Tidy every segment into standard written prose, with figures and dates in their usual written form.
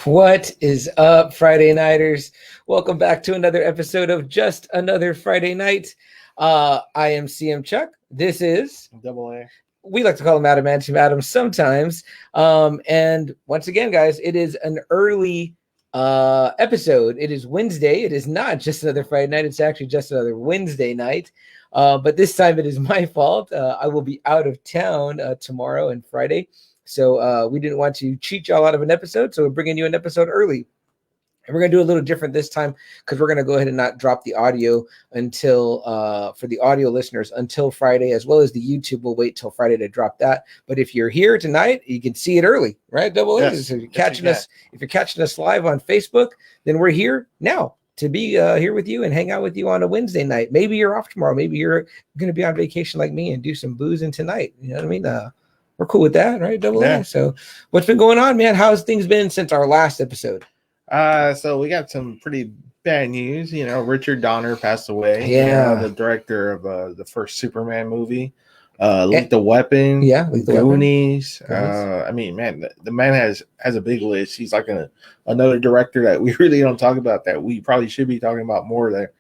What is up, Friday Nighters? Welcome back to another episode of Just Another Friday Night. I am CM Chuck. This is Double A. We like to call him Adam Adam sometimes. And once again, guys, it is an early episode. It is Wednesday. It is not just another Friday night. It's actually just another Wednesday night. But this time it is my fault. I will be out of town tomorrow and Friday. So we didn't want to cheat y'all out of an episode. So we're bringing you an episode early. And we're going to do a little different this time because we're going to go ahead and not drop the audio until for the audio listeners until Friday, as well as the YouTube will wait till Friday to drop that. But if you're here tonight, you can see it early, right? Double A. Yes. So if you're catching us live on Facebook, then we're here now to be here with you and hang out with you on a Wednesday night. Maybe you're off tomorrow. Maybe you're going to be on vacation like me and do some boozing tonight. You know what I mean? We're cool with that, right? Double A. So what's been going on, man? How's things been since our last episode? So we got some pretty bad news. You know, Richard Donner passed away. Yeah. The director of the first Superman movie. Lethal Weapon. Yeah. Goonies. I mean, man, the man has a big list. He's like another director that we really don't talk about that we probably should be talking about more. That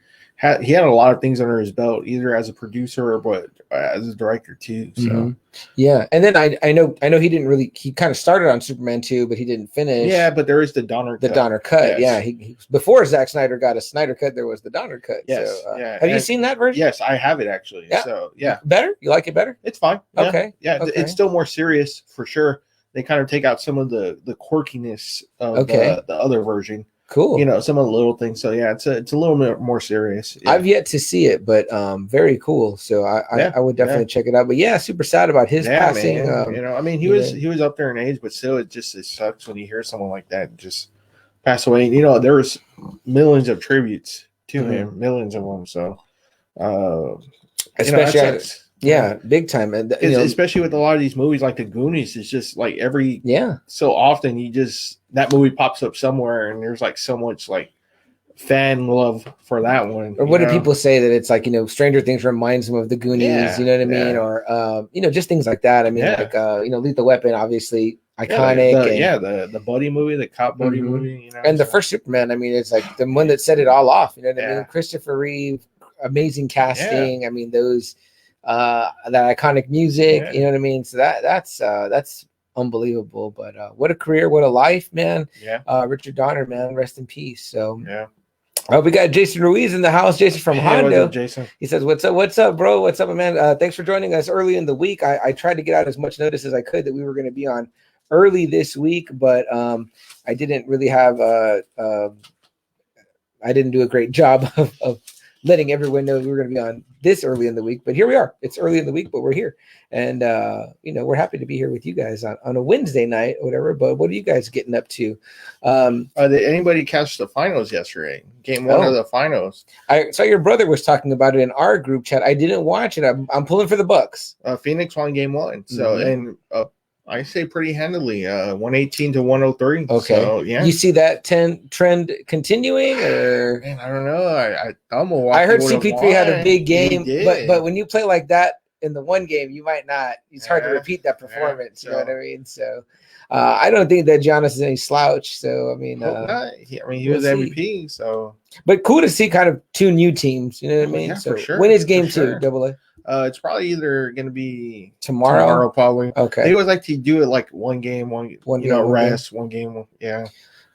he had a lot of things under his belt, either as a producer or as a director too. So yeah, and then I know he didn't really. He kind of started on Superman 2, but he didn't finish. Yeah, but there is the Donner cut. The Donner cut. Yes. Yeah, he before Zack Snyder got a Snyder cut, there was the Donner cut. Yes. So, yeah. Have you seen that version? Yes, I have it actually. Yeah. So yeah, better. You like it better? it's fine. Yeah. Okay. Yeah, okay. It's still more serious for sure. They kind of take out some of the quirkiness of the other version. Cool. You know, some of the little things. So yeah, it's a little bit more serious. Yeah. I've yet to see it, but very cool. So I would definitely check it out. But yeah, super sad about his passing. You know, I mean, he was up there in age, but still, it sucks when you hear someone like that just pass away. You know, there was millions of tributes to him, millions of them. So, especially. Yeah, big time. And especially with a lot of these movies like the Goonies, it's just like so often that movie pops up somewhere and there's like so much like fan love for that one. Or what do people say that it's like, Stranger Things reminds them of the Goonies, you know what I mean? Or just things like that. I mean, like Lethal Weapon, obviously iconic. The buddy movie, the cop buddy movie, and the first Superman, I mean, it's like the one that set it all off, you know what I mean? Christopher Reeve, amazing casting. I mean, those that iconic music, you know what I mean? So that's unbelievable. But what a career, what a life, man. Richard Donner, man, rest in peace. So we got Jason Ruiz in the house. Jason from Hondo. Up, Jason? He says, what's up, bro? What's up, man? Thanks for joining us early in the week. I tried to get out as much notice as I could that we were going to be on early this week, but I didn't really have I didn't do a great job of letting everyone know we were going to be on this early in the week, but here we are. It's early in the week, but we're here, and we're happy to be here with you guys on a Wednesday night or whatever. But what are you guys getting up to? Did anybody catch the finals yesterday? Game one of the finals. I saw your brother was talking about it in our group chat. I didn't watch it. I'm pulling for the Bucks. Phoenix won game one, so and I say pretty handily, 118 to 103. Okay. So, yeah. You see that trend continuing, or man, I don't know. I heard CP3 had a big game, but when you play like that in the one game, you might not. It's hard to repeat that performance. You know what I mean? So I don't think that Giannis is any slouch. So I mean, he was MVP. So, but cool to see kind of two new teams. You know what I mean? Yeah, so for sure. When is game two? Double A. It's probably either going to be tomorrow, probably. Okay. They always like to do it like one game, one rest, one game.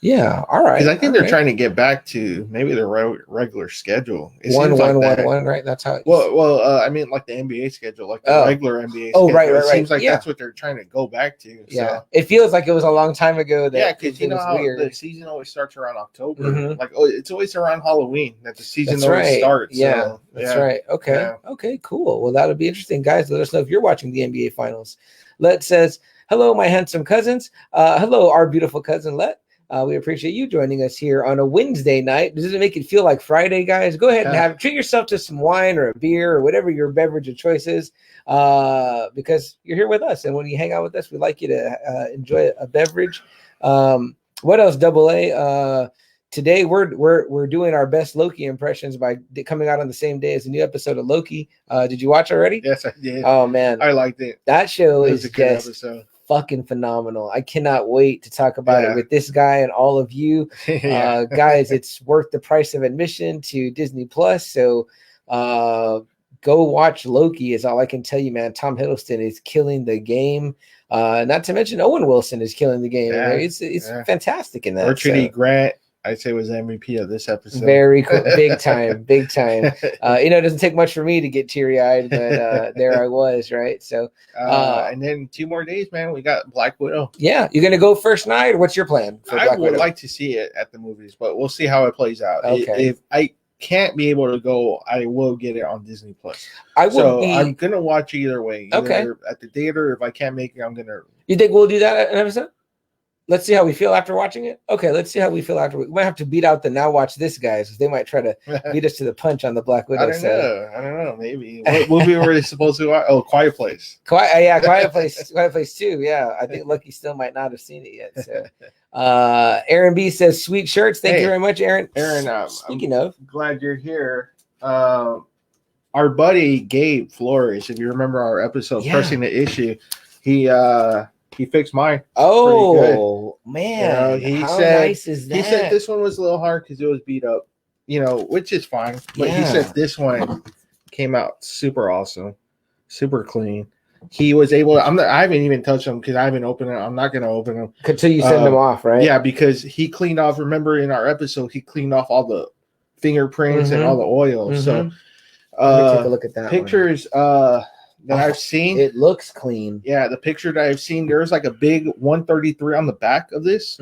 Yeah. All right. Because I think they're trying to get back to maybe their regular schedule. It one, like right? That's how. Well, I mean, like the NBA schedule, like the regular NBA. Oh, schedule. right. It seems like that's what they're trying to go back to. Yeah. So. It feels like it was a long time ago. Because you know how the season always starts around October. Like, it's always around Halloween that the season always starts. Yeah, that's right. Okay. Yeah. Okay. Cool. Well, that'll be interesting, guys. Let us know if you're watching the NBA Finals. Let says, "Hello, my handsome cousins. Hello, our beautiful cousin Let. We appreciate you joining us here on a Wednesday night. Does it make it feel like Friday, guys? Go ahead and treat yourself to some wine or a beer or whatever your beverage of choice is, because you're here with us. And when you hang out with us, we like you to enjoy a beverage. What else, Double A? Today we're doing our best Loki impressions by coming out on the same day as a new episode of Loki. Did you watch already? Yes, I did. Oh man, I liked it. That show is a good episode. fucking phenomenal. I cannot wait to talk about it with this guy and all of you. Guys, it's worth the price of admission to Disney Plus. So go watch Loki is all I can tell you, man. Tom Hiddleston is killing the game. Not to mention Owen Wilson is killing the game. It's fantastic in that. Richard E. Grant, I'd say, was the MVP of this episode. Very cool. Big time. It doesn't take much for me to get teary-eyed, but there I was, right? So and then 2 more days, man, we got Black Widow. Yeah. You're gonna go first night, or what's your plan for Black Widow? I would like to see it at the movies, but we'll see how it plays out. Okay. If I can't be able to go, I will get it on Disney Plus. I'm gonna watch either way. Either at the theater. If I can't make it, I'm gonna. You think we'll do that at an episode? Let's see how we feel after watching it. Okay, let's see how we feel after. We might have to beat out the Now Watch This guys, because they might try to beat us to the punch on the Black Widow. I don't know. Maybe. What movie were they supposed to watch? Oh, Quiet Place. Quiet Place. Quiet Place 2. Yeah, I think Lucky still might not have seen it yet. So, Aaron B says, "Sweet shirts." Thank you very much, Aaron. Speaking of, glad you're here. Our buddy Gabe Flores, if you remember our episode, Pressing the Issue, he fixed mine. Oh man, how nice is that? He said this one was a little hard because it was beat up, which is fine. But he said this one came out super awesome, super clean. He was able to. I haven't even touched them because I haven't opened it. I'm not going to open them until you send them off, right? Yeah, because he cleaned off. Remember in our episode, he cleaned off all the fingerprints and all the oil. So let me take a look at that. Pictures. That I've seen, it looks clean. Yeah, the picture that I've seen, there's like a big 133 on the back of this.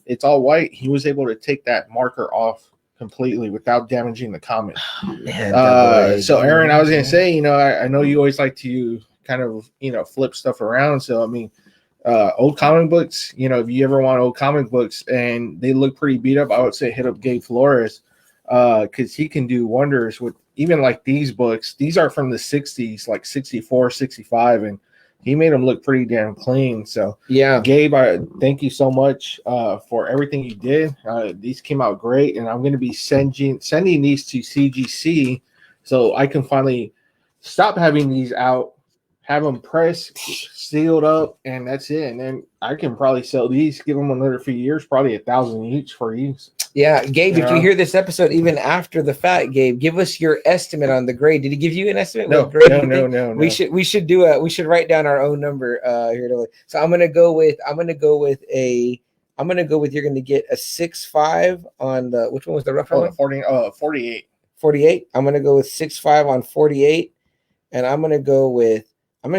It's all white. He was able to take that marker off completely without damaging the comic. So Aaron, I was gonna say, I know you always like to kind of flip stuff around. So I mean, old comic books. If you ever want old comic books and they look pretty beat up, I would say hit up Gabe Flores because he can do wonders with. Even like these books, these are from the 60s, like 64, 65, and he made them look pretty damn clean. So, Gabe, thank you so much for everything you did. These came out great, and I'm going to be sending these to CGC so I can finally stop having these out, have them pressed, sealed up, and that's it. And then I can probably sell these, give them another few years, probably 1,000 each for each. Yeah, Gabe, if you hear this episode, even after the fact, Gabe, give us your estimate on the grade. Did he give you an estimate? No. We should write down our own number here. So I'm gonna go with you're gonna get a 6.5 on the which one was the rough one? 48. 48. I'm gonna go with 6.5 on 48, and I'm gonna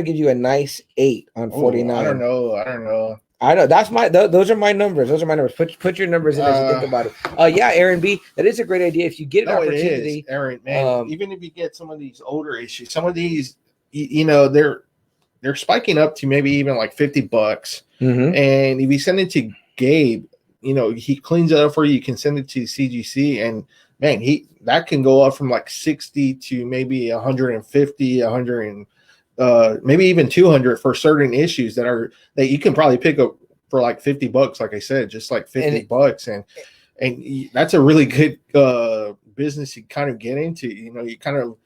give you a nice 8 on 49. I don't know. I know those are my numbers. Put your numbers in as you think about it. Aaron B, that is a great idea. If you get an opportunity, it is, Aaron, man, even if you get some of these older issues, some of these, they're spiking up to maybe even like $50. And if you send it to Gabe, he cleans it up for you. You can send it to CGC, and man, that can go up from like 60 to maybe 150, 100. Maybe even 200 for certain issues that you can probably pick up for like $50. Like I said, just like $50, and that's a really good business you kind of get into. You kind of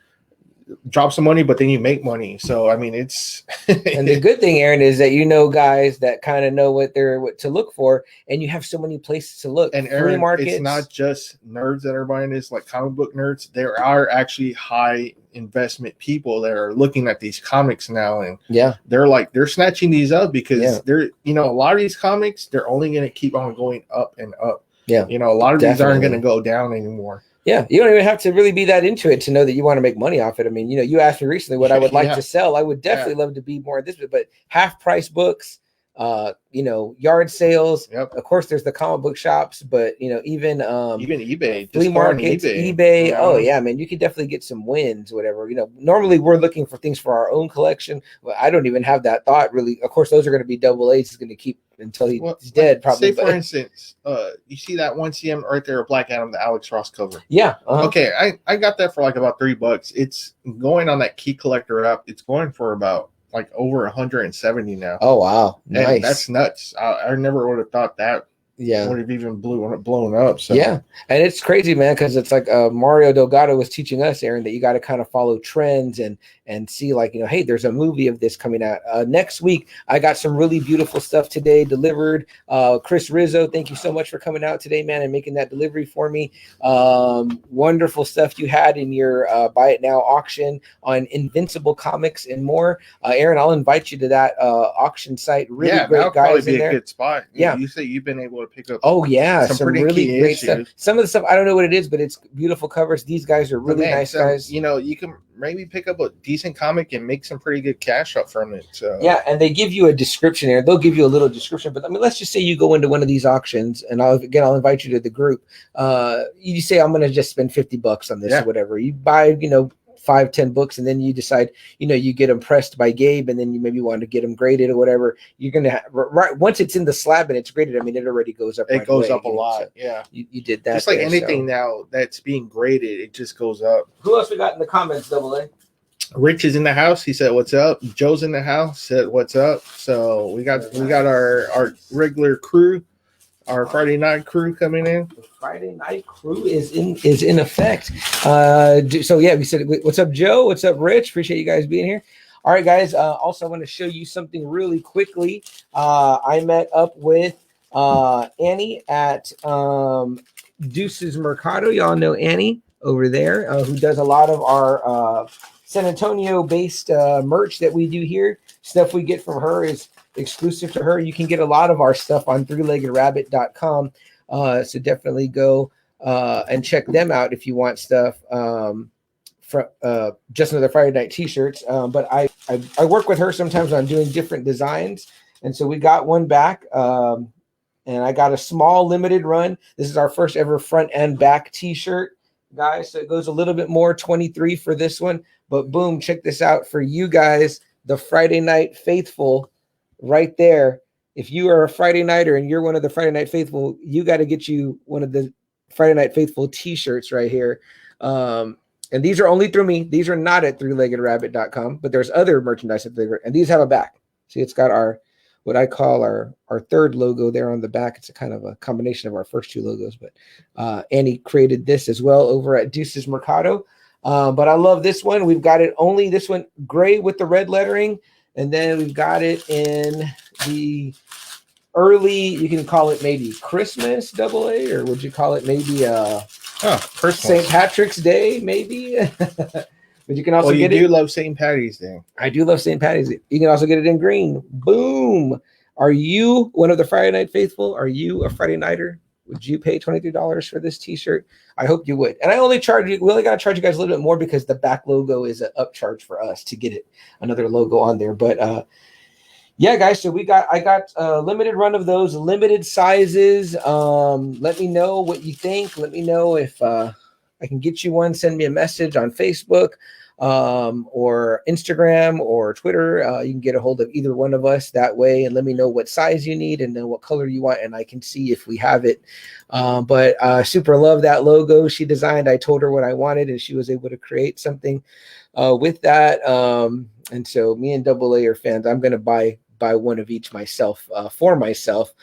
drop some money, but then you make money. So I mean, it's and the good thing, Aaron, is that guys that kind of know what to look for, and you have so many places to look. And Aaron, it's not just nerds that are buying this, like comic book nerds. There are actually high investment people that are looking at these comics now, and they're snatching these up because they're a lot of these comics, they're only going to keep on going up and up. A lot of these aren't going to go down anymore. Yeah, you don't even have to really be that into it to know that you want to make money off it. I mean, you asked me recently what I would like to sell. I would definitely love to be more of this, but half price books, yard sales. Of course, there's the comic book shops, but even eBay, flea markets, eBay. Oh yeah, man, you could definitely get some wins, whatever. Normally we're looking for things for our own collection. Well, I don't even have that thought really. Of course, those are going to be double A's. He's going to keep until he's dead, probably. Say for instance, you see that one CM right there, Black Adam, the Alex Ross cover. Yeah. Okay, I got that for like about $3. It's going on that Key Collector app. It's going for about like over 170 now. Oh wow, nice. And that's nuts. I never would have thought that. Would have even blown up. So and it's crazy, man, because it's like Mario Delgado was teaching us, Aaron, that you got to kind of follow trends and and see, like, hey, there's a movie of this coming out next week. I got some really beautiful stuff today delivered. Chris Rizzo, thank you so much for coming out today, man, and making that delivery for me. Wonderful stuff you had in your Buy It Now auction on Invincible Comics and more. Aaron, I'll invite you to that auction site. Really great guys in there. Good spot. Yeah, you say you've been able to pick up. Oh yeah, some pretty really great issues. stuff. Some of the stuff I don't know what it is, but it's beautiful covers. These guys are really nice guys. You can maybe pick up a decent comic and make some pretty good cash up from it. So yeah, and they give you a description there. They'll give you a little description, but I mean, let's just say you go into one of these auctions, and I'll invite you to the group. You say I'm going to just spend $50 on this or whatever. You buy 5-10 books, and then you decide, you get impressed by Gabe, and then you maybe want to get them graded or whatever. You're gonna once it's in the slab and it's graded. I mean, it already goes up. It goes up a lot. So yeah, you did that. Just like anything now that's being graded, it just goes up. Who else we got in the comments? Double A. Rich is in the house. He said, "What's up?" Joe's in the house. Said, "What's up?" So we got our regular crew. Our Friday night crew coming in. The Friday night crew is in effect. So yeah, we said, what's up, Joe? What's up, Rich? Appreciate you guys being here. All right, guys. Also, I want to show you something really quickly. I met up with Annie at Deuces Mercado. Y'all know Annie over there, who does a lot of our San Antonio-based merch that we do here. Stuff we get from her is exclusive to her. You can get a lot of our stuff on 3leggedrabbit.com. So definitely go and check them out if you want stuff from Just Another Friday Night t-shirts. But I work with her sometimes on doing different designs. And so we got one back. And I got a small limited run. This is our first ever front and back t-shirt, guys. So it goes a little bit more, 23 for this one. But boom, check this out for you guys, the Friday Night Faithful. Right there. If you are a Friday nighter and you're one of the Friday Night Faithful, you got to get you one of the Friday Night Faithful t-shirts right here. And these are only through me. These are not at 3leggedраbbit.com, but there's other merchandise at and these have a back. See, it's got what I call our third logo there on the back. It's a kind of a combination of our first two logos, but Annie created this as well over at Deuces Mercado. But I love this one. We've got it only this one gray with the red lettering. And then we've got it in the early, you can call it maybe Christmas double A, or would you call it maybe St. Patrick's Day, maybe? But you can also get it. You do love St. Patty's Day. I do love St. Patty's Day. You can also get it in green. Boom. Are you one of the Friday Night Faithful? Are you a Friday Nighter? Would you pay $23 for this t-shirt? I hope you would. And I only charge you, we only got to charge you guys a little bit more because the back logo is an upcharge for us to get it, another logo on there. But yeah, guys, so I got a limited run of those, limited sizes. Let me know what you think. Let me know if I can get you one. Send me a message on Facebook or Instagram or Twitter. You can get a hold of either one of us that way and let me know what size you need and then what color you want, and I can see if we have it. But super love that logo she designed. I told her what I wanted and she was able to create something with that. And so me and Double A are fans. I'm going to buy one of each myself for myself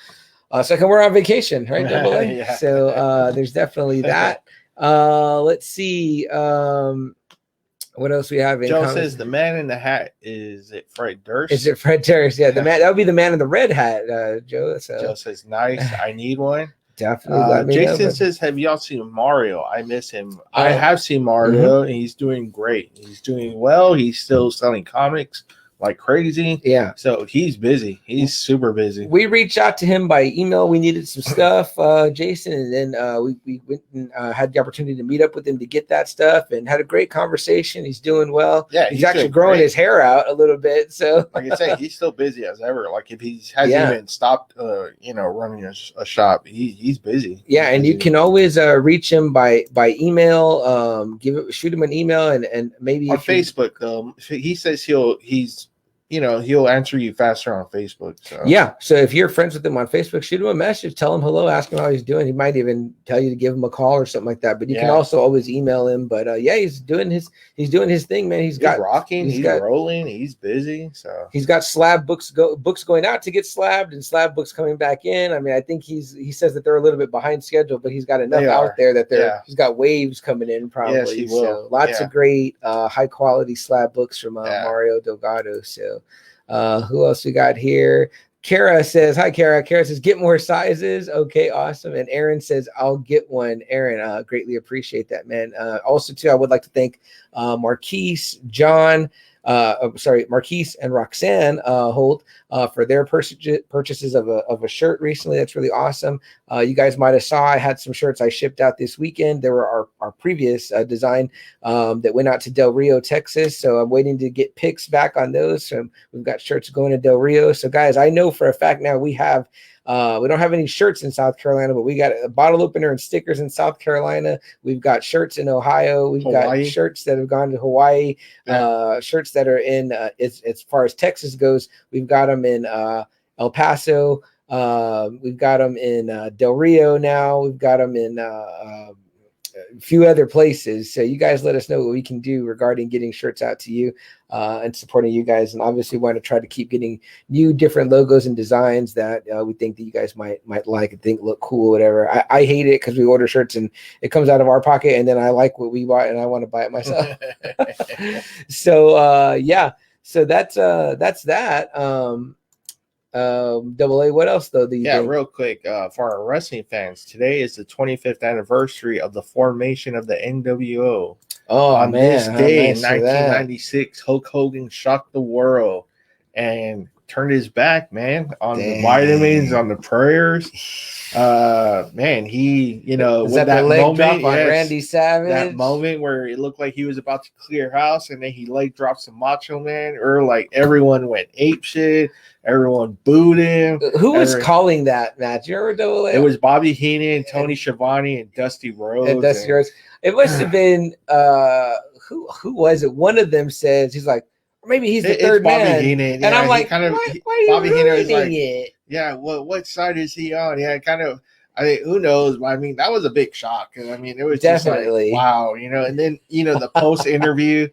so I can wear on vacation, right, Double A? Yeah. So there's definitely that. Let's see. What else we have in Joe says the man in the hat, is it Fred Durst? Is it Fred Durst? Yeah, the man, that would be the man in the red hat, Joe. So. Joe says, nice. I need one. Definitely. Jason says, have y'all seen Mario? I miss him. I have seen Mario, and he's doing great. He's doing well. He's still selling comics like crazy. Yeah. So he's busy. He's super busy. We reached out to him by email. We needed some stuff, Jason, and then we went and had the opportunity to meet up with him to get that stuff and had a great conversation. He's doing well. Yeah. He's actually growing his hair out a little bit. So like I say, he's still busy as ever. Like if he hasn't even stopped running a shop, he's busy. Yeah, and you can always reach him by email, shoot him an email and maybe on Facebook. He says he's he'll answer you faster on Facebook. So yeah. So if you're friends with him on Facebook, shoot him a message, tell him hello, ask him how he's doing. He might even tell you to give him a call or something like that. But you can also always email him. But yeah, he's doing his thing, man. He's got rocking, he's rolling, he's busy. So he's got slab books going out to get slabbed and slab books coming back in. I mean, I think he says that they're a little bit behind schedule, but he's got enough out there that he's got waves coming in probably. Yes, he will. So lots of great high quality slab books from Mario Delgado. So who else we got here? Kara says, hi, Kara. Kara says, get more sizes. Okay, awesome. And Aaron says, I'll get one. Aaron, greatly appreciate that, man. Also, too, I would like to thank Marquise, John, Marquise and Roxanne Holt for their purchases of a shirt recently. That's really awesome. You guys might have saw I had some shirts I shipped out this weekend. They were our previous design that went out to Del Rio, Texas. So I'm waiting to get pics back on those. So we've got shirts going to Del Rio. So guys, I know for a fact now we don't have any shirts in South Carolina, but we got a bottle opener and stickers in South Carolina. We've got shirts in Ohio. We've got shirts that have gone to Hawaii, shirts that are in, as far as Texas goes, we've got them in El Paso. We've got them in Del Rio now. We've got them in a few other places. So you guys let us know what we can do regarding getting shirts out to you and supporting you guys. And obviously want to try to keep getting new different logos and designs that we think that you guys might like and think look cool, whatever. I hate it because we order shirts and it comes out of our pocket and then I like what we bought and I want to buy it myself. So yeah, so that's that. Double A, what else though? Real quick, for our wrestling fans, today is the 25th anniversary of the formation of the NWO. On this day in 1996, Hulk Hogan shocked the world and turned his back, man, on the vitamins, on the prayers. Man, he, with that leg moment, drop on Randy Savage, that moment where it looked like he was about to clear house, and then he leg dropped some Macho Man, or like everyone went ape shit. Everyone booed him. Who was calling that match? You remember Double A? It was Bobby Heenan, Tony Schiavone, and Dusty Rhodes. It must have been who was it? One of them says he's like, maybe he's the third Bobby man. Heenan, and I'm like, why are you Bobby Heenan was like, it? Yeah, what side is he on? Yeah, kind of. I mean, who knows? I mean, that was a big shock. I mean, it was definitely just like, wow, and then the post interview.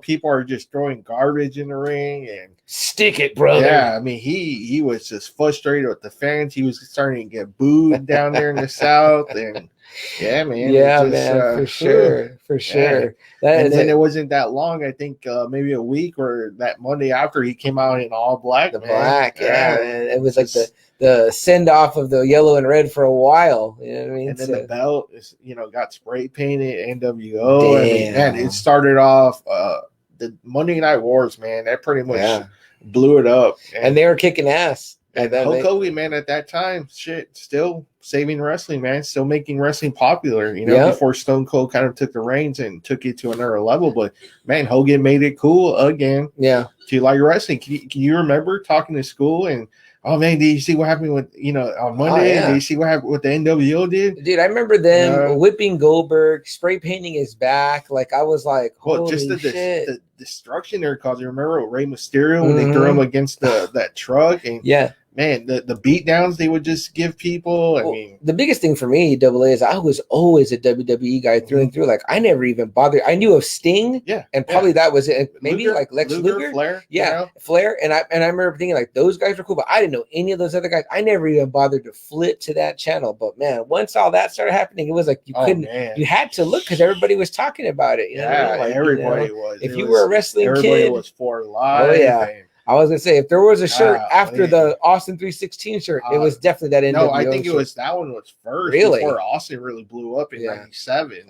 People are just throwing garbage in the ring and stick it, brother. Yeah, I mean, he was just frustrated with the fans. He was starting to get booed down there in the South, and yeah, man. Yeah, man, for sure. And then it wasn't that long. I think maybe a week or that Monday after he came out in all black. Black, man. It was like the send off of the yellow and red for a while. You know what I mean? And then the belt is, got spray painted NWO. Damn. I mean, man, it started off the Monday Night Wars, man. That pretty much blew it up. And they were kicking ass. And Hulk Hogan, man, at that time, still saving wressling, man, still making wrestling popular, before Stone Cold kind of took the reins and took it to another level. But, man, Hogan made it cool again. Yeah. To like wrestling. Can you remember talking to school and, oh, man, did you see what happened with, on Monday? Did you see what happened with the NWO did? Dude, I remember them whipping Goldberg, spray painting his back. Like, I was like, holy shit. The destruction they're causing. Remember Rey Mysterio when they threw him against that truck? And man, the beat downs they would just give people. I mean, the biggest thing for me, Double A, is I was always a WWE guy through and through. Like, I never even bothered. I knew of Sting, and probably that was it. Maybe Luger, like Lex Luger, Flair, Flair, and I remember thinking like those guys were cool, but I didn't know any of those other guys. I never even bothered to flip to that channel. But man, once all that started happening, it was like you couldn't. You had to look because everybody was talking about it. Everybody was. If you were a wrestling everybody kid, was for live. Oh yeah. I was gonna say if there was a shirt after the Austin 316 shirt, it was definitely that NWO. No, I think it was that one was first. Really? Before Austin really blew up in '97.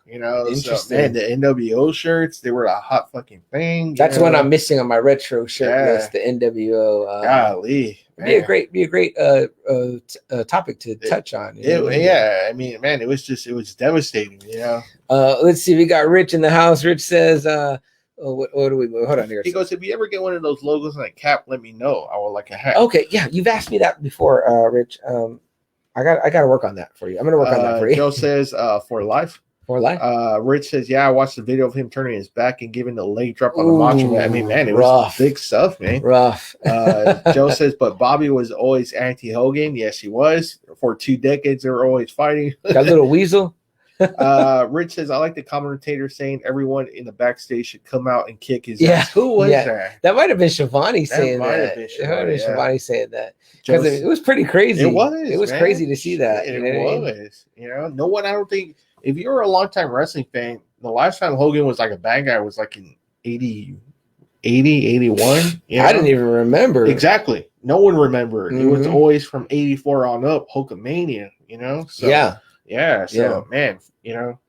Interesting. So, man, the NWO shirts, they were a hot fucking thing. That's one I'm missing on my retro shirt list. The NWO. Golly. Be a great topic to touch on. I mean, man, it was devastating. Let's see. We got Rich in the house. Rich says, what do we hold on here? He goes, if you ever get one of those logos and a cap, let me know. I would like a hat. Okay, yeah, you've asked me that before, Rich. I got to work on that for you. I'm gonna work on that for you. Joe says, for life. For life. Rich says, yeah, I watched the video of him turning his back and giving the leg drop on the Macho Man. I mean, man, it was big stuff, man. Rough. Joe says, but Bobby was always anti-Hogan. Yes, he was. For 2 decades, they were always fighting. That little weasel. Rich says, I like the commentator saying everyone in the backstage should come out and kick his ass. Who was that? That might have been Shivani saying that. It might have been Shivani saying that. Because it was pretty crazy. It was crazy to see that. It was. You know, no one, I don't think, if you're a longtime wrestling fan, the last time Hogan was like a bad guy was like in 80, 81. You know? I didn't even remember. Exactly. No one remembered. It was always from 84 on up, Hulkamania, you know? So, so, man, you know.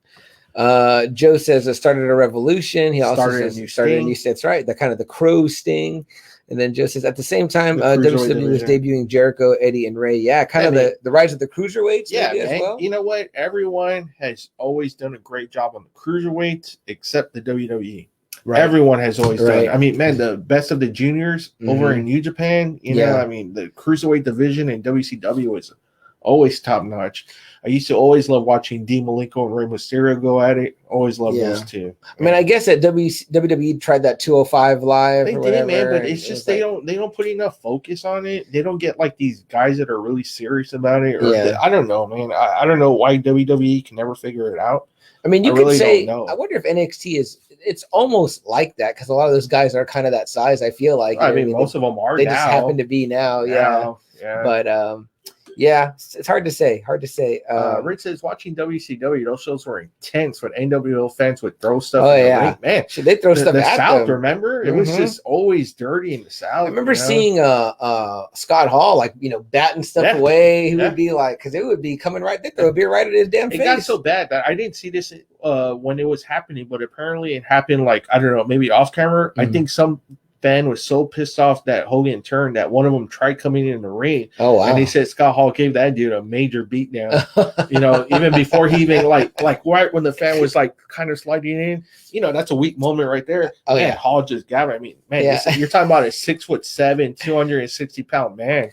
Joe says it started a revolution. He also says you started a new sting. That's right. The kind of the Crow sting. And then Joe says at the same time, WCW was debuting Jericho, Eddie, and Ray. Yeah, kind of the rise of the cruiserweights. Yeah, as well. You know what? Everyone has always done a great job on the cruiserweights except the WWE. Right. Everyone has always done. I mean, man, the best of the juniors over in New Japan. You know, I mean, the cruiserweight division in WCW is always top notch. I used to always love watching Dean Malenko and Rey Mysterio go at it. Always love those two. I mean, I guess that WWE tried that 205 live. They did, man, but it's just they don't put enough focus on it. They don't get like these guys that are really serious about it. Or I don't know, man. I don't know why WWE can never figure it out. I mean, you could say, I wonder if NXT is. It's almost like that because a lot of those guys are kind of that size. I feel like. I mean, most of them are. They just happen to be now. Yeah. But yeah, it's hard to say. Rich says watching WCW, those shows were intense when NWO fans would throw stuff in the ring. Man, they throw stuff the at South, them. Remember? It was just always dirty in the South. I remember seeing Scott Hall, like, you know, batting stuff away. He would be like, because it would be coming right there. Throw a beer right at his damn face. It got so bad that I didn't see this when it was happening, but apparently it happened, like, I don't know, maybe off camera. I think some fan was so pissed off that Hogan turned that one of them tried coming in the ring. Oh wow! And they said Scott Hall gave that dude a major beatdown. You know, even before he even like right when the fan was like kind of sliding in. You know, that's a weak moment right there. Oh man, Hall just got it. I mean, man, you're talking about a 6'7", 260-pound man.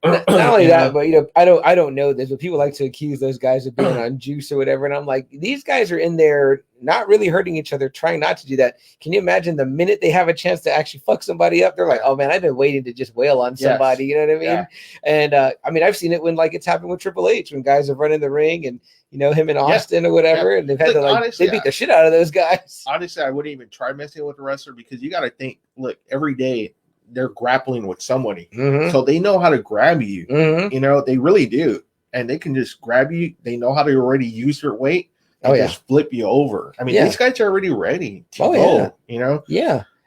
Not only that, but you know, I don't know this, but people like to accuse those guys of being on juice or whatever, and I'm like, these guys are in there not really hurting each other, trying not to do that. Can you imagine the minute they have a chance to actually fuck somebody up, they're like, oh man, I've been waiting to just wail on somebody. You know what I mean? Yeah. And I mean, I've seen it when like it's happened with Triple H when guys have run in the ring and you know him in Austin or whatever, and they've had to like honestly, they beat the shit out of those guys. Honestly, I wouldn't even try messing with a wrestler because you got to think, look, every day they're grappling with somebody, so they know how to grab you. You know, they really do, and they can just grab you. They know how to already use your weight and just flip you over. I mean, these guys are already ready to go. You know,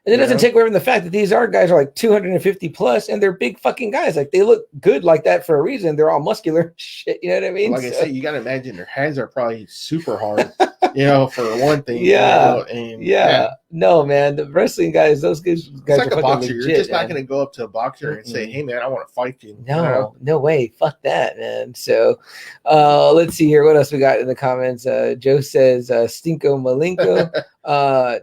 and it doesn't take away from the fact that these guys are like 250 plus, and they're big fucking guys. Like they look good like that for a reason. They're all muscular shit. You know what I mean? Like I said, you got to imagine their hands are probably super hard. You know, for one thing. No, man, the wrestling guys, those guys it's like are a boxer. legit, You're just not going to go up to a boxer and say, "Hey, man, I want to fight you." No, no way. Fuck that, man. So, let's see here. What else we got in the comments? Joe says, "Stinko Malenko."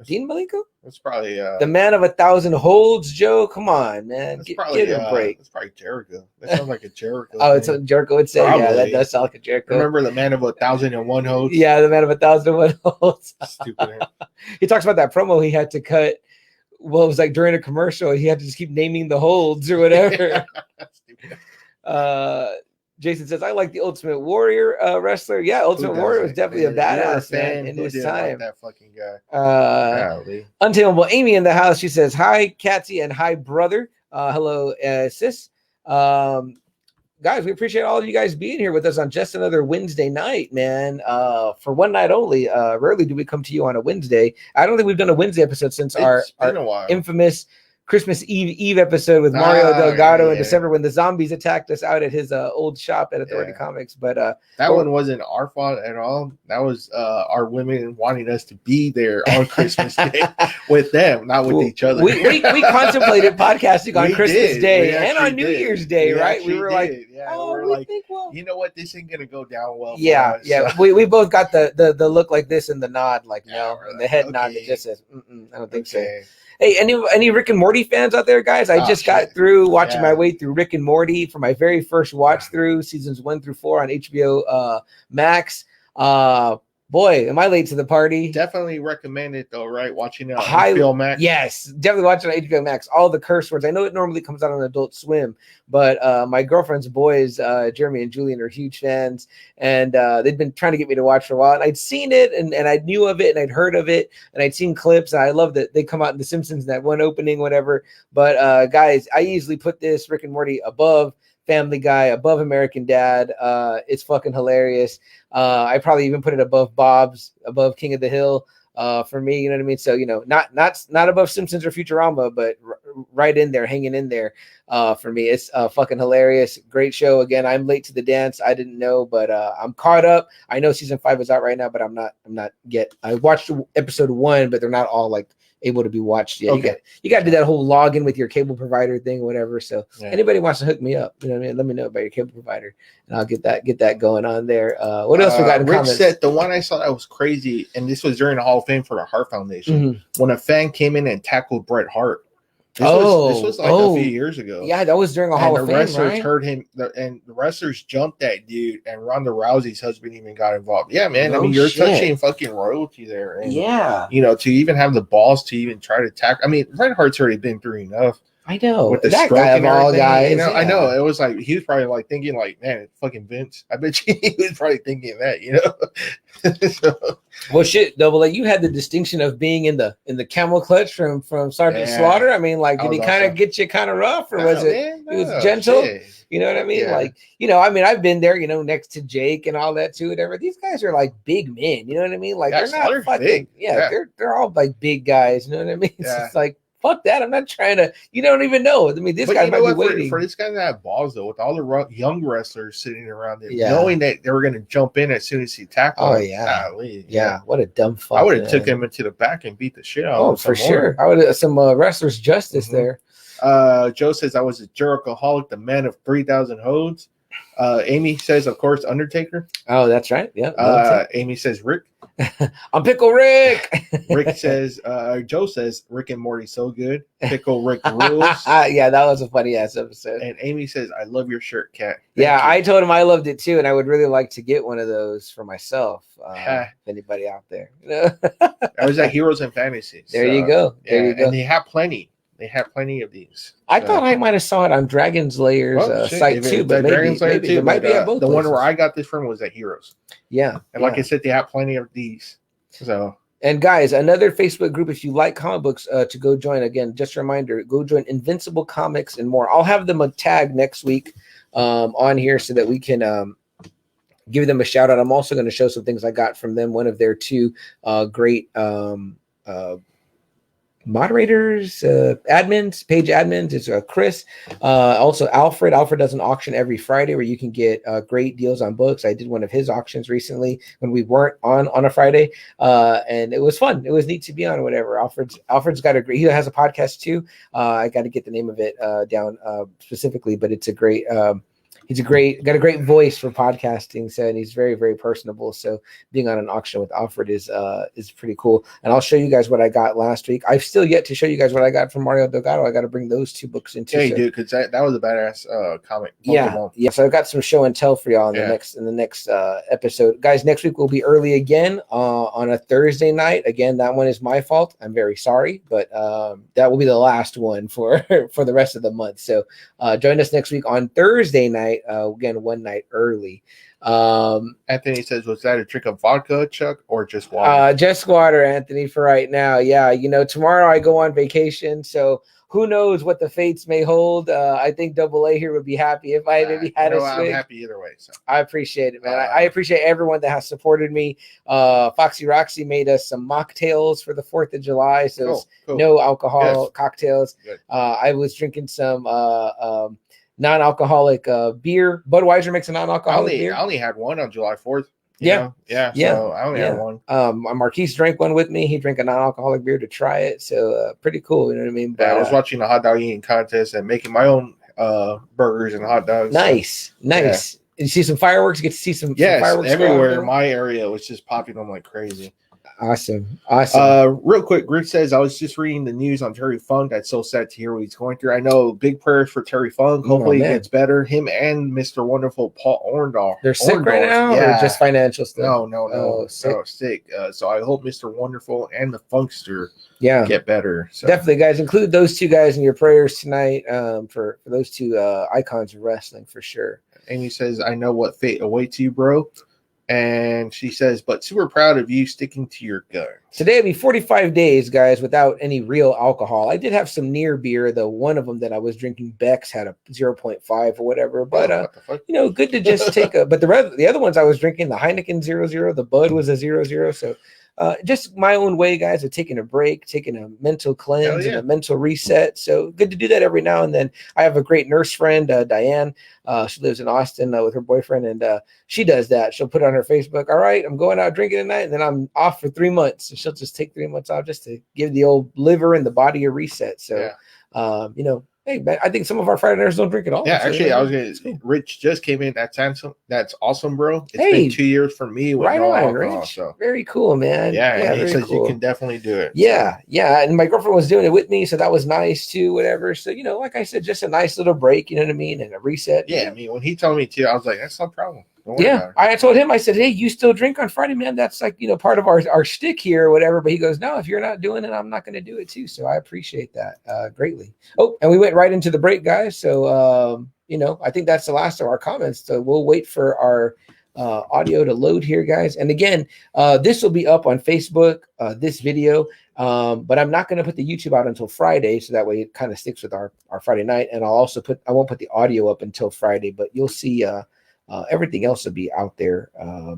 Dean Malenko. That's probably the man of 1,000 holds. Joe, come on, man, get a break. That's probably Jericho. That sounds like a Jericho. It's what Jericho would say. Probably. Yeah, that does sound like a Jericho. Remember the man of 1,001 holds? Yeah, the man of 1,001 holds. Stupid. He talks about that promo he had to cut. Well, it was like during a commercial, he had to just keep naming the holds or whatever. Jason says, I like the Ultimate Warrior wrestler. Yeah, Ultimate Warrior was definitely a badass man in his time. Like that fucking guy. Untamable Amy in the house. She says, hi, Katsy, and hi, brother. Hello, sis. Guys, we appreciate all of you guys being here with us on just another Wednesday night, man. For one night only. Rarely do we come to you on a Wednesday. I don't think we've done a Wednesday episode since our infamous Christmas Eve episode with Mario Delgado in December when the zombies attacked us out at his old shop at Authority Comics. But that one wasn't our fault at all. That was our women wanting us to be there on Christmas Day with them, not with each other. We contemplated podcasting on Christmas Day and on New Year's Day, right? We were like, we're like, you know what, this ain't gonna go down well. We both got the look like this and the nod, like no, and the head nod that just says, I don't think so. Hey, any Rick and Morty fans out there, guys? I just got through watching my way through Rick and Morty for my very first watch through seasons 1 through 4 on HBO Max. Boy, am I late to the party. Definitely recommend it though, right? Watching it on High, HBO Max. yes, definitely watching on HBO Max. All the curse words. I know it normally comes out on Adult Swim, but my girlfriend's boys, Jeremy and Julian, are huge fans, and they'd been trying to get me to watch for a while. And I'd seen it, and I knew of it, and I'd heard of it, and I'd seen clips. And I love that they come out in The Simpsons, that one opening, whatever. But guys, I easily put this Rick and Morty above Family Guy, above American Dad. It's fucking hilarious. I probably even put it above Bob's, above King of the Hill. For me, you know what I mean? So, not above Simpsons or Futurama, but right in there, hanging in there. For me, it's fucking hilarious. Great show. Again, I'm late to the dance. I didn't know, but I'm caught up. I know season 5 is out right now, but I'm not yet. I watched episode 1, but they're not all like able to be watched yet. Okay. You got to do that whole login with your cable provider thing, whatever. So anybody wants to hook me up, you know what I mean? Let me know about your cable provider, and I'll get that going on there. What else we got in Rick comments? Said the one I saw that was crazy, and this was during the Hall of Fame for the Hart Foundation, when a fan came in and tackled Bret Hart. This was like a few years ago. Yeah, that was during a Hall of Fame, wrestlers right? heard him, and the wrestlers jumped that dude, and Ronda Rousey's husband even got involved. Yeah, man. I mean, you're touching fucking royalty there. And, to even have the balls to even try to tackle. I mean, Bret Hart's already been through enough. I know. With the that stroke guy and of all everything, guys. I know. It was like he was probably like thinking, like, man, fucking Vince. I bet you he was probably thinking that, so. Well, shit, Double A, you had the distinction of being in the camel clutch from Sergeant Slaughter. I mean, like, did he kind of get you kind of rough, or was it? He was gentle. Shit. You know what I mean? Yeah. Like, I mean, I've been there, next to Jake and all that too, whatever. These guys are like big men. You know what I mean? Like, they're not fucking big. They're all like big guys. You know what I mean? It's just like, fuck that. I'm not trying to, you don't even know. I mean, this guy might be waiting. For this guy to have balls, though, with all the young wrestlers sitting around him, knowing that they were going to jump in as soon as he tackled him. Yeah. What a dumb fuck. I would have took him into the back and beat the shit out of him. Oh, for sure. I would have some wrestlers justice there. Joe says, I was a jerkaholic, the man of 3,000 hoes. Amy says, of course, Undertaker. Oh, that's right. Yeah. Amy says, Rick. I'm Pickle Rick. Rick says, Joe says, Rick and Morty so good. Pickle Rick rules. Yeah, that was a funny ass episode. And Amy says, I love your shirt, Cat. I told him I loved it too, and I would really like to get one of those for myself. If anybody out there, I was at Heroes and Fantasies. There you go. There you go. And they have plenty. They have plenty of these. I thought I might have saw it on Dragon's Layer's site too, but maybe it might be at both. The one where I got this from was at Heroes. Yeah, and like I said, they have plenty of these. So, and guys, another Facebook group, if you like comic books, to go join. Again, just a reminder, go join Invincible Comics and more. I'll have them a tag next week on here so that we can give them a shout out. I'm also going to show some things I got from them. One of their 2 great moderators, page admins is Chris, also Alfred does an auction every Friday where you can get great deals on books. I did one of his auctions recently when we weren't on a Friday, and it was fun. It was neat to be on, or whatever. Alfred's got he has a podcast too. I got to get the name of it down specifically, but it's a great he's got a great voice for podcasting. So, and he's very, very personable. So being on an auction with Alfred is pretty cool. And I'll show you guys what I got last week. I've still yet to show you guys what I got from Mario Delgado. I got to bring those 2 books into. Yeah, you do, because that was a badass comic. Yeah. So I've got some show and tell for y'all in the next episode, guys. Next week will be early again on a Thursday night. Again, that one is my fault. I'm very sorry, but that will be the last one for the rest of the month. So join us next week on Thursday night. Again, one night early. Anthony says, was that a trick of vodka, Chuck, or just water? Just water, Anthony, for right now. Yeah, tomorrow I go on vacation, so who knows what the fates may hold. I think Double A here would be happy if I maybe had a swig. I'm happy either way. So. I appreciate it, man. I appreciate everyone that has supported me. Foxy Roxy made us some mocktails for the 4th of July, so cool. No alcohol cocktails. I was drinking some non-alcoholic beer. Budweiser makes a non-alcoholic beer. I only had one on July 4th. Yeah. So I only had one. Marquise drank one with me. He drank a non-alcoholic beer to try it. So pretty cool. You know what I mean? But, I was watching the hot dog eating contest and making my own burgers and hot dogs. Nice. Yeah. You see some fireworks? You get to see some fireworks everywhere in my area was just popping them like crazy. Awesome. Awesome. Real quick, Rich says, I was just reading the news on Terry Funk. That's so sad to hear what he's going through. I know, big prayers for Terry Funk. Hopefully he gets better. Him and Mr. Wonderful Paul Orndorff. They're sick right now, or just financial stuff? No, sick. So I hope Mr. Wonderful and the Funkster get better. So definitely, guys, include those two guys in your prayers tonight for those two icons of wrestling for sure. And he says, I know what fate awaits you, bro. And she says, but super proud of you sticking to your guns. Today will be 45 days, guys, without any real alcohol. I did have some near beer, though. One of them that I was drinking, Beck's, had a 0.5 or whatever. But, good to just take a... But the other ones I was drinking, the Heineken 00, the Bud was a 00. So just my own way, guys, of taking a break, taking a mental cleanse and a mental reset. So good to do that every now and then. I have a great nurse friend, Diane. She lives in Austin with her boyfriend, and she does that. She'll put on her Facebook, all right, I'm going out drinking tonight, and then I'm off for 3 months. And she'll just take 3 months off just to give the old liver and the body a reset. So, hey, man, I think some of our Friday nighters don't drink at all. Yeah, actually, I was going to. Rich just came in. That's awesome, bro. It's been 2 years for me with no alcohol. Rich. So. Very cool, man. Yeah, he says you can definitely do it. Yeah, and my girlfriend was doing it with me, so that was nice too, whatever. So, like I said, just a nice little break, you know what I mean, and a reset. Yeah, I mean, when he told me to, I was like, that's no problem. Yeah, I told him, I said, hey, you still drink on Friday, man? That's like, part of our shtick here or whatever. But he goes, no, if you're not doing it, I'm not going to do it too. So I appreciate that greatly. Oh, and we went right into the break, guys. So, I think that's the last of our comments. So we'll wait for our audio to load here, guys. And again, this will be up on Facebook, this video. But I'm not going to put the YouTube out until Friday. So that way it kind of sticks with our Friday night. And I won't put the audio up until Friday, but you'll see everything else will be out there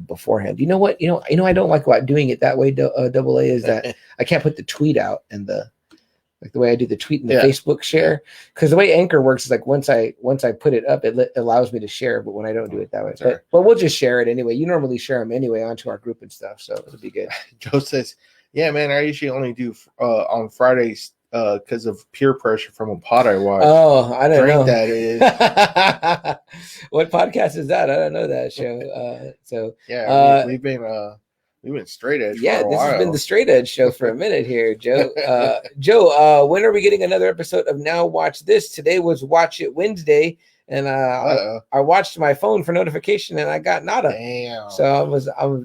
beforehand. You know what? I don't like about doing it that way. Double A is that I can't put the tweet out and the way I do the tweet and the Facebook share, because the way Anchor works is like once I put it up, it allows me to share. But when I don't do it that way, but we'll just share it anyway. You normally share them anyway onto our group and stuff, so it'll be good. Joe says, "Yeah, man, I usually only do on Fridays." Because of peer pressure from a pod I watch. Oh, I don't know. That is. What podcast is that? I don't know that show. We've been straight edge. Yeah, this has been the straight edge show for a minute here, Joe. Joe, when are we getting another episode of Now Watch This? Today was Watch It Wednesday, and I watched my phone for notification, and I got nada. Damn. So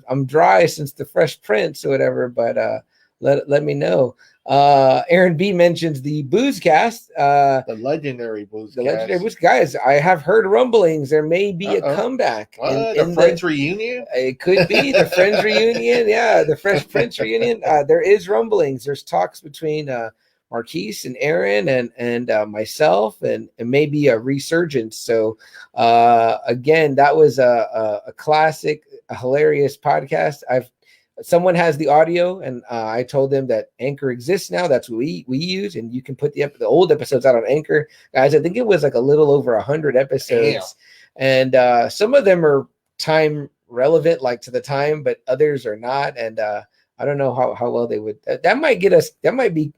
I'm dry since the Fresh Prince or whatever. But let me know. Aaron B mentions the Boozecast, the legendary Boozecast. The legendary Boozecast. Guys, I have heard rumblings there may be a comeback. In the Friends reunion? It could be the Friends reunion. Yeah, the Fresh Prince reunion. There is rumblings. There's talks between Marquise and Aaron and myself, and maybe a resurgence. So again, that was a classic, a hilarious podcast. Someone has the audio, and I told them that Anchor exists now. That's what we use, and you can put the old episodes out on Anchor. Guys, I think it was like a little over 100 episodes. Damn. And some of them are time relevant, like to the time, but others are not. And I don't know how well they would. That might get us. That might be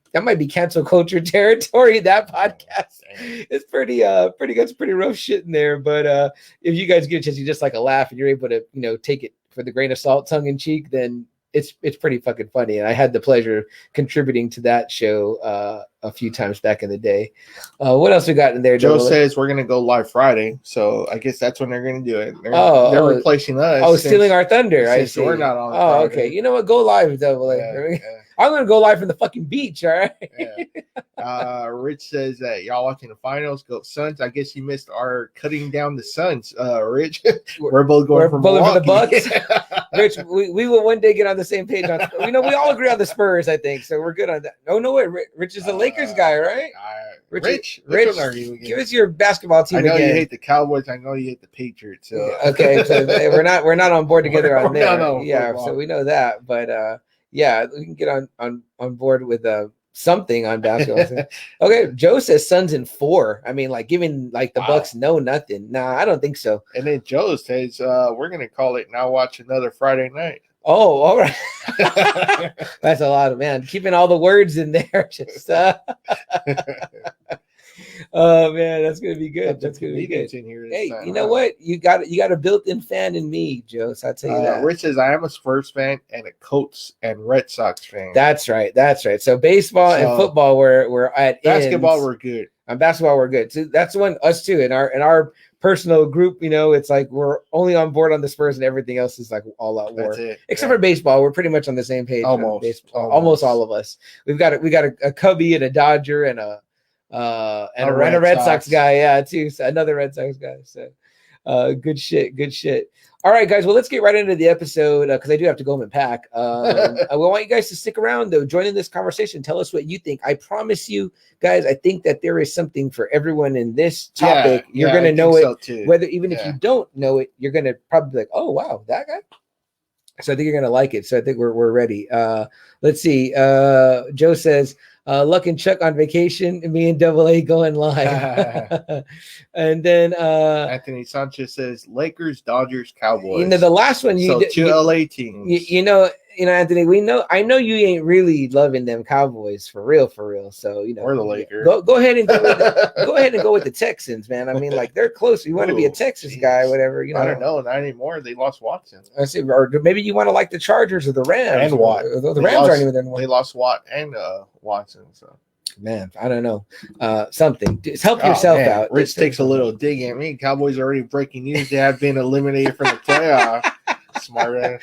cancel culture territory. That podcast is pretty good. It's pretty rough shit in there. But if you guys get a chance, you just like a laugh, and you're able to take it for the grain of salt, tongue in cheek, then it's pretty fucking funny. And I had the pleasure of contributing to that show a few times back in the day. What else we got in there? Joe says we're gonna go live Friday, so I guess that's when they're gonna do it. They're replacing us. Oh, stealing our thunder. I see. We're not on. Oh, Friday. Okay. You know what? Go live, Double A. I'm gonna go live from the fucking beach. All right. Rich says that y'all watching the finals. Go Suns. I guess you missed our cutting down the Suns. Rich, we're both going for the Bucks. Rich, we will one day get on the same page. We all agree on the Spurs. I think so. We're good on that. Oh no, wait. Rich is a Lakers guy, right? Rich, give us your basketball team. I know again. You hate the Cowboys. I know you hate the Patriots. So. Okay, so we're not on board together on there. Yeah, so we know that, but yeah, we can get on board with something on basketball. Okay, Joe says Suns in 4. I mean, like giving like the Bucks nothing. Nah, I don't think so. And then Joe says we're gonna call it Now Watch Another Friday Night. Oh, all right. That's a lot of keeping all the words in there. Just Oh man, that's gonna be good. That's gonna be good. In here Hey, time you know what? You got a built-in fan in me, Joe. So I'll tell you that. Rich says I am a Spurs fan and a Colts and Red Sox fan. That's right. That's right. So baseball and football we're at basketball ends. we're good. On basketball we're good. So that's one us too. In our personal group, you know, it's like we're only on board on the Spurs and everything else is like all out war. Except for baseball, we're pretty much on the same page. Almost all of us. We've got a Cubby and a Dodger and a Red Sox guy, yeah, too. So another Red Sox guy. So good shit. All right, guys. Well, let's get right into the episode because I do have to go home and pack. I want you guys to stick around, though. Join in this conversation. Tell us what you think. I promise you, guys, I think that there is something for everyone in this topic. You're going to know it, so whether even if you don't know it, you're going to probably be like, oh, wow, that guy. So I think you're going to like it. So I think we're ready. Let's see. Joe says, Luck and Chuck on vacation, and me and Double A going live. And then Anthony Sanchez says Lakers, Dodgers, Cowboys. You know, the last one two LA teams. You know, Anthony, I know you ain't really loving them Cowboys for real. So you know, or the Lakers. Go ahead and go with the Texans, man. I mean, like they're close. You want to be a Texas guy, whatever. You know, I don't know, not anymore. They lost Watson. I see, or maybe you want to like the Chargers or the Rams and Watt. The Rams aren't even there anymore. They lost Watt and Watson. So man, I don't know. Something. Just help yourself out. Rich takes a little dig at me. Cowboys are already breaking news. They have been eliminated from the playoff. Smart.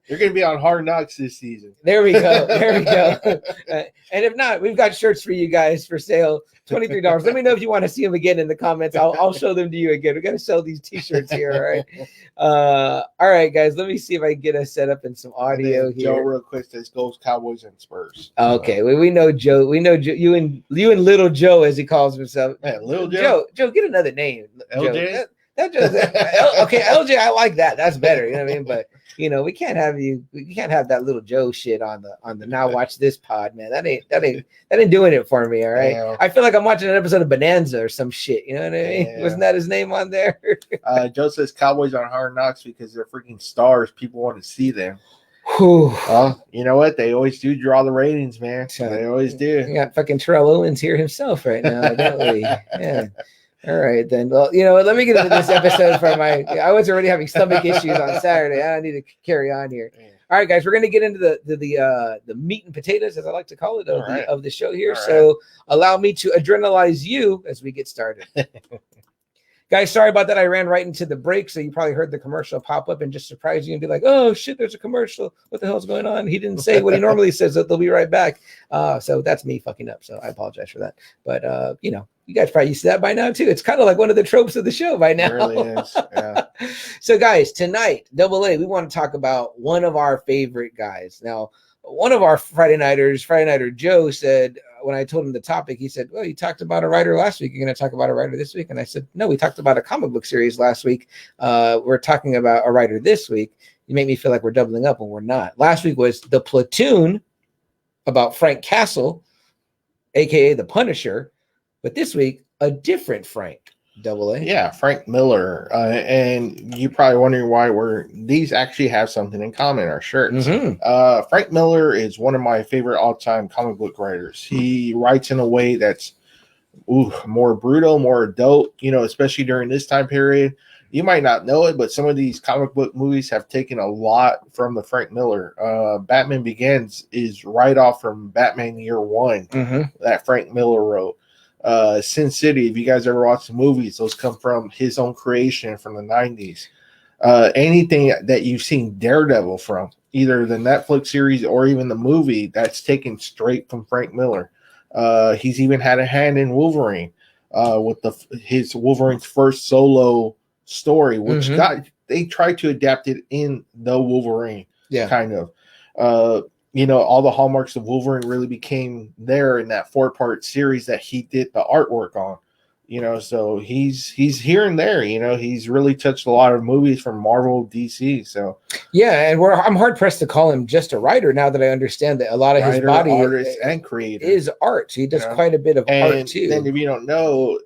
You're going to be on Hard Knocks this season. There we go. And if not, we've got shirts for you guys for sale. $23. Let me know if you want to see them again in the comments. I'll show them to you again. We're going to sell these t-shirts here. All right, guys. Let me see if I can get us set up in some audio here. Joe, real quick, says goes Cowboys and Spurs. Okay, we know Joe. We know Joe, you and Little Joe, as he calls himself. Man, Little Joe. Joe, get another name. LJ. Okay, LJ, I like that. That's better. You know what I mean? But you know, we can't have that Little Joe shit on the Now Watch This pod, man. That ain't doing it for me. All right. Damn. I feel like I'm watching an episode of Bonanza or some shit. You know what I mean? Yeah. Wasn't that his name on there? Joe says Cowboys on Hard Knocks because they're freaking stars. People want to see them. You know what? They always do draw the ratings, man. They always do. We got fucking Terrell Owens here himself right now, don't we? Yeah. All right, then. Well, you know what? Let me get into this episode I was already having stomach issues on Saturday. I don't need to carry on here. All right, guys, we're going to get into the meat and potatoes, as I like to call it, of the show here. So allow me to adrenalize you as we get started. Guys, sorry about that. I ran right into the break, so you probably heard the commercial pop up and just surprise you and be like, oh, shit, there's a commercial. What the hell's going on? He didn't say what he normally says, that they'll be right back. So that's me fucking up, so I apologize for that. But, you know, you guys probably used to that by now, too. It's kind of like one of the tropes of the show by now. It really is, yeah. So, guys, tonight, Double A, we want to talk about one of our favorite guys. Now, one of our Friday Nighter Joe said, when I told him the topic, he said, well, you talked about a writer last week. You're going to talk about a writer this week? And I said, no, we talked about a comic book series last week. We're talking about a writer this week. You make me feel like we're doubling up when we're not. Last week was The Platoon about Frank Castle, a.k.a. The Punisher. But this week, a different Frank. Double A. Yeah, Frank Miller. And you're probably wondering why these actually have something in common, our shirts. Mm-hmm. Frank Miller is one of my favorite all-time comic book writers. He writes in a way that's more brutal, more adult, you know, especially during this time period. You might not know it, but some of these comic book movies have taken a lot from the Frank Miller. Batman Begins is right off from Batman Year One that Frank Miller wrote. Sin City, if you guys ever watch the movies, those come from his own creation from the 90s. Anything that you've seen Daredevil from, either the Netflix series or even the movie, that's taken straight from Frank Miller. He's even had a hand in Wolverine with his Wolverine's first solo story, which they tried to adapt it in the Wolverine, kind of. You know, all the hallmarks of Wolverine really became there in that 4-part series that he did the artwork on. You know, so he's here and there. You know, he's really touched a lot of movies from Marvel, DC. So yeah, and I'm hard pressed to call him just a writer now that I understand that a lot of his body, artist and creator, is art. So he does quite a bit of art too. And if you don't know,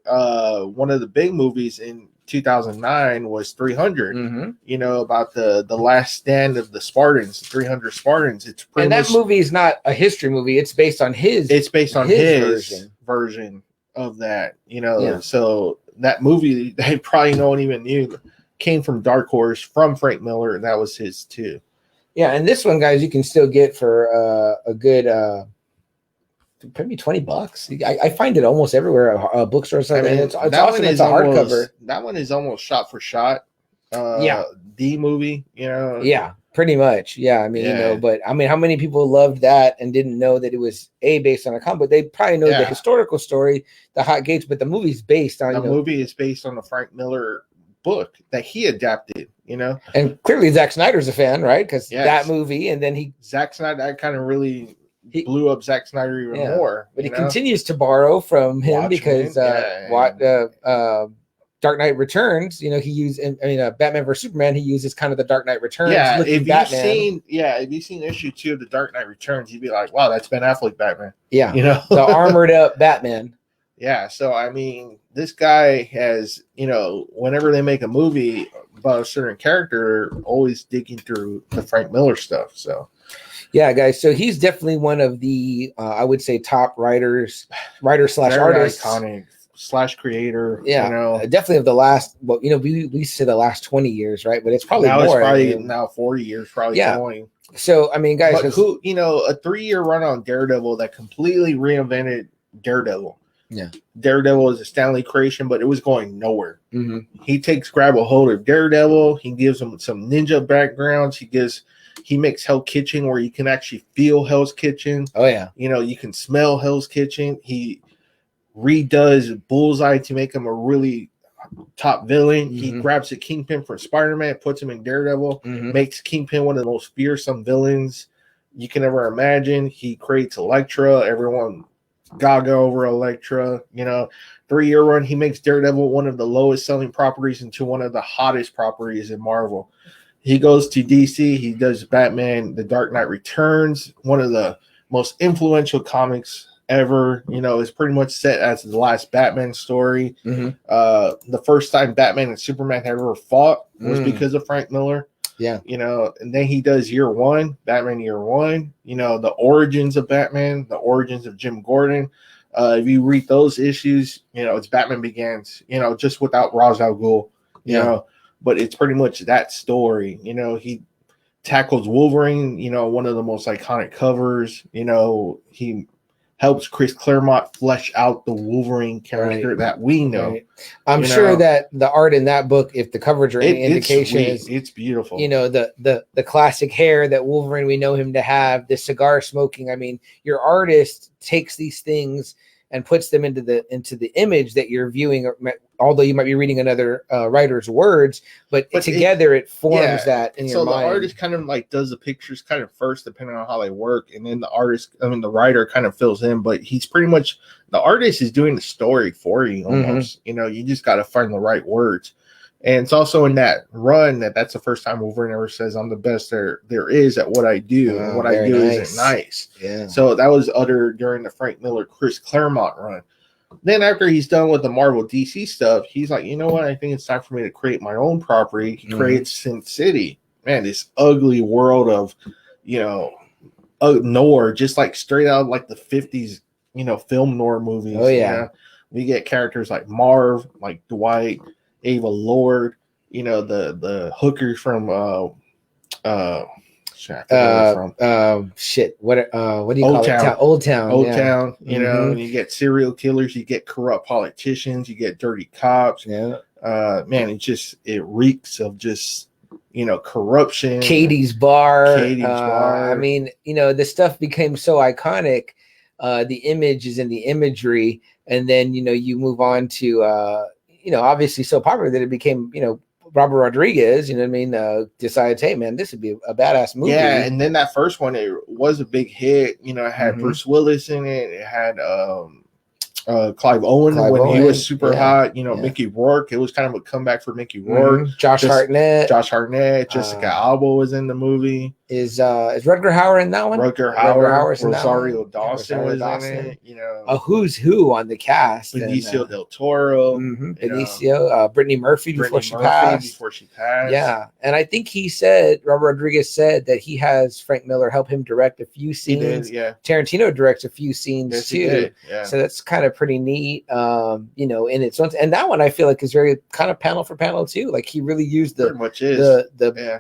one of the big movies in 2009 was 300. You know, about the last stand of the Spartans, 300 Spartans. It's pretty and that movie is not a history movie. It's based on his. It's based on his version of that. You know, so that movie they probably no one even knew came from Dark Horse from Frank Miller, and that was his too. Yeah, and this one, guys, you can still get for a good maybe $20. I find it almost everywhere, bookstores. I mean, it's awesome. It's a hardcover. That one is almost shot for shot. The movie, you know. Yeah, pretty much. Yeah, I mean, you know, but I mean, how many people loved that and didn't know that it was based on a comic? But they probably know the historical story, the Hot Gates, but the movie's based on. The movie is based on the Frank Miller book that he adapted, you know. And clearly Zack Snyder's a fan, right? Because that movie, and then Zack Snyder, that kind of really blew up Zack Snyder even more. But he continues to borrow from him because Dark Knight Returns, you know, he used, Batman vs Superman, he uses kind of the Dark Knight Returns. Yeah, if you've seen issue 2 of the Dark Knight Returns, you'd be like, wow, that's Ben Affleck Batman. Yeah, you know, the armored up Batman. Yeah, so I mean, this guy has, you know, whenever they make a movie about a certain character, always digging through the Frank Miller stuff. So, yeah, guys. So he's definitely one of the, I would say, top writer/artists, iconic / creator. Yeah, you know, definitely of the last. Well, you know, we say the last 20 years, right? But it's probably now. More. It's probably now 40 years, probably going. So I mean, guys, but who, you know, a 3-year run on Daredevil that completely reinvented Daredevil. Yeah, Daredevil is a Stanley creation, but it was going nowhere. He grab a hold of Daredevil. He gives him some ninja backgrounds. He makes Hell's Kitchen where you can actually feel Hell's Kitchen. Oh yeah, you know, you can smell Hell's Kitchen. He redoes Bullseye to make him a really top villain. He grabs a Kingpin from Spider-Man, puts him in Daredevil, makes Kingpin one of the most fearsome villains you can ever imagine. He creates Elektra. Everyone gaga over Elektra. You know, 3-year run, he makes Daredevil one of the lowest selling properties into one of the hottest properties in Marvel. He goes to DC. He does Batman, The Dark Knight Returns, one of the most influential comics ever. You know, it's pretty much set as the last Batman story. The first time Batman and Superman had ever fought was because of Frank Miller. Yeah, you know, and then he does Year One, Batman Year One. You know, the origins of Batman, the origins of Jim Gordon. If you read those issues, you know, it's Batman Begins. You know, just without Ra's al Ghul. You know, but it's pretty much that story. You know, he tackles Wolverine. You know, one of the most iconic covers. You know, he helps Chris Claremont flesh out the Wolverine character that we know. I'm sure that the art in that book, if the coverage or any indication, it's beautiful. You know, the classic hair that Wolverine we know him to have, the cigar smoking. I mean, your artist takes these things and puts them into the image that you're viewing, although you might be reading another writer's words, but together it forms that in your mind. So the artist kind of like does the pictures kind of first, depending on how they work, and then the writer kind of fills in, but he's pretty much, the artist is doing the story for you almost. You know, you just got to find the right words. And it's also in that run that's the first time Wolverine ever says, I'm the best there is at what I do. And what I do isn't nice. Yeah. So that was uttered during the Frank Miller, Chris Claremont run. Then after he's done with the Marvel DC stuff, he's like, you know what? I think it's time for me to create my own property. He creates Sin City. Man, this ugly world of, you know, noir, just like straight out of like the 50s, you know, film noir movies. Oh, yeah. You know? We get characters like Marv, like Dwight, Ava Lord, you know, the hookers from what do you call it? Old Town. You know, you get serial killers, you get corrupt politicians, you get dirty cops. Man, it reeks of just, you know, corruption. Katie's Bar. I mean, you know, the stuff became so iconic. The image is in the imagery, and then, you know, you move on to you know, obviously so popular that it became, you know, Robert Rodriguez, you know what I mean, decides, hey, man, this would be a badass movie. Yeah, and then that first one, it was a big hit. You know, it had Bruce Willis in it. It had Clive Owen when he was super hot. You know, Mickey Rourke. It was kind of a comeback for Mickey Rourke. Josh Hartnett. Jessica Alba was in the movie. Is Rutger Hauer in that one? Rutger Hauer, Hauer's in that Rosario one. Dawson Rosario was Dawson. in it. You know, A who's who on the cast. Benicio del Toro. Benicio, Brittany Murphy before she passed. Yeah, and I think Robert Rodriguez said that he has Frank Miller help him direct a few scenes. He did, yeah. Tarantino directs a few scenes Yes, too. he did, yeah. So that's kind of pretty neat. You know, in its own, and that one I feel like is very kind of panel for panel too. Like he really used the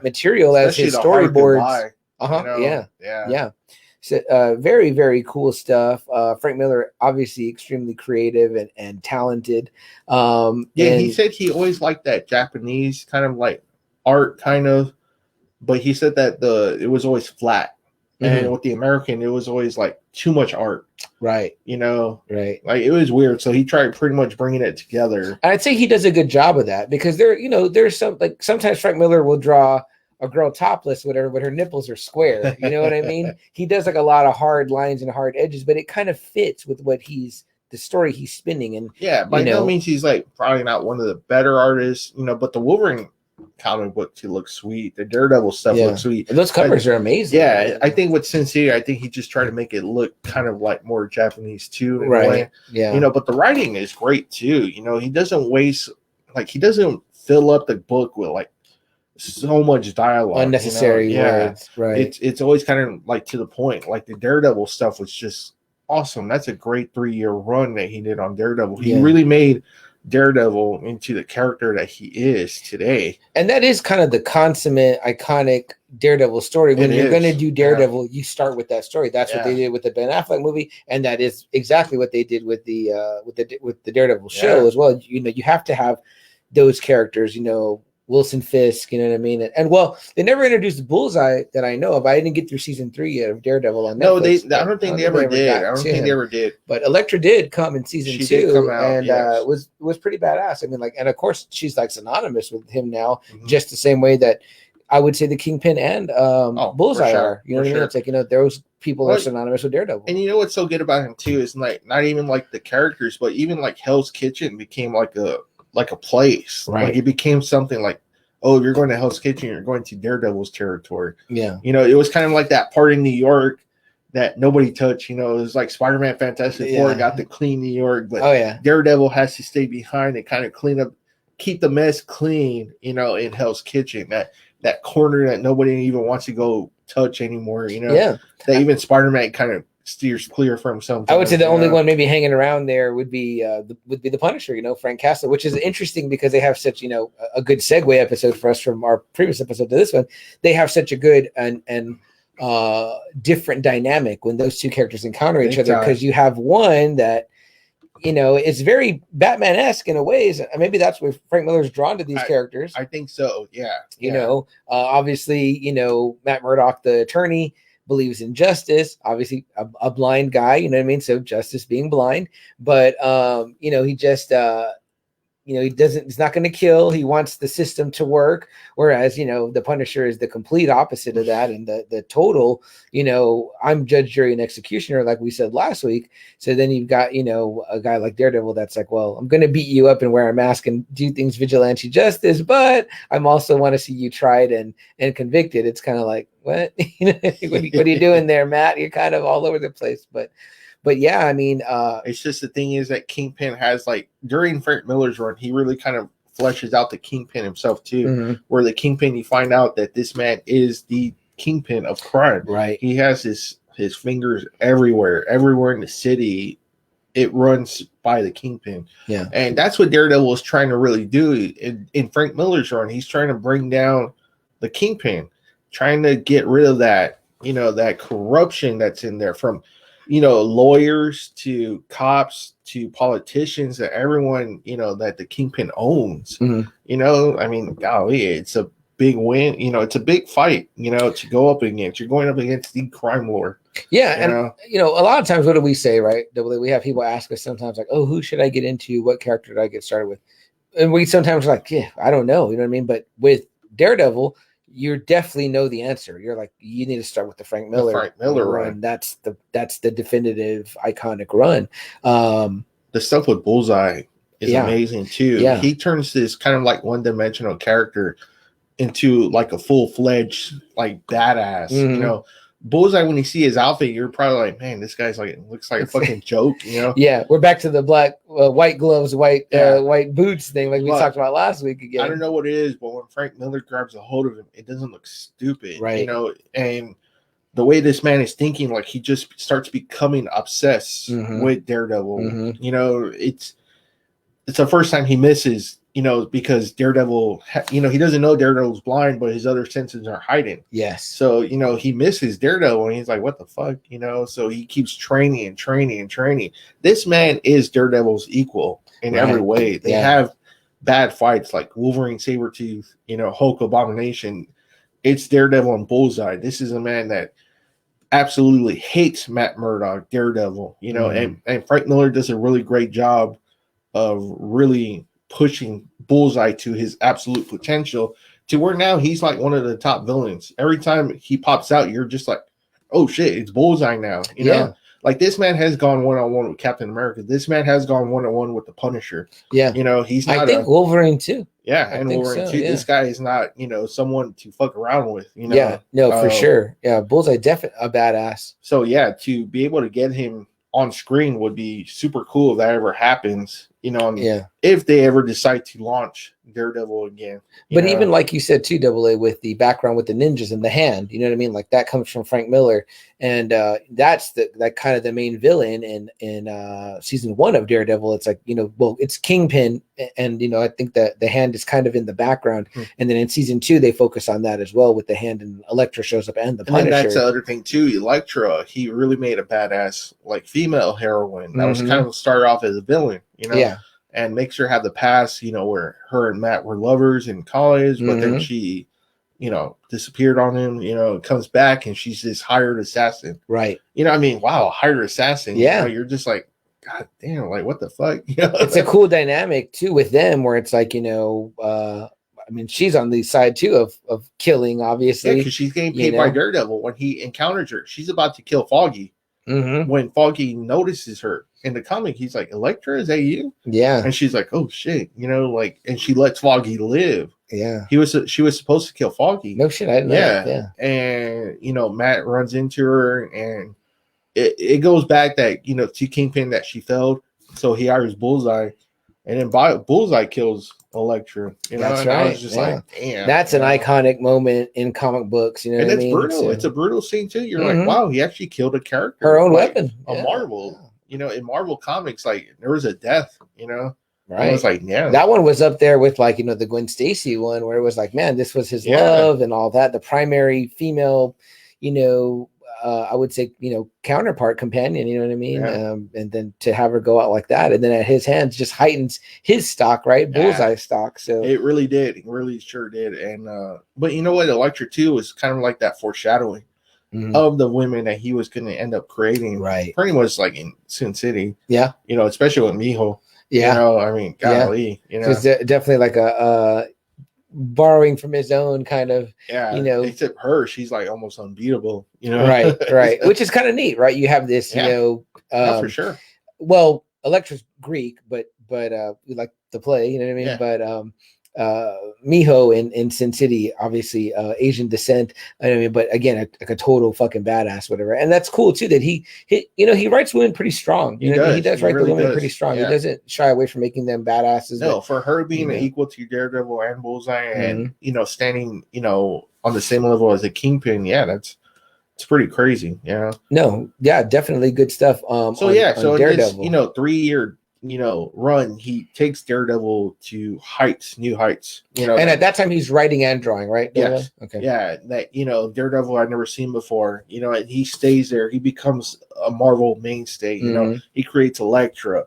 material especially as his storyboards. You know? Yeah. So very, very cool stuff. Frank Miller, obviously extremely creative and talented. He said he always liked that Japanese kind of like art kind of, but he said that it was always flat. And with the American, it was always like too much art. Right. You know? Right. Like it was weird. So he tried pretty much bringing it together. And I'd say he does a good job of that because there's some, like sometimes Frank Miller will draw a girl topless, whatever, but her nipples are square. You know what I mean? He does like a lot of hard lines and hard edges, but it kind of fits with what the story he's spinning. And by no means he's like probably not one of the better artists, you know, but the Wolverine comic book looks sweet. The Daredevil stuff looks sweet. And those covers are amazing. Yeah, I think with Sin City, I think he just tried to make it look kind of like more Japanese too. In a way. Yeah. You know, but the writing is great too. You know, he doesn't fill up the book with like so much dialogue, unnecessary words. Right. It's always kind of like to the point. Like the Daredevil stuff was just awesome. That's a great 3-year run that he did on Daredevil. He really made Daredevil into the character that he is today. And that is kind of the consummate iconic Daredevil story. When you're going to do Daredevil, you start with that story. That's what they did with the Ben Affleck movie, and that is exactly what they did with the Daredevil show as well. You know, you have to have those characters, you know, Wilson Fisk, you know what I mean? And well, they never introduced Bullseye that I know of. I didn't get through season 3 yet of Daredevil on Netflix. No, I don't think they ever did. But Elektra did come in season 2 did come out, and was pretty badass. I mean, like, and of course she's like synonymous with him now, just the same way that I would say the Kingpin and Bullseye are. You know what I mean? It's like, you know, those people are synonymous with Daredevil. And you know what's so good about him too is like not even like the characters, but even like Hell's Kitchen became like a place. Right. Like it became something like, oh, if you're going to Hell's Kitchen, you're going to Daredevil's territory. Yeah. You know, it was kind of like that part in New York that nobody touched. You know, it was like Spider-Man Fantastic Four got to clean New York, but Daredevil has to stay behind and kind of clean up, keep the mess clean, you know, in Hell's Kitchen. That corner that nobody even wants to go touch anymore, you know? Yeah. That even Spider-Man kind of steers clear from something. I would say the only one maybe hanging around there would be the Punisher, you know, Frank Castle, which is interesting because they have such, you know, a good segue episode for us from our previous episode to this one. They have such a good and different dynamic when those two characters encounter each other, because you have one that, you know, it's very Batman-esque in a ways. And maybe that's where Frank Miller's drawn to these characters. I think so. Yeah. You know, obviously, you know, Matt Murdock, the attorney, believes in justice, obviously a blind guy, you know what I mean? So justice being blind, but you know, he just you know, he's not going to kill. He wants the system to work. Whereas, you know, the Punisher is the complete opposite of that. And the total, you know, I'm judge, jury, and executioner, like we said last week. So then you've got, you know, a guy like Daredevil that's like, well, I'm going to beat you up and wear a mask and do things vigilante justice, but I'm also want to see you tried and convicted. It's kind of like, what? what are you doing there, Matt? You're kind of all over the place, but yeah, I mean, it's just the thing is that Kingpin has, like, during Frank Miller's run, he really kind of fleshes out the Kingpin himself too. Where the Kingpin, you find out that this man is the Kingpin of crime. Right. He has his fingers everywhere in the city. It runs by the Kingpin. Yeah. And that's what Daredevil is trying to really do in Frank Miller's run. He's trying to bring down the Kingpin, trying to get rid of that, you know, that corruption that's in there, from, you know, lawyers to cops to politicians, that everyone, you know, that the Kingpin owns. You know, I mean, golly, it's a big win. You know, it's a big fight, you know, to go up against. You're going up against the crime lord. Yeah. You know, a lot of times, what do we say, right? We have people ask us sometimes like, oh, who should I get into? What character did I get started with? And we sometimes are like, yeah, I don't know. You know what I mean? But with Daredevil, you definitely know the answer. You're like, you need to start with the Frank Miller run. That's the definitive iconic run. The stuff with Bullseye is amazing too. Yeah. He turns this kind of like one-dimensional character into like a full-fledged like badass. Mhm. You know, Bullseye, when you see his outfit, you're probably like, man, this guy's like looks like a fucking joke. You know? Yeah, we're back to the white gloves, white boots thing, like we talked about last week again. I don't know what it is, but when Frank Miller grabs a hold of him, it doesn't look stupid, right? You know, and the way this man is thinking, like he just starts becoming obsessed with Daredevil. You know, it's the first time he misses. You know, because Daredevil, you know, he doesn't know Daredevil's blind, but his other senses are hiding. Yes. So, you know, he misses Daredevil and he's like, what the fuck? You know, so he keeps training and training and training. This man is Daredevil's equal in every way. They have bad fights like Wolverine, Sabretooth, you know, Hulk, Abomination. It's Daredevil and Bullseye. This is a man that absolutely hates Matt Murdock, Daredevil, you know, and Frank Miller does a really great job of really pushing Bullseye to his absolute potential to where now he's like one of the top villains. Every time he pops out, you're just like, oh shit, it's Bullseye now. You know, like this man has gone one-on-one with Captain America. This man has gone one-on-one with the Punisher. Yeah. You know, he's not I think Wolverine too. Yeah, and Wolverine too. This guy is not, you know, someone to fuck around with, you know. Yeah, no, for sure. Yeah, Bullseye definitely a badass. So yeah, to be able to get him on screen would be super cool if that ever happens. You know, if they ever decide to launch Daredevil again. But even like you said too, Double A, with the background with the ninjas and the hand, you know what I mean? Like that comes from Frank Miller, and that's that kind of the main villain in season 1 of Daredevil. It's like, you know, well, it's Kingpin, and you know, I think that the hand is kind of in the background, and then in season 2 they focus on that as well with the hand, and Elektra shows up and the Punisher. And that's the other thing too. Elektra, he really made a badass like female heroine that was kind of started off as a villain, you know. And makes her have the past, you know, where her and Matt were lovers in college, but then she, you know, disappeared on him, you know, comes back and she's this hired assassin. Right. You know, I mean, wow, hired assassin. Yeah. You know, you're just like, God damn, like what the fuck? You know? It's a cool dynamic too with them where it's like, you know, I mean, she's on the side too of killing, obviously. Yeah, because she's getting paid by Daredevil. When he encounters her, she's about to kill Foggy. When Foggy notices her in the comic, he's like, Elektra, is that you? Yeah. And she's like, oh shit, you know, like, and she lets Foggy live. Yeah. She was supposed to kill Foggy. No shit, I didn't know that. Yeah. And you know, Matt runs into her, and it goes back that, you know, to Kingpin that she failed, so he hires Bullseye, and then Bullseye kills Elektra. You know, that's and right. I was just like, damn, that's an iconic moment in comic books. You know, and what it's I mean? brutal. It's a brutal scene too. You're like, wow, he actually killed a character, her own like, weapon, a Marvel. You know, in Marvel comics, like there was a death. You know, right? I was like, yeah, that one was up there with like, you know, the Gwen Stacy one, where it was like, man, this was his love and all that. The primary female, you know, I would say, you know, counterpart, companion, you know what I mean? And then to have her go out like that, and then at his hands just heightens his stock, right? Bullseye stock. So it really did. It really sure did. And but you know what? Elektra too was kind of like that foreshadowing of the women that he was going to end up creating. Right. Pretty much like in Sin City. Yeah. You know, especially with Mijo. Yeah. You know, I mean, golly, you know. So it's definitely like a borrowing from his own kind of, you know, except her, she's like almost unbeatable, you know. Right. Which is kind of neat, right? You have this, you know, for sure. Well, Elektra's Greek, but we like the play, you know what I mean? Yeah. But Mijo in Sin City, obviously Asian descent. I mean, but again, like a total fucking badass, whatever. And that's cool too that he you know, he writes women pretty strong. You know, he does write the women pretty strong. He doesn't shy away from making them badasses. No, for her being an equal to Daredevil and Bullseye, and you know, standing, you know, on the same level as a Kingpin, it's pretty crazy. Yeah. No, yeah, definitely good stuff. So on Daredevil, this, you know, 3-year, you know, run, he takes Daredevil to new heights, you know. And at that time he's writing and drawing, right? Yes. Okay. Yeah, that, you know, Daredevil I'd never seen before, you know, and he stays there. He becomes a Marvel mainstay, you know. He creates Elektra,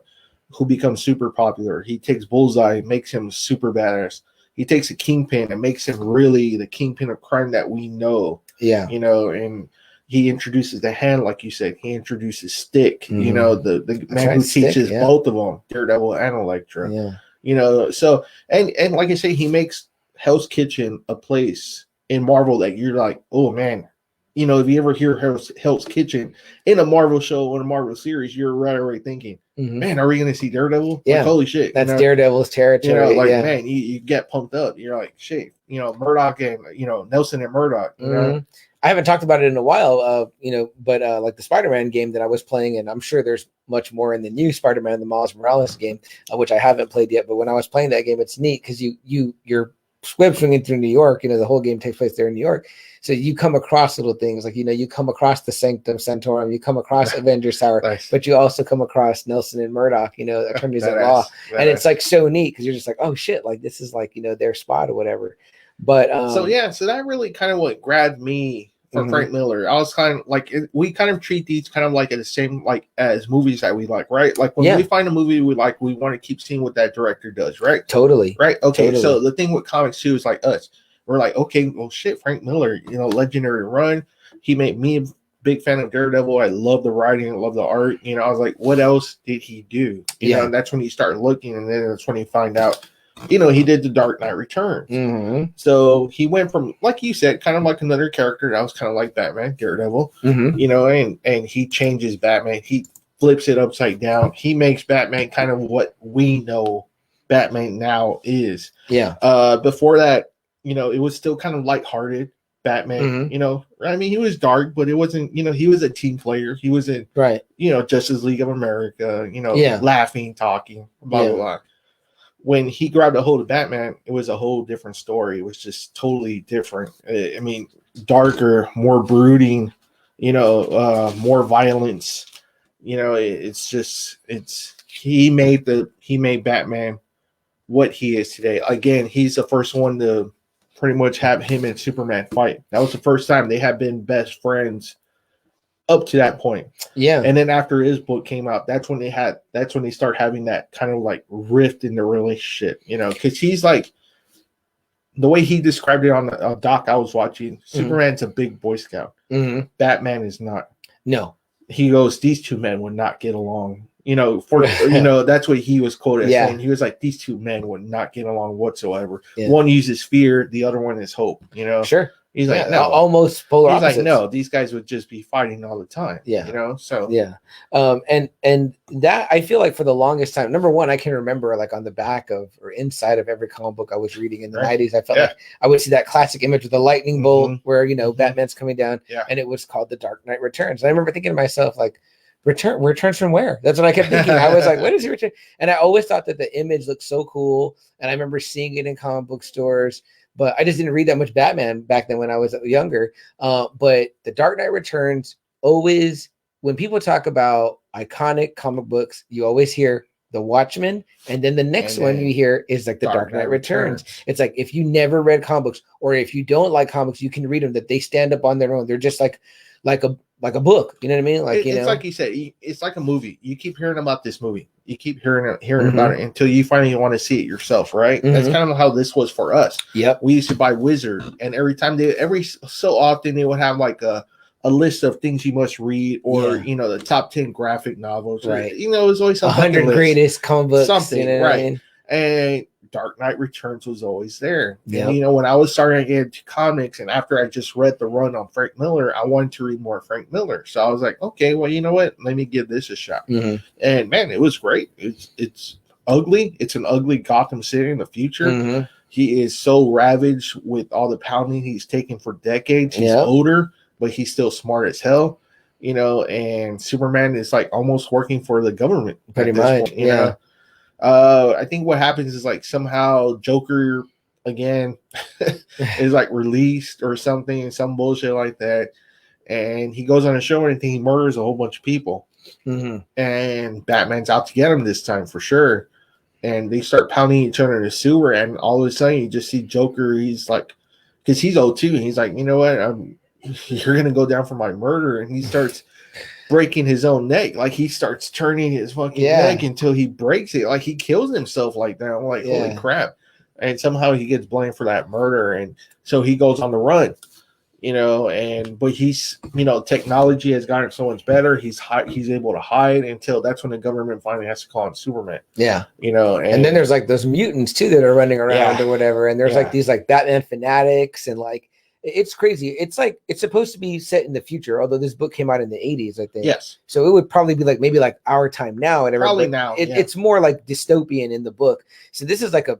who becomes super popular. He takes Bullseye, makes him super badass. He takes a Kingpin and makes him really the Kingpin of crime that we know. Yeah. You know, and he introduces the hand, like you said. He introduces Stick, you know, the man who teaches both of them, Daredevil and Elektra. Yeah. You know, so, and like I say, he makes Hell's Kitchen a place in Marvel that you're like, oh, man. You know, if you ever hear Hell's Kitchen in a Marvel show or a Marvel series, you're right away thinking, man, are we going to see Daredevil? Yeah. Like, holy shit. That's Daredevil's territory. Man, you get pumped up. You're like, shit, Murdoch and, Nelson and Murdoch, you know? I haven't talked about it in a while, but like the Spider-Man game that I was playing, and I'm sure there's much more in the new Spider-Man, the Miles Morales game, which I haven't played yet. But when I was playing that game, it's neat because you're web swinging through New York. The whole game takes place there in New York. So you come across little things like, you come across the Sanctum Sanctorum, you come across Avengers Tower, Nice. but you also come across Nelson and Murdoch, attorneys at law. And it's like so neat because you're just like, oh shit, like this is like, their spot or whatever. But so that really kind of what grabbed me for Frank Miller. I was kind of like, we kind of treat these kind of like the same like as movies that we like, right? Like when we find a movie we like, we want to keep seeing what that director does, right? Totally. Right. Okay. Totally. So the thing with comics too is like us. We're like, okay, well, shit, Frank Miller, legendary run. He made me a big fan of Daredevil. I love the writing, I love the art. I was like, what else did he do? And that's when you start looking, and then that's when you find out. He did the Dark Knight Returns. So he went from, like you said, kind of like another character that was kind of like Batman, Daredevil, and he changes Batman. He flips it upside down. He makes Batman kind of what we know Batman now is. Yeah. Before that, it was still kind of lighthearted Batman. I mean, he was dark, but it wasn't, he was a team player. He was in, Justice League of America, laughing, talking, blah, blah, blah. When he grabbed a hold of Batman, it was a whole different story. It was just totally different. I mean, darker, more brooding, more violence. He made Batman what he is today. Again, he's the first one to pretty much have him and Superman fight. That was the first time they had been best friends up to that point. Yeah. And then after his book came out, that's when they start having that kind of like rift in the relationship, because he's like, the way he described it on the doc I was watching, Superman's a big Boy Scout. Batman is not. No. He goes, these two men would not get along. That's what he was quoted as saying. He was like, these two men would not get along whatsoever. Yeah. One uses fear, the other one is hope. Sure. He's like, no, almost polar opposites. He's like, no, these guys would just be fighting all the time. Yeah. So yeah. And that I feel like for the longest time, number one, I can remember like on the back of or inside of every comic book I was reading in the 90s, I felt like I would see that classic image with the lightning bolt where Batman's coming down, and it was called The Dark Knight Returns. And I remember thinking to myself, like, returns from where? That's what I kept thinking. I was like, what is he return? And I always thought that the image looked so cool. And I remember seeing it in comic book stores, but I just didn't read that much Batman back then when I was younger. But The Dark Knight Returns always, when people talk about iconic comic books, you always hear The Watchmen. And then the next one you hear is like The Dark Knight Returns. It's like, if you never read comic books, or if you don't like comics, you can read them, that they stand up on their own. They're just like a book, you know what I mean? Like, it's like you said, it's like a movie. You keep hearing about this movie. You keep hearing about it until you finally want to see it yourself, right? That's kind of how this was for us. Yep. We used to buy Wizard, and every so often they would have like a list of things you must read, or the top 10 graphic novels, right? Or, it was always 100 greatest comic books, something, right? I mean? And Dark Knight Returns was always there. Yep. And when I was starting to get into comics, and after I just read the run on Frank Miller, I wanted to read more Frank Miller. So I was like, okay, well, you know what? Let me give this a shot. And man, it was great. It's ugly. It's an ugly Gotham City in the future. He is so ravaged with all the pounding he's taken for decades. He's older, but he's still smart as hell. And Superman is like almost working for the government. Pretty much. You know? I think what happens is like somehow Joker again is like released or something, some bullshit like that, and he goes on a show and he murders a whole bunch of people, and Batman's out to get him this time for sure, and they start pounding each other in the sewer, and all of a sudden you just see Joker. He's like, because he's old too, and he's like, you know what, you're gonna go down for my murder, and he starts breaking his own neck. Like he starts turning his fucking neck until he breaks it. Like he kills himself like that. I'm like, holy crap. And somehow he gets blamed for that murder. And so he goes on the run, but he's, technology has gotten so much better. He's able to hide until that's when the government finally has to call him Superman. Yeah. And then there's like those mutants too that are running around or whatever. And there's like these like Batman fanatics, and like, It's crazy. It's like it's supposed to be set in the future, although this book came out in the 80s, I think. Yes. So it would probably be like maybe like our time now, whatever. Probably now. It's more like dystopian in the book. So this is like a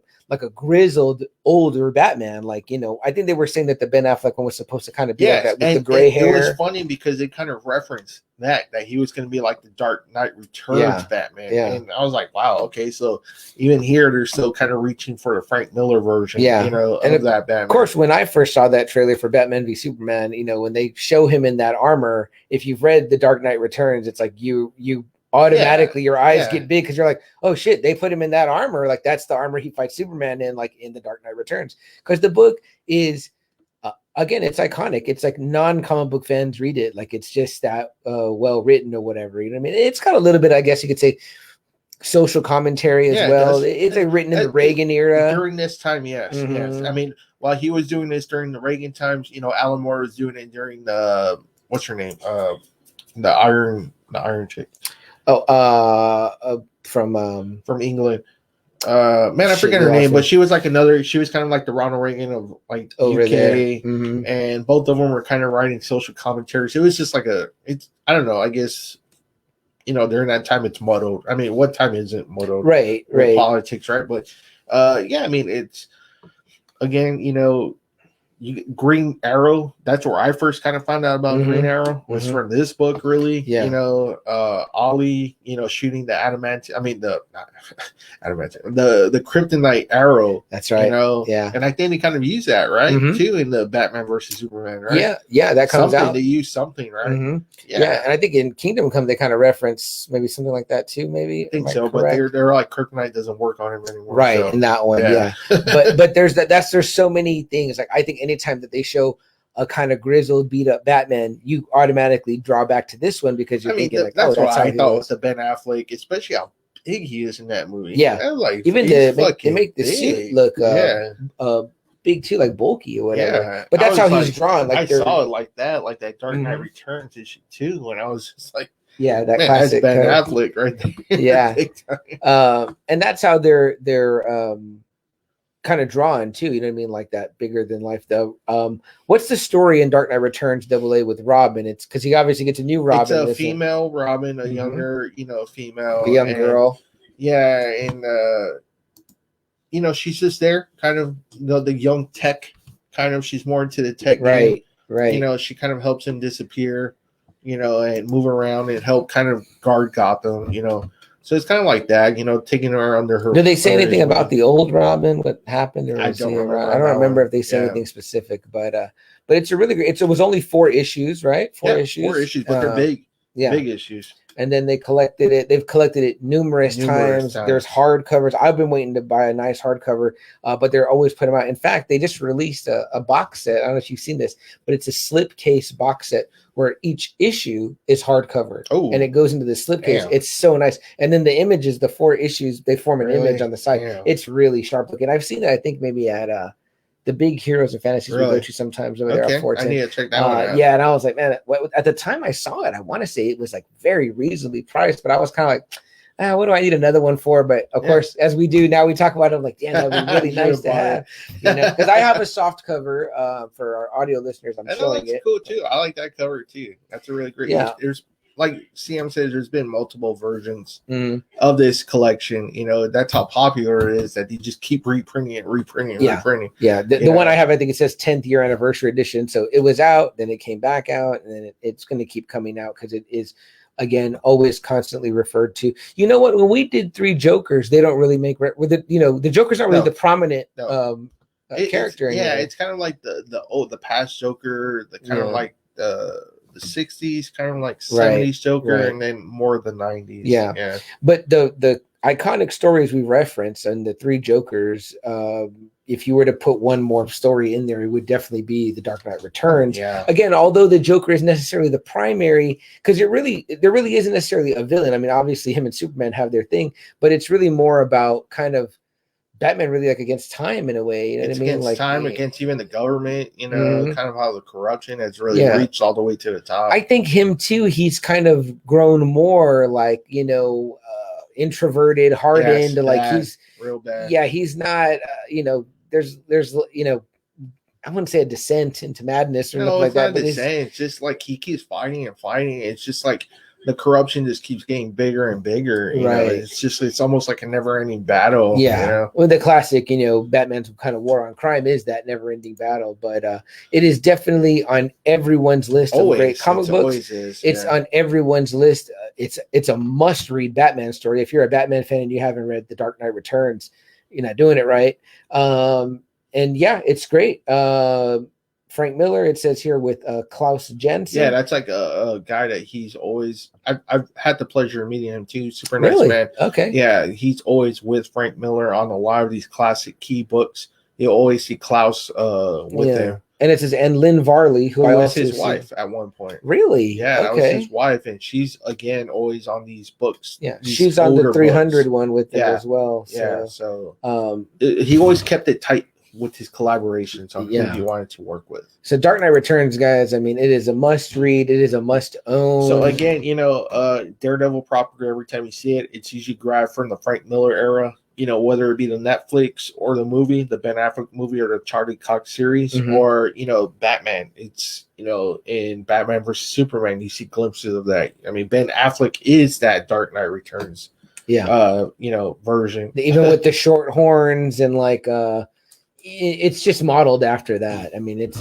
grizzled older Batman. Like, you know, I think they were saying that the Ben Affleck one was supposed to kind of be like that with the gray hair. It was funny because it kind of referenced that he was going to be like the Dark Knight Returns Batman. Yeah. And I was like, wow, okay, so even here they're still kind of reaching for the Frank Miller version, you know, of that Batman. Of course, when I first saw that trailer for Batman v Superman, you know, when they show him in that armor, if you've read The Dark Knight Returns, it's like you automatically your eyes get big because you're like, oh shit, they put him in that armor. Like that's the armor he fights Superman in, like in The Dark Knight Returns. Because the book is again, it's iconic. It's like non-comic book fans read it. Like it's just that well written or whatever. You know what I mean? It's got a little bit, I guess you could say, social commentary as well. It's like written in the Reagan era. During this time, yes. I mean, while he was doing this during the Reagan times, you know, Alan Moore was doing it during the what's her name? The Iron chick. From England. I forget her name, but she was like she was kind of like the Ronald Reagan of like over UK, there. And both of them were kind of writing social commentaries. It was just like I don't know, I guess, you know, during that time it's muddled. I mean, what time isn't muddled? Right. Politics, right? But I mean, it's again, you know, Green Arrow, that's where I first kind of found out about Green Arrow was from this book, really. You know, Ollie, you know, shooting the the kryptonite arrow. That's right. You know, and I think they kind of use that, right, too, in the Batman versus Superman, right? That comes out. They use something, right? And I think in Kingdom Come they kind of reference maybe something like that too. Maybe I think so, but they're like kryptonite doesn't work on him anymore, right? So. In that one, but there's so many things. Like I think anytime that they show a kind of grizzled, beat up Batman, you automatically draw back to this one because you're thinking that's what I thought with the Ben Affleck, especially how big he is in that movie. Like even they make the suit look big too, like bulky or whatever. But that's how he's drawn. Like I saw it like that Dark Knight Returns issue too, when I was just like, that classic that's Ben Affleck right there. And that's how they're kind of drawn too, you know what I mean, like that bigger than life though. What's the story in Dark Knight Returns AA with Robin? It's because he obviously gets a new Robin. It's a female Robin, a younger, you know, female, a young girl. And you know, she's just there, kind of, you know, the young tech kind of. She's more into the tech, right? You know, she kind of helps him disappear, you know, and move around and help kind of guard Gotham, you know. So it's kind of like that, you know, taking her under her. Do they say anything about the old Robin? What happened? Or I don't remember if they say anything specific, but it's a really great. It was only 4 issues, right? 4 issues, but they're big, big issues. And then they collected it. They've collected it numerous times. There's hardcovers. I've been waiting to buy a nice hardcover, but they're always putting them out. In fact, they just released a box set. I don't know if you've seen this, but it's a slipcase box set where each issue is hardcover. Oh, and it goes into the slipcase. It's so nice. And then the images, the 4 issues, they form an image on the side. Yeah. It's really sharp looking. I've seen it, I think, maybe at the big Heroes and Fantasies we go to sometimes over there at Fortune. I need to check that one out. Yeah, and I was like, man, at the time I saw it, I want to say it was like very reasonably priced, but I was kind of like, what do I need another one for? But of course, as we do now, we talk about it. I'm like, damn, that would be really nice to have, you know, because I have a soft cover for our audio listeners. I'm showing it. Cool too. I like that cover too. That's a really great. Yeah. There's like CM says, there's been multiple versions of this collection. You know, that's how popular it is that they just keep reprinting. Yeah. The one I have, I think it says 10th year anniversary edition. So it was out, then it came back out, and then it's going to keep coming out because it is, again, always constantly referred to. You know what? When we did 3 Jokers, they don't really make with it. You know, the Joker's not really the prominent character. It's kind of like the past Joker, the kind of like the 60s, kind of like 70s Joker, and then more the 90s. Yeah. But the iconic stories we reference and the 3 Jokers, if you were to put one more story in there, it would definitely be The Dark Knight Returns. Yeah. Again, although the Joker is necessarily the primary, because there really isn't necessarily a villain. I mean, obviously him and Superman have their thing, but it's really more about kind of Batman really like against time in a way. You know what I mean? Against like time, against even the government, you know, kind of how the corruption has really reached all the way to the top. I think him too, he's kind of grown more like, you know, introverted, hardened, like he's real bad. Yeah, he's not, you know, there's, you know, I wouldn't say a descent into madness or No, nothing like it's not that. But insane. It's just like he keeps fighting and fighting. It's just like the corruption just keeps getting bigger and bigger. You know, it's almost like a never-ending battle. Yeah. You know? Well, the classic, Batman's kind of war on crime is that never-ending battle. But it is definitely on everyone's list of great comic books. Always is. It's on everyone's list. It's a must-read Batman story. If you're a Batman fan and you haven't read The Dark Knight Returns, you're not doing it right. And yeah, it's great. Frank Miller, it says here, with Klaus Jensen. Yeah, that's like a guy that he's always. I've had the pleasure of meeting him too. Super nice man. Okay. Yeah, he's always with Frank Miller on a lot of these classic key books. You'll always see Klaus with him. And it says, and Lynn Varley, who was his wife at one point. Really? Yeah, that was his wife, and she's again always on these books. Yeah, she's on the 300 one with them as well. So, yeah, so he always kept it tight with his collaborations on who he wanted to work with. So Dark Knight Returns, guys, I mean, it is a must read. It is a must own. So again, Daredevil proper, every time you see it, it's usually grabbed from the Frank Miller era, whether it be the Netflix or the movie, the Ben Affleck movie or the Charlie Cox series, or, Batman. It's, in Batman versus Superman, you see glimpses of that. I mean, Ben Affleck is that Dark Knight Returns, version. Even with the short horns and it's just modeled after that. I mean, it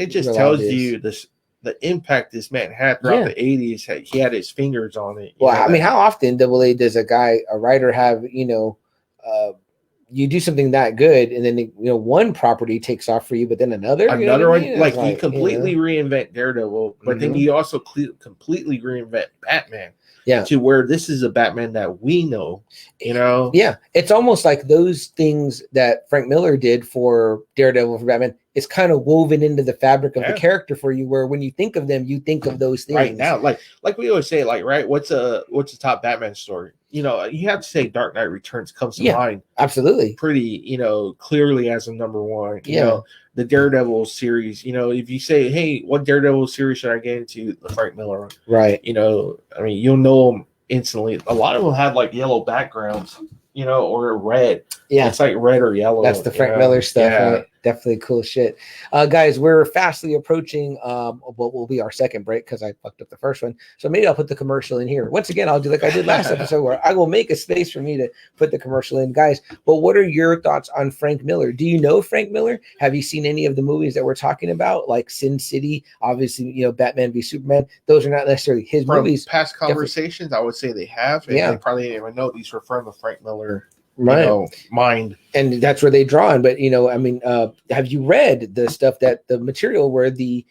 just tells you the impact this man had throughout the 80s. He had his fingers on it. Well, I mean, how often does a writer have, you do something that good and then, one property takes off for you, but then another one, you completely reinvent Daredevil, but then you also completely reinvent Batman. Yeah. To where this is a Batman that we know, Yeah. It's almost like those things that Frank Miller did for Daredevil for Batman. It's kind of woven into the fabric of the character for you, where when you think of them, you think of those things. Right now, like we always say, right? What's the top Batman story? You have to say Dark Knight Returns comes to mind. Absolutely. Pretty, clearly as a number one. You know, the Daredevil series, if you say, hey, what Daredevil series should I get into? The Frank Miller one. Right. I mean, you'll know them instantly. A lot of them have yellow backgrounds, or red. Yeah. It's red or yellow. That's the Frank Miller stuff. Right? Definitely cool shit. Guys, we're fastly approaching what will be our second break because I fucked up the first one. So maybe I'll put the commercial in here. Once again, I'll do like I did last episode where I will make a space for me to put the commercial in. Guys, but what are your thoughts on Frank Miller? Do you know Frank Miller? Have you seen any of the movies that we're talking about? Like Sin City, obviously, Batman v Superman. Those are not necessarily his movies. Past conversations, I would say they have. And they probably didn't even know these were from the Frank Miller mind, and that's where they draw on. But have you read the stuff that the material where the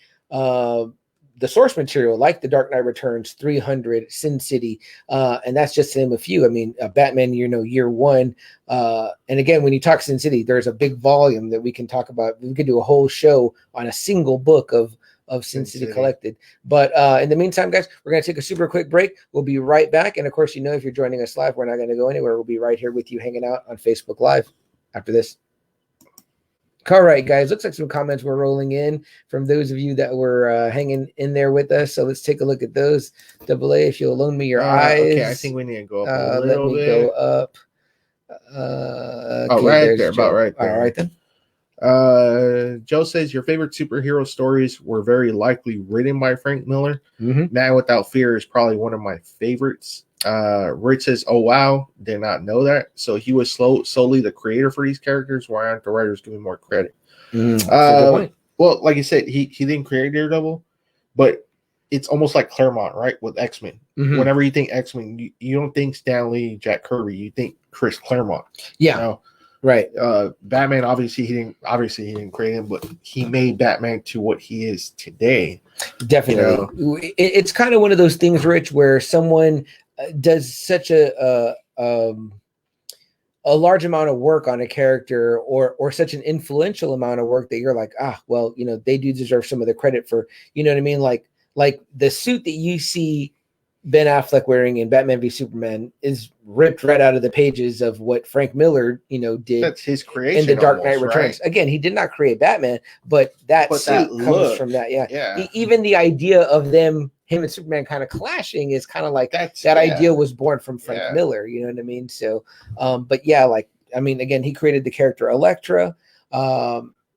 source material, like the Dark Knight Returns, 300, Sin City, and that's just to name a few. I mean, Batman, year one, and again, when you talk Sin City, there's a big volume that we can talk about. We could do a whole show on a single book of Sin City collected. But in the meantime, guys, we're going to take a super quick break. We'll be right back. And of course, if you're joining us live, we're not going to go anywhere. We'll be right here with you hanging out on Facebook Live after this. All right, guys, looks like some comments were rolling in from those of you that were hanging in there with us. So let's take a look at those. Double A, if you'll loan me your eyes. Okay, I think we need to go up a little bit. Go up. Okay, right there, about right there. All right, then. Joe says your favorite superhero stories were very likely written by Frank Miller. Mm-hmm. Man Without Fear is probably one of my favorites. Rich says, oh wow, did not know that. So he was solely the creator for these characters. Why aren't the writers giving more credit? Well, like I said, he didn't create Daredevil, but it's almost like Claremont, right? With X-Men. Mm-hmm. Whenever you think X-Men, you don't think Stan Lee, Jack Kirby, you think Chris Claremont. Yeah. Right. Batman, obviously he didn't create him, but he made Batman to what he is today. Definitely. It's kind of one of those things, Rich, where someone does such a large amount of work on a character or such an influential amount of work that you're like, they do deserve some of the credit for, you know what I mean? Like the suit that you see Ben Affleck wearing in Batman v Superman is ripped right out of the pages of what Frank Miller, did. That's his creation in The Dark Knight almost, Returns. Right? Again, he did not create Batman, but that suit comes from that. Yeah. Even the idea of him and Superman kind of clashing is kind of like that idea was born from Frank Miller. You know what I mean? So, but again, he created the character Elektra.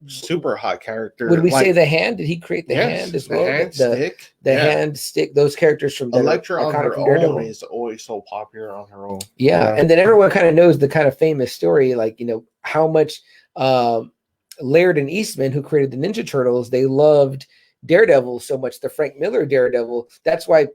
super hot character. Would we say the Hand? Did he create the Hand as well? The Hand Stick. The Hand Stick, those characters from Elektra on her own is always so popular on her own. Yeah. And then everyone kind of knows the kind of famous story, like, you know, how much Laird and Eastman, who created the Ninja Turtles, they loved Daredevil so much, the Frank Miller Daredevil. That's why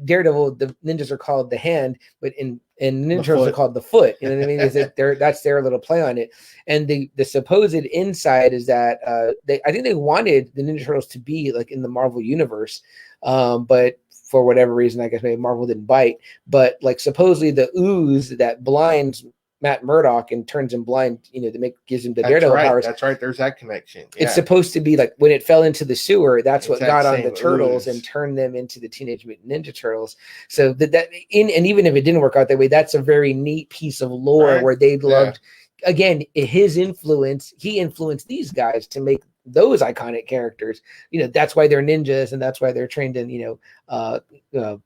Daredevil, the ninjas are called the Hand, but in Ninja Turtles are called the Foot. You know what I mean? Is that that's their little play on it. And the supposed inside is that I think they wanted the Ninja Turtles to be like in the Marvel universe, but for whatever reason, I guess maybe Marvel didn't bite. But like supposedly the ooze that blinds Matt Murdock and turns him blind, you know, gives him the Daredevil powers. That's right. There's that connection. Yeah. It's supposed to be like when it fell into the sewer, that's what got on the turtles and turned them into the Teenage Mutant Ninja Turtles. So and even if it didn't work out that way, that's a very neat piece of lore where they loved, again, his influence. He influenced these guys to make those iconic characters. You know, that's why they're ninjas and that's why they're trained in, you know,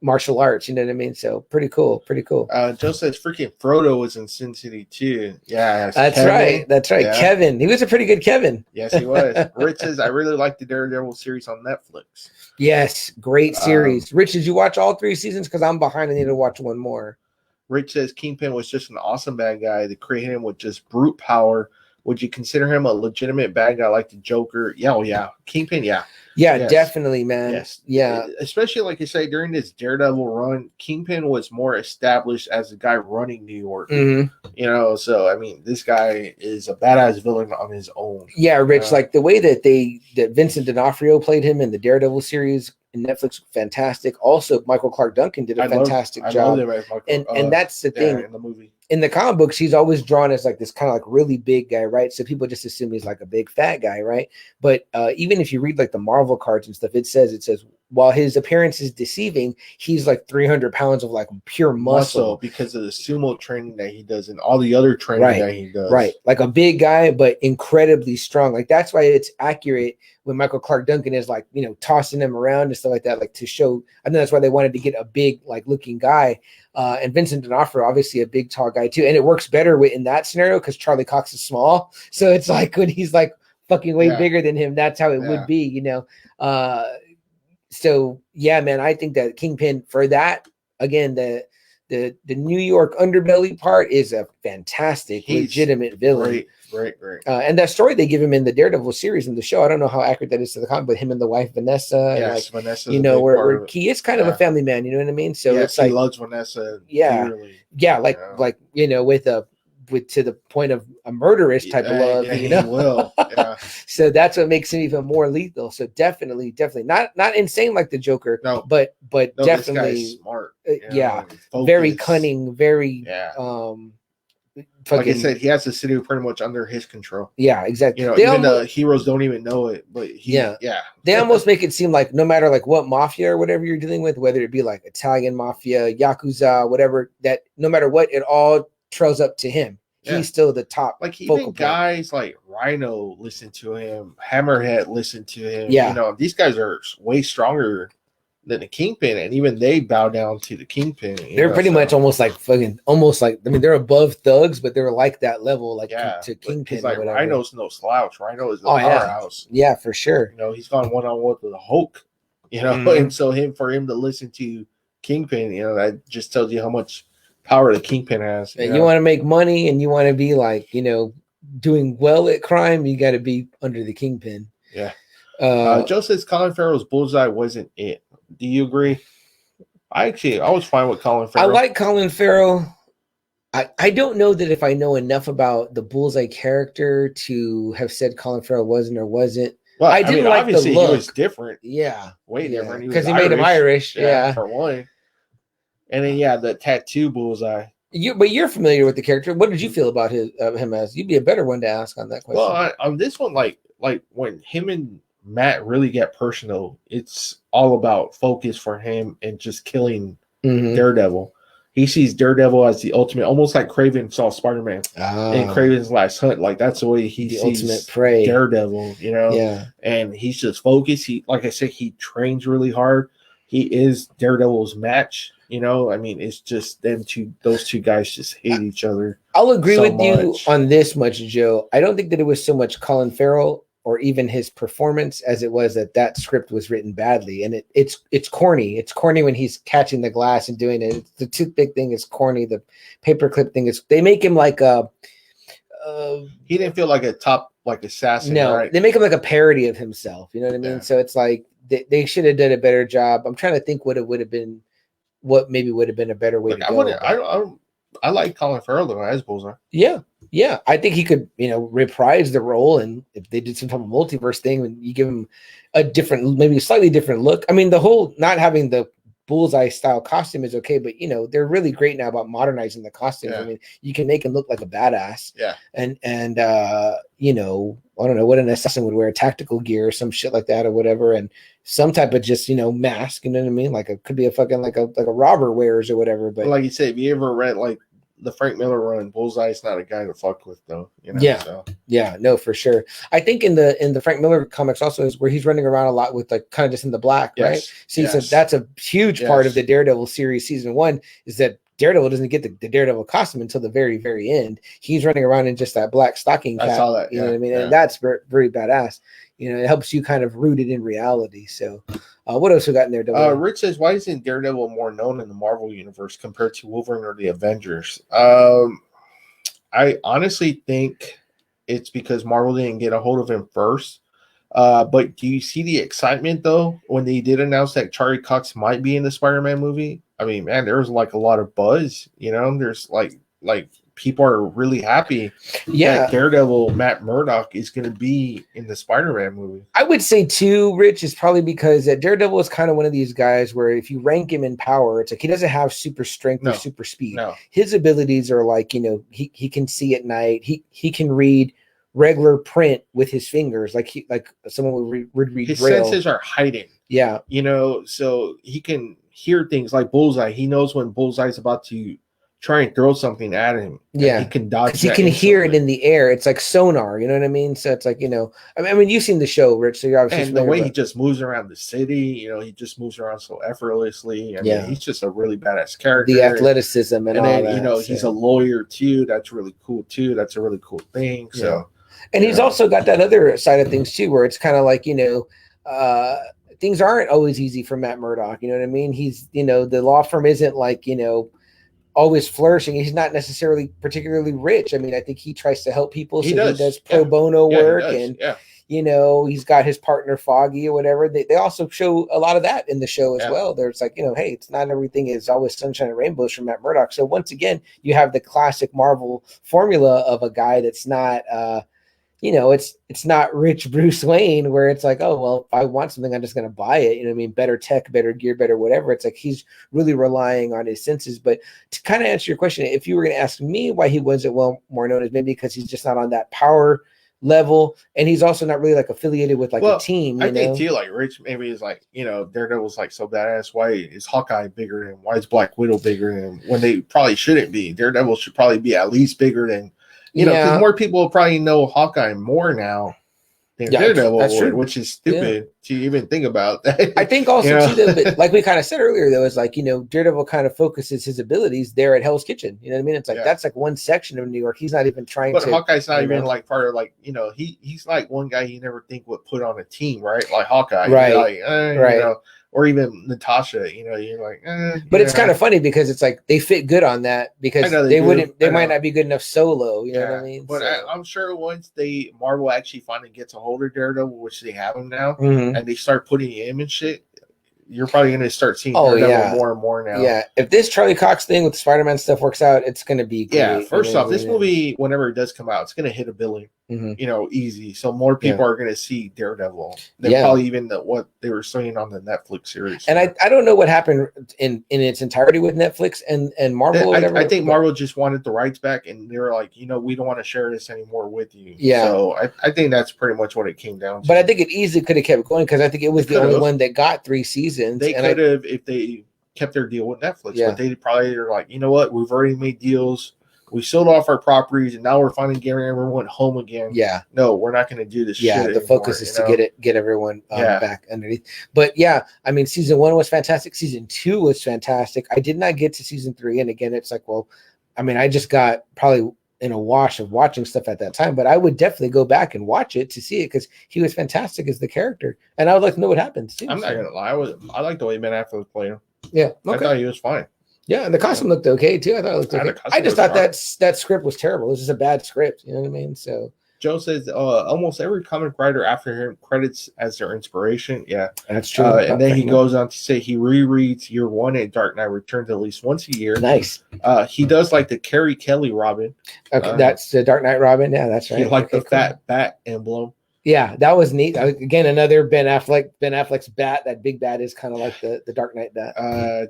martial arts, you know what I mean? So pretty cool. Joe says freaking Frodo was in Sin City too. Yeah, that's Kevin. That's right. Yeah. Kevin. He was a pretty good Kevin. Yes, he was. Rich says I really like the Daredevil series on Netflix. Yes, great series. Rich, did you watch all 3 seasons? Because I'm behind. I need to watch one more. Rich says Kingpin was just an awesome bad guy. They created him with just brute power. Would you consider him a legitimate bad guy like the Joker? Yeah. Kingpin, yeah. Yeah, yes. Definitely, man. Yes. Yeah. Especially, like you say, during this Daredevil run, Kingpin was more established as a guy running New York. Mm-hmm. You know, so, I mean, this guy is a badass villain on his own. Yeah, Rich, like the way that that Vincent D'Onofrio played him in the Daredevil series in Netflix, fantastic. Also, Michael Clark Duncan did a fantastic job. And that's the thing. In the movie. In the comic books, he's always drawn as like this kind of like really big guy, right? So people just assume he's like a big fat guy, right? But even if you read like the Marvel cards and stuff, it says while his appearance is deceiving, he's like 300 pounds of like pure muscle because of the sumo training that he does and all the other training that he does. Right, like a big guy, but incredibly strong. Like that's why it's accurate when Michael Clark Duncan is like, you know, tossing him around and stuff like that, like to show. I think that's why they wanted to get a big like looking guy. And Vincent D'Onofrio, obviously a big tall guy too, and it works better in that scenario because Charlie Cox is small. So it's like when he's like fucking way bigger than him, that's how it would be, you know. So yeah, man, I think that Kingpin for that again, the New York underbelly part is a fantastic, legitimate villain. Great. And that story they give him in the Daredevil series in the show, I don't know how accurate that is to the comic, but him and the wife Vanessa, yes, like, Vanessa, you know, where he is kind of a family man, you know what I mean? So it's like he loves Vanessa, dearly, like you know, with to the point of a murderous type of love, you know. He will. Yeah. So that's what makes him even more lethal. So definitely not insane like the Joker, but definitely this guy's smart. Very cunning, very like I said, he has the city pretty much under his control. Yeah, exactly. You know, even the heroes don't even know it, but they almost make it seem like no matter like what mafia or whatever you're dealing with, whether it be like Italian mafia, Yakuza, whatever, that no matter what, it all trails up to him. He's still the top. Like even guys like Rhino listen to him, Hammerhead listen to him. Yeah, you know, these guys are way stronger than the Kingpin, and even they bow down to the Kingpin. They're pretty much almost like I mean, they're above thugs, but they're like that level, like to Kingpin. Like Rhino's no slouch. Rhino is the powerhouse. Yeah, for sure. You know, he's gone one-on-one with the Hulk. You know, and so for him to listen to Kingpin, you know, that just tells you how much power the Kingpin has. You want to make money, and you want to be like, you know, doing well at crime. You got to be under the Kingpin. Yeah. Joe says Colin Farrell's Bullseye wasn't it. Do you agree? I was fine with Colin Farrell. I like Colin Farrell. I don't know that if I know enough about the Bullseye character to have said Colin Farrell wasn't or wasn't. Well, I didn't like the look. He was different. Yeah. Way different. Because he made him Irish. Yeah. For one. And then, the tattoo Bullseye. But you're familiar with the character. What did you feel about him as? You'd be a better one to ask on that question. Well, on this one, like when him and Matt really get personal, it's all about focus for him and just killing Daredevil. He sees Daredevil as the ultimate, almost like Kraven saw Spider-Man in Kraven's Last Hunt. Like that's the way he sees ultimate prey. Daredevil, you know? Yeah. And he's just focused. He, like I said, he trains really hard. He is Daredevil's match. You know, I mean, it's just those two guys just hate each other. I'll agree so with you much. on this much, Joe. I don't think that it was so much Colin Farrell or even his performance as it was that script was written badly. And it's corny. It's corny when he's catching the glass and doing it. The toothpick thing is corny. The paperclip thing is, they make him like a, he didn't feel like a top, like assassin. no, right? they make him like a parody of himself. You know what I mean? Yeah. So it's like, they should have done a better job. I'm trying to think what it would have been, what maybe would have been a better way to go. I like Colin Farrell though as Bullseye. Yeah, I think he could, reprise the role, and if they did some type of multiverse thing, and you give him a different, maybe a slightly different look. I mean, the whole not having the Bullseye style costume is okay, but they're really great now about modernizing the costumes. Yeah. I mean, you can make him look like a badass. Yeah, and I don't know what an assassin would wear, tactical gear or some shit like that or whatever, and some type of just mask. You know what I mean? Like it could be a fucking like a robber wears or whatever. But like you said, if you ever read like the Frank Miller run, Bullseye's not a guy to fuck with though. Yeah, no, for sure. I think in the Frank Miller comics also is where he's running around a lot with like kind of just in the black, right? So that's a huge part of the Daredevil series. Season 1 is that Daredevil doesn't get the Daredevil costume until the very, very end. He's running around in just that black stocking cap. I saw that. You know what I mean? And that's very, very badass. It helps you kind of root it in reality. So what else we got in there? Rich says, why isn't Daredevil more known in the Marvel universe compared to Wolverine or the Avengers? I honestly think it's because Marvel didn't get a hold of him first. But do you see the excitement though when they did announce that Charlie Cox might be in the Spider-Man movie? I mean, man, there was like a lot of buzz. There's like people are really happy. That Daredevil Matt Murdock is going to be in the Spider-Man movie. I would say too, Rich, is probably because Daredevil is kind of one of these guys where if you rank him in power, it's like he doesn't have super strength or super speed. No. His abilities are like he can see at night. He can read regular print with his fingers, like someone would read. His Braille. senses are heightened. Yeah, so he can hear things like Bullseye. He knows when Bullseye's about to try and throw something at him. Yeah, he can dodge. He can hear it in the air. It's like sonar. You know what I mean? So it's like I mean, you've seen the show, Rich. So you're obviously and the way he just moves around the city. He just moves around so effortlessly. I mean, he's just a really badass character. The athleticism and all then, that. He's a lawyer too. That's really cool too. That's a really cool thing. Yeah. So, and he's also got that other side of things too, where it's kind of like things aren't always easy for Matt Murdock. You know what I mean? He's the law firm isn't like always flourishing. He's not necessarily particularly rich. I mean, I think he tries to help people. He does pro bono work, and he's got his partner Foggy or whatever. They also show a lot of that in the show as well. There's like, hey, it's not everything is always sunshine and rainbows from Matt Murdock. So once again, you have the classic Marvel formula of a guy that's not it's not rich Bruce Wayne, where it's like, oh, well, if I want something, I'm just going to buy it. You know what I mean? Better tech, better gear, better whatever. It's like he's really relying on his senses. But to kind of answer your question, if you were going to ask me why he wasn't more known, is maybe because he's just not on that power level, and he's also not really like affiliated with like a team. I think too, like Rich maybe is like, Daredevil's like so badass. Why is Hawkeye bigger than? Why is Black Widow bigger than? When they probably shouldn't be. Daredevil should probably be at least bigger than. Because more people will probably know Hawkeye more now than Daredevil would, which is stupid to even think about. I think also too, that, like we kind of said earlier, though, is like Daredevil kind of focuses his abilities there at Hell's Kitchen. You know what I mean? It's like that's like one section of New York. He's not even trying. But Hawkeye's not even like part of like he's like one guy you never think would put on a team, right? Like Hawkeye, right? Right. Or even Natasha, you're like, but it's kind of funny because it's like they fit good on that because they might not be good enough solo. You know what I mean? But I'm sure once Marvel actually finally gets a hold of Daredevil, which they have him now, and they start putting him and shit, you're probably going to start seeing Daredevil more and more now. Yeah, if this Charlie Cox thing with the Spider-Man stuff works out, it's going to be great. Yeah, first off, this movie, whenever it does come out, it's going to hit $1 billion. Easy. So more people are going to see Daredevil than probably even what they were saying on the Netflix series. And I don't know what happened in its entirety with Netflix and Marvel. Or whatever, I think Marvel just wanted the rights back, and they were like, we don't want to share this anymore with you. Yeah. So I think that's pretty much what it came down to. But I think it easily could have kept going because I think it was the only one that got 3 seasons. They could have if they kept their deal with Netflix, but they probably are like, you know what, we've already made deals we sold off our properties, and now we're finally getting everyone home again. Yeah. No, we're not going to do this shit the anymore, focus is to get everyone back underneath. But yeah, I mean, season 1 was fantastic. Season 2 was fantastic. I did not get to season 3. And again, it's like, well, I mean, I just got probably in a wash of watching stuff at that time, but I would definitely go back and watch it to see it because he was fantastic as the character. And I would like to know what happens too. I'm not going to lie. I like the way Ben Affleck played him. Yeah. Okay. I thought he was fine. Yeah, and the costume looked okay too. I thought it looked okay. I just thought that script was terrible. It was just a bad script. You know what I mean? So Joe says almost every comic writer after him credits as their inspiration. Yeah, that's true. And then he goes on to say he rereads Year One and Dark Knight Returns at least once a year. Nice. He does like the Carrie Kelly Robin. Okay, that's the Dark Knight Robin. Yeah, that's right. He liked the fat bat emblem. Yeah, that was neat. Again, another Ben Affleck's bat. That big bat is kind of like the Dark Knight bat.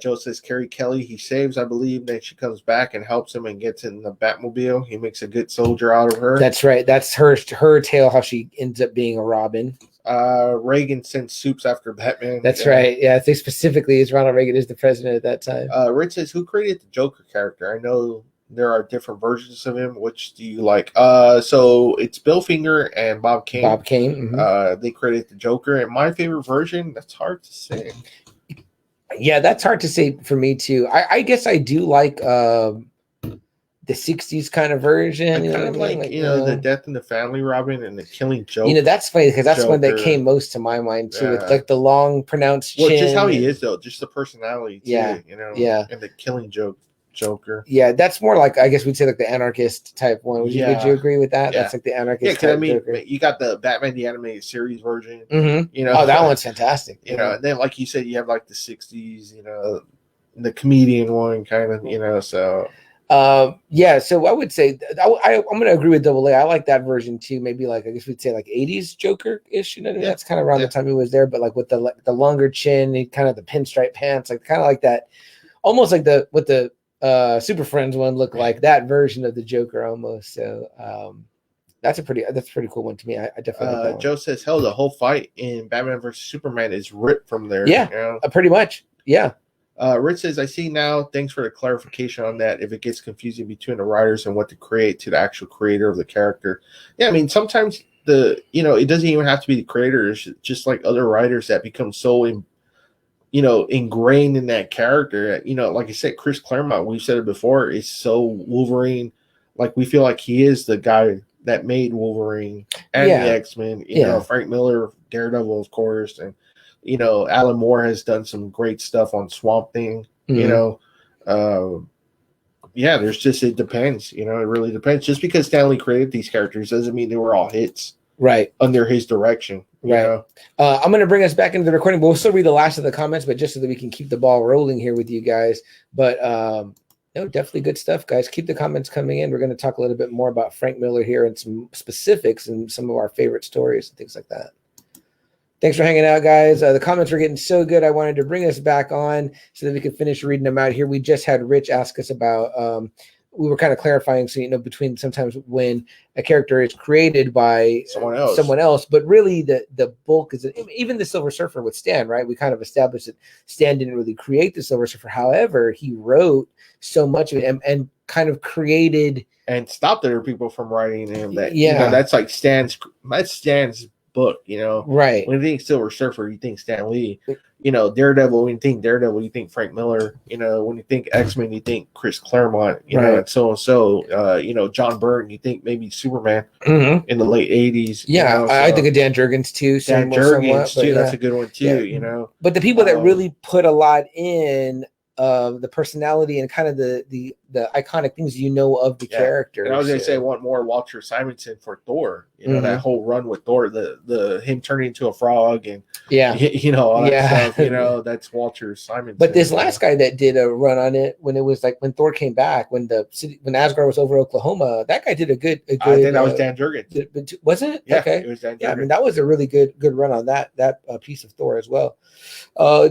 Joe says Carrie Kelly he saves, I believe. Then she comes back and helps him and gets in the Batmobile. He makes a good soldier out of her. That's right. That's her tale, how she ends up being a Robin. Reagan sends soups after Batman. That's right. Yeah, I think specifically is Ronald Reagan is the president at that time. Rich says, who created the Joker character? I know there are different versions of him. Which do you like? So it's Bill Finger and Bob Kane. Bob Kane. Mm-hmm. They created the Joker, and my favorite version. That's hard to say. Yeah, that's hard to say for me too. I guess I do like the '60s kind of version. I kind of like the Death in the Family Robin and the Killing Joke. That's funny because that's one that came most to my mind too. With like the long pronounced chin. Well, just how he is though, just the personality. Too, yeah, and the Killing Joke. Joker. Yeah, that's more like I guess we'd say like the anarchist type one. Would you agree with that? Yeah. That's like the anarchist. Yeah, because I mean, you got the Batman the Animated Series version. Mm-hmm. Oh, that one's fantastic. And then like you said, you have like the '60s. The comedian one kind of. So. So I would say I'm going to agree with Double A. I like that version too. Maybe like I guess we'd say like '80s Joker-ish. That's kind of around the time he was there, but like with the longer chin, kind of the pinstripe pants, like kind of like that, almost like what the Super Friends one looked like, that version of the Joker almost. So that's a pretty cool one to me. I definitely like that Joe says, hell, the whole fight in Batman versus Superman is ripped from there. Yeah, pretty much. Yeah. Rich says, I see now. Thanks for the clarification on that. If it gets confusing between the writers and what to create to the actual creator of the character. Yeah, I mean, sometimes it doesn't even have to be the creator. It's just like other writers that become so ingrained in that character. Like I said, Chris Claremont, we've said it before, is so Wolverine. Like we feel like he is the guy that made Wolverine and the X-Men. Frank Miller, Daredevil, of course, and Alan Moore has done some great stuff on Swamp Thing. Mm-hmm. There's just it depends. It really depends. Just because Stanley created these characters doesn't mean they were all hits. Right. Under his direction. Right. I'm going to bring us back into the recording. We'll still read the last of the comments, but just so that we can keep the ball rolling here with you guys. But definitely good stuff, guys. Keep the comments coming in. We're going to talk a little bit more about Frank Miller here and some specifics and some of our favorite stories and things like that. Thanks for hanging out, guys. The comments were getting so good. I wanted to bring us back on so that we could finish reading them out here. We just had Rich ask us about we were kind of clarifying, so between sometimes when a character is created by someone else, but really the bulk is even the Silver Surfer with Stan, right? We kind of established that Stan didn't really create the Silver Surfer. However, he wrote so much of it and kind of created and stopped other people from writing him. That's like Stan's book, right? When you think Silver Surfer, you think Stan Lee. Daredevil, when you think Daredevil, you think Frank Miller. When you think X-Men, you think Chris Claremont. And so John Byrne, you think maybe Superman in the late '80s. I think of Dan Jurgens too. Dan Jurgens too. That's a good one too. But the people that really put a lot in the personality and kind of the iconic things of the character. And I was going to say one more, Walter Simonson for Thor. That whole run with Thor, the him turning into a frog and all that stuff. That's Walter Simonson. But this last guy that did a run on it when it was like when Thor came back, when Asgard was over Oklahoma, that guy did a good. I think that was Dan Jurgens. Was it? Yeah, okay. It was Dan Jurgens. Yeah, I mean that was a really good run on that piece of Thor as well.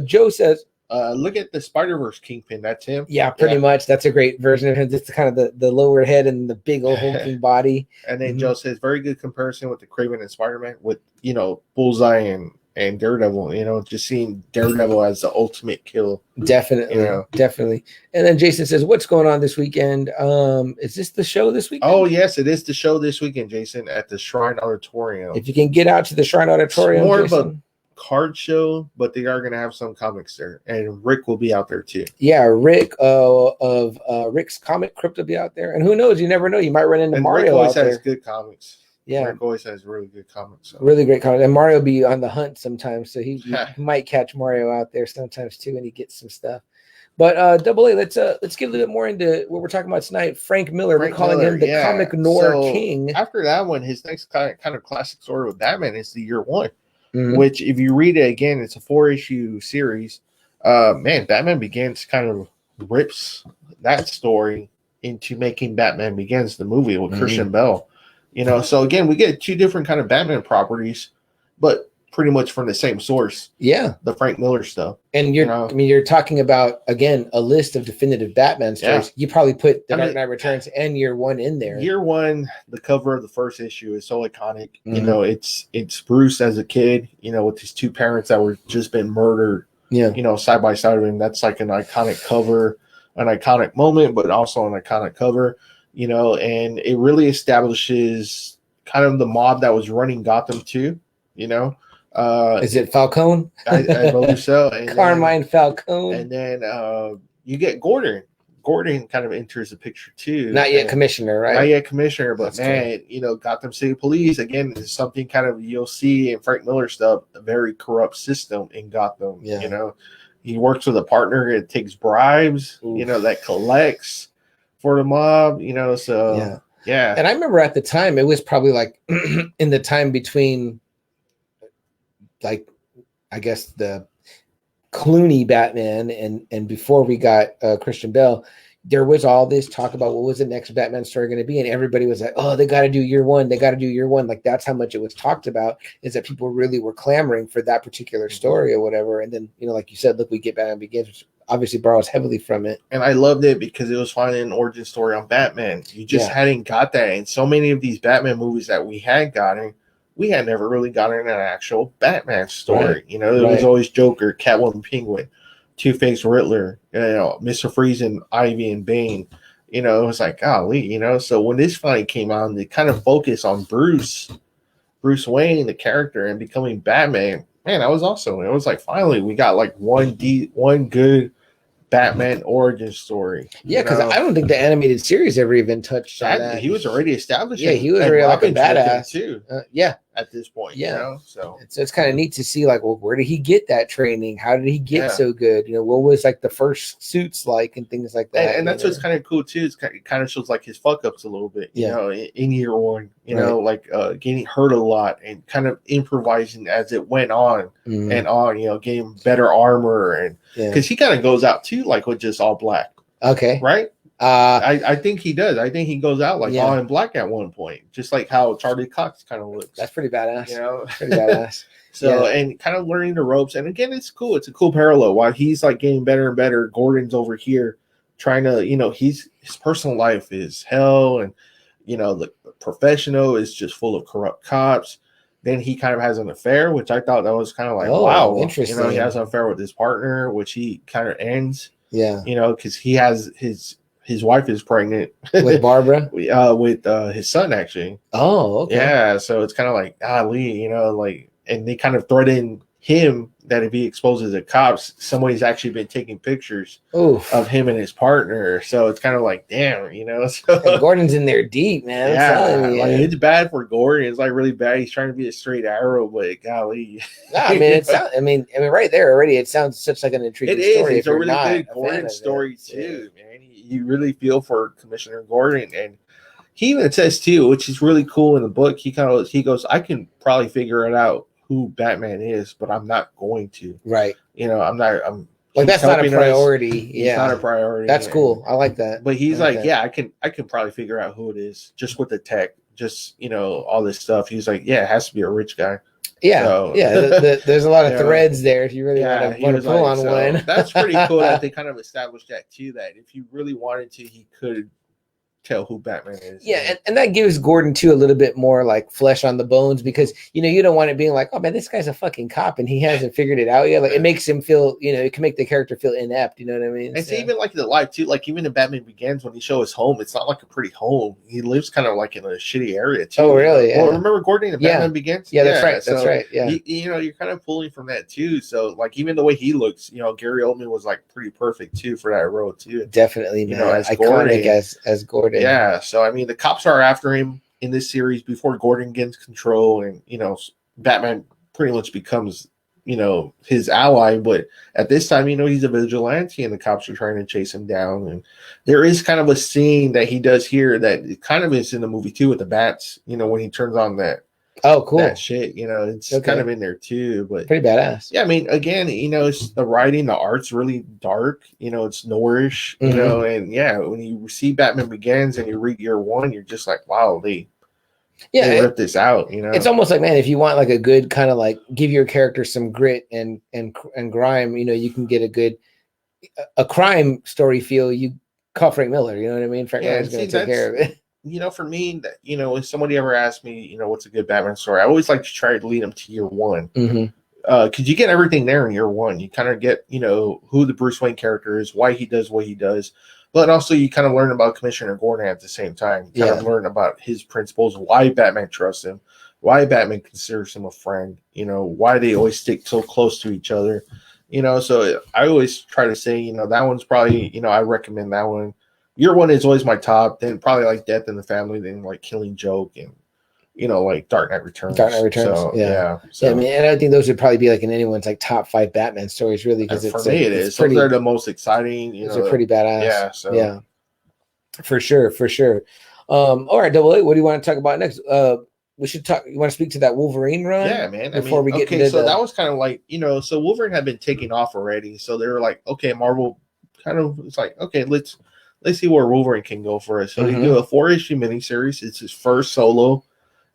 Joe says. Look at the Spider-Verse Kingpin. That's him. Yeah, pretty much. That's a great version of him. Just kind of the lower head and the big old hulking body. And then Joe says, very good comparison with the Kraven and Spider-Man with, Bullseye and and Daredevil. Just seeing Daredevil as the ultimate kill. Definitely. And then Jason says, "What's going on this weekend? Is this the show this weekend?" Oh yes, it is the show this weekend, Jason, at the Shrine Auditorium. If you can get out to the Shrine Auditorium, it's more Jason. of a card show, but they are going to have some comics there, and Rick will be out there too. Yeah, Rick of Rick's Comic Crypt will be out there, and who knows? You never know. You might run into and Mario. Rick always out has there. good comics. Yeah, Rick always has really good comics. So. Really great comics, and Mario will be on the hunt sometimes, so he might catch Mario out there sometimes too, and he gets some stuff. But Double A, let's get a little bit more into what we're talking about tonight. Frank Miller, we're calling him the comic noir king. After that one, his next kind of classic story with Batman is the Year One. Which, if you read it again, it's a 4-issue series. Batman Begins kind of rips that story into making Batman Begins, the movie with Christian Bale. So again, we get two different kind of Batman properties, but pretty much from the same source. Yeah, the Frank Miller stuff. And you're talking about, again, a list of definitive Batman stories. Yeah. You probably put The Dark Knight Returns and Year One in there. Year One, the cover of the first issue is so iconic. It's Bruce as a kid, with his two parents that were just been murdered. Yeah. Side by side of him. That's like an iconic cover, an iconic moment, but also an iconic cover. And it really establishes kind of the mob that was running Gotham too. Is it Falcone? I believe so. And Carmine Falcone. And then you get Gordon. Gordon kind of enters the picture too. Not yet commissioner, right? Not yet commissioner, but Gotham City Police, again, is something kind of you'll see in Frank Miller stuff, a very corrupt system in Gotham. Yeah. He works with a partner that takes bribes, that collects for the mob, so yeah. And I remember at the time, it was probably like in the time between, like, I guess the Clooney Batman and before we got Christian Bale, there was all this talk about what was the next Batman story going to be, and everybody was like, "Oh, they got to do Year One. They got to do Year One." Like, that's how much it was talked about, is that people really were clamoring for that particular story or whatever. And then, like you said, look, we get Batman Begins, which obviously borrows heavily from it. And I loved it because it was finally an origin story on Batman. You just hadn't got that in so many of these Batman movies that we had gotten. We had never really gotten an actual Batman story. Right. It was always Joker, Catwoman, Penguin, Two-Face, Riddler, Mr. Freeze and Ivy and Bane. It was like, golly, So when this finally came on, they kind of focused on Bruce Wayne, the character, and becoming Batman. Man, that was awesome. It was like, finally, we got like one good Batman origin story. Yeah, because I don't think the animated series ever even touched on that. He was already established. Yeah, he was already like a badass too. At this point, so it's kind of neat to see, like, well, where did he get that training? How did he get so good? What was like the first suits like and things like that. And that's what's kind of cool too. It kind of shows like his fuck ups a little bit. In Year One, like getting hurt a lot and kind of improvising as it went on and on. Getting better armor and because he kind of goes out too, like with just all black. Okay, right. I think he does. I think he goes out like all in black at one point, just like how Charlie Cox kind of looks. That's pretty badass. Pretty badass. So and kind of learning the ropes. And again, it's cool. It's a cool parallel. While he's like getting better and better, Gordon's over here trying to, his personal life is hell, and the professional is just full of corrupt cops. Then he kind of has an affair, which I thought that was kind of like, wow, interesting. He has an affair with his partner, which he kind of ends. Yeah, because he has his wife is pregnant with Barbara, with his son actually. Oh, okay. Yeah, so it's kind of like golly, and they kind of threaten him that if he exposes the cops, somebody's actually been taking pictures of him and his partner. So it's kind of like, damn, So and Gordon's in there deep, man. It's bad for Gordon. It's like really bad. He's trying to be a straight arrow, but golly. I mean, right there already, it sounds such like an intriguing story. It's a really good Gordon story too, man. You really feel for Commissioner Gordon, and he even says too, which is really cool in the book. He goes, I can probably figure it out who Batman is, but I'm not going to. Right. I'm like, that's not a priority. It's not a priority. That's cool. I like that. But he's like, I can probably figure out who it is just with the tech, just all this stuff. He's like, it has to be a rich guy. Yeah, so, there's a lot of threads there if you really want to pull on one. That's pretty cool that they kind of established that too, that if you really wanted to, he could tell who Batman is. Yeah, and that gives Gordon too a little bit more like flesh on the bones, because you don't want it being like, oh man, this guy's a fucking cop and he hasn't figured it out yet. Like it makes him feel, it can make the character feel inept. You know what I mean? And so even like the life too, like even in Batman Begins, when he show his home, it's not like a pretty home. He lives kind of like in a shitty area too. Oh really? Well, remember Gordon in Batman Begins? Yeah, that's right. That's right. Yeah, you're kind of pulling from that too. So like even the way he looks, Gary Oldman was like pretty perfect too for that role too. Definitely, man. As iconic Gordon. As Gordon. Yeah. So I mean, the cops are after him in this series before Gordon gains control, and Batman pretty much becomes his ally. But at this time, he's a vigilante, and the cops are trying to chase him down. And there is kind of a scene that he does here that kind of is in the movie too with the bats. When he turns on that. Oh, cool. That shit, it's kind of in there too, but pretty badass. Yeah, I mean, again, it's the writing, the art's really dark. It's noirish, and yeah, when you see Batman Begins and you read Year One, you're just like, wow, they ripped this out. It's almost like, man, if you want like a good kind of like give your character some grit and grime, you can get a crime story feel. You call Frank Miller, you know what I mean? Frank Miller's going to take care of it. For me, if somebody ever asked me, what's a good Batman story, I always like to try to lead them to Year One. Because you get everything there in Year One. You kind of get, who the Bruce Wayne character is, why he does what he does. But also you kind of learn about Commissioner Gordon at the same time. You kind of learn about his principles, why Batman trusts him, why Batman considers him a friend, why they always stick so close to each other. So I always try to say, that one's probably, I recommend that one. Year One is always my top, then probably like Death in the Family, then like Killing Joke, and like Dark Knight Returns. So, yeah. I mean, and I think those would probably be like in anyone's like top 5 Batman stories, really, because for me it is. Those are the most exciting. Those are pretty badass. Yeah. So. Yeah. For sure. All right, Double A, what do you want to talk about next? We should talk. You want to speak to that Wolverine run? Yeah, man. Before we get into that was kind of like so Wolverine had been taking off already, so they were like, okay, Marvel kind of it's like, okay, let's see where Wolverine can go for us. So they do a 4-issue miniseries. It's his first solo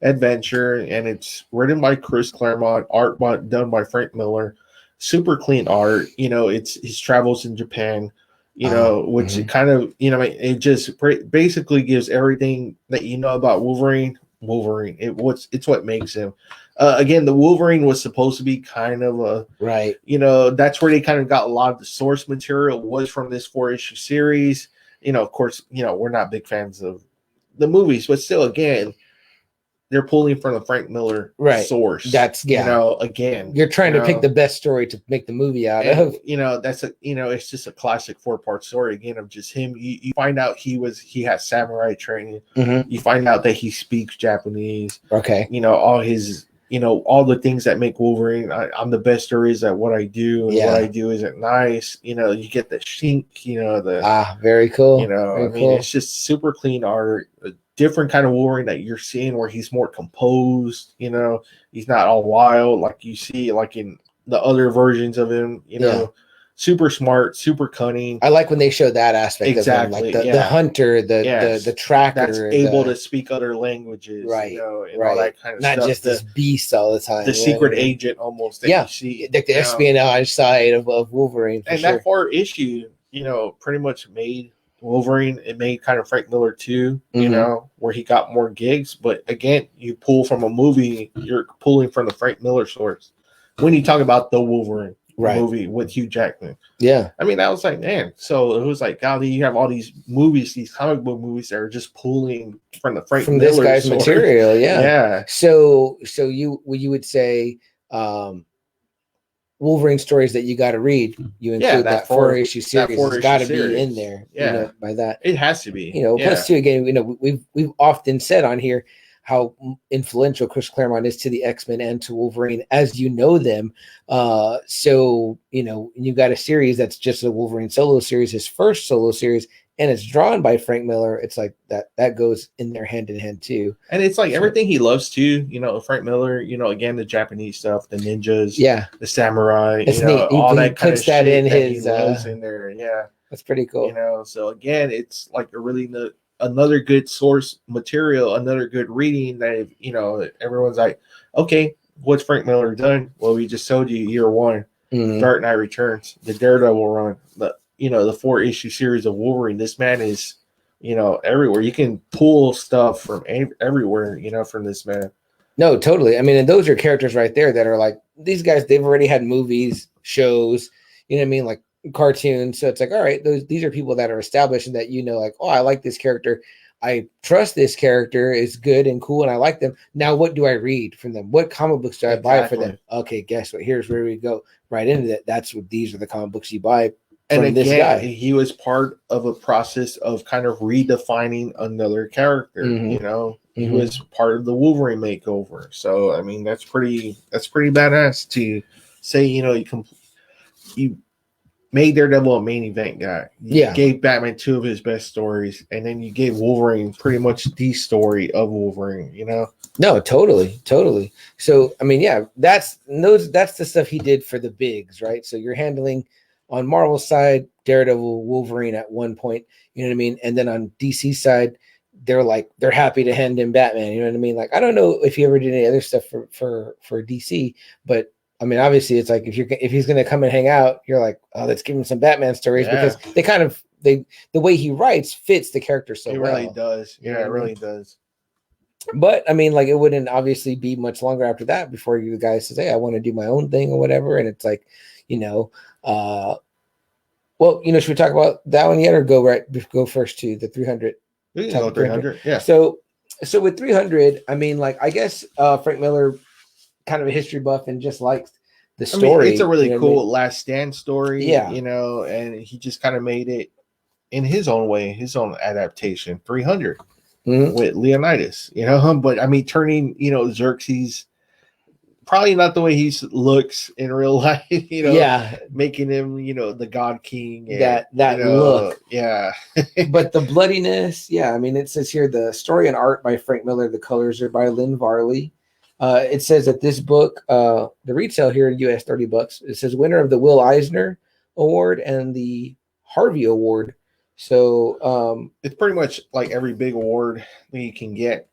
adventure, and it's written by Chris Claremont, art done by Frank Miller. Super clean art. It's his travels in Japan. Which it kind of it just basically gives everything that about Wolverine. It's what makes him. Again, the Wolverine was supposed to be kind of a right. That's where they kind of got a lot of the source material was from this 4-issue series. Of course, we're not big fans of the movies, but still, again, they're pulling from the Frank Miller source. That's again, you're trying to pick the best story to make the movie out of. That's it's just a classic 4-part story again of just him. You find out he has samurai training. You find out that he speaks Japanese. Okay. All his all the things that make Wolverine. I'm the best there is at what I do, and what I do isn't nice. You get the shink. Very cool. It's just super clean art. A different kind of Wolverine that you're seeing, where he's more composed. He's not all wild like you see like in the other versions of him. Super smart, super cunning. I like when they show that aspect of him, like the hunter, the tracker, that's able to speak other languages, right? All that kind of not stuff. Not just this beast all the time. The secret agent, almost. That you see, like the espionage side of Wolverine. And that 4-issue, pretty much made Wolverine. It made kind of Frank Miller too, where he got more gigs. But again, you pull from a movie, you're pulling from the Frank Miller source. When you talk about the Wolverine. Movie with Hugh Jackman. Yeah. I mean, I was like, man, so it was like, golly, you have all these movies, these comic book movies that are just pulling from the Frank Miller this guy's source. material. Yeah. Yeah. So you would say Wolverine stories that you got to read, you include that 4-issue series. It's got to be in there. Yeah. By that. It has to be. Plus too, again, we've often said on here how influential Chris Claremont is to the X-Men and to Wolverine as you know them. So, you got a series that's just a Wolverine solo series, his first solo series, and it's drawn by Frank Miller. It's like that goes in there hand in hand too. And it's like everything he loves too, Frank Miller, again, the Japanese stuff, the ninjas, the samurai, it's neat. All that kind puts of that shit in that his he loves in there. Yeah. That's pretty cool. So again, it's like a really another good source material, another good reading that everyone's like, okay, what's Frank Miller done? Well, we just told you Year One, Dark Knight Returns, the Daredevil run, the 4-issue series of Wolverine. This man is everywhere. You can pull stuff from everywhere, from this man. No, totally. I mean, and those are characters right there that are like, these guys, they've already had movies, shows, you know what I mean? Like cartoons. So it's like, all right, these are people that are established and that, like, oh, I like this character. I trust this character is good and cool and I like them. Now, what do I read from them? What comic books do I buy for them? Okay, guess what? Here's where we go right into that. These are the comic books you buy. And again, this guy. He was part of a process of kind of redefining another character, He was part of the Wolverine makeover. So, I mean, that's pretty badass to say, you made Daredevil a main event guy. You gave Batman 2 of his best stories, and then you gave Wolverine pretty much the story of Wolverine, No, totally. So, I mean, that's the stuff he did for the bigs, right? So you're handling on Marvel's side, Daredevil, Wolverine at one point, you know what I mean? And then on DC side, they're happy to hand in Batman, you know what I mean? Like, I don't know if he ever did any other stuff for DC, but I mean, obviously it's like if he's going to come and hang out, you're like, oh, let's give him some Batman stories because the way he writes fits the character so well. It really does. Yeah, it really does. But I mean, like, it wouldn't obviously be much longer after that before the guy says, hey, I want to do my own thing or whatever. And it's like, well, should we talk about that one yet or go first to the 300? We can go 300. Yeah. So with 300, I mean, like, I guess Frank Miller, kind of a history buff and just likes the story. It's a really cool Last Stand story. Yeah. And he just kind of made it in his own way, his own adaptation, 300 with Leonidas, but I mean, turning, Xerxes probably not the way he looks in real life, making him, the God King. And, that look. Yeah. But the bloodiness, I mean, it says here, the story and art by Frank Miller, the colors are by Lynn Varley. It says that this book, the retail here in US, $30. It says winner of the Will Eisner Award and the Harvey Award. So it's pretty much like every big award that you can get,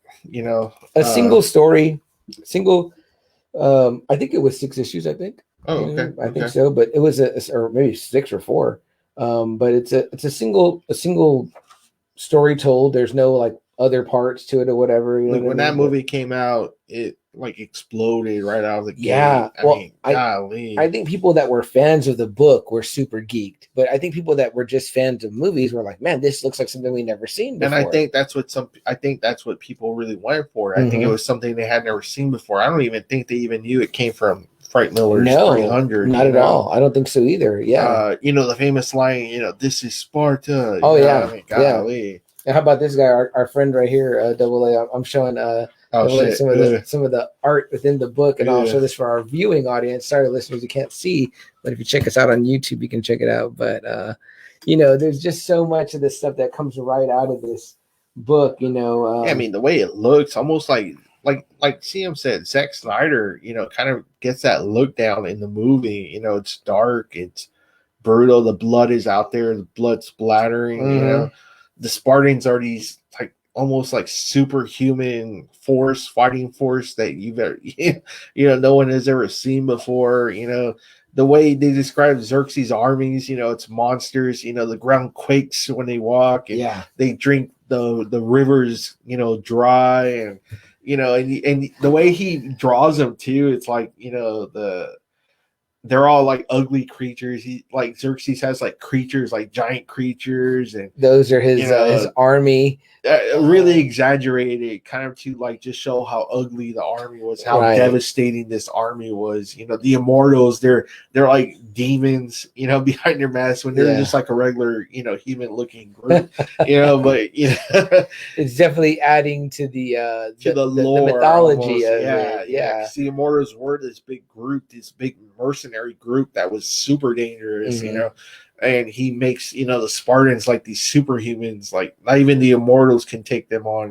a single story, I think it was 6 issues, I think. Oh, okay. I think so, but it was or maybe 6 or 4. But it's a single story told. There's no like other parts to it or whatever. When that movie came out, it like exploded right out of the gate. Yeah. I think people that were fans of the book were super geeked, but I think people that were just fans of movies were like, man, this looks like something we never seen before. And I think that's what people really wanted for it. I think it was something they had never seen before. I don't even think they even knew it came from Frank Miller's 300. Not at all. I don't think so either. Yeah. The famous line, this is Sparta. Oh, yeah. I mean, golly. And how about this guy, our friend right here, Double A? I'm showing some of the art within the book, and I'll show this for our viewing audience. Sorry, listeners, you can't see, but if you check us out on YouTube, you can check it out. But there's just so much of this stuff that comes right out of this book. I mean, the way it looks, almost like CM said, Zack Snyder, kind of gets that look down in the movie. It's dark, it's brutal, the blood is out there, the blood splattering. The Spartans are these like almost like superhuman fighting force that you've ever, no one has ever seen before. The way they describe Xerxes' armies, it's monsters. The ground quakes when they walk, and they drink the rivers, dry, and and the way he draws them too, it's like they're all like ugly creatures. He like Xerxes has like creatures, like giant creatures, and those are his army. Really exaggerated, kind of to like just show how ugly the army was, how devastating this army was. The Immortals, they're like demons, behind their masks when they're just like a regular, human looking group, but it's definitely adding to the lore, the mythology. Almost, the Immortals were this big group, this big mercenary group that was super dangerous, and he makes the Spartans like these superhumans, like not even the Immortals can take them on.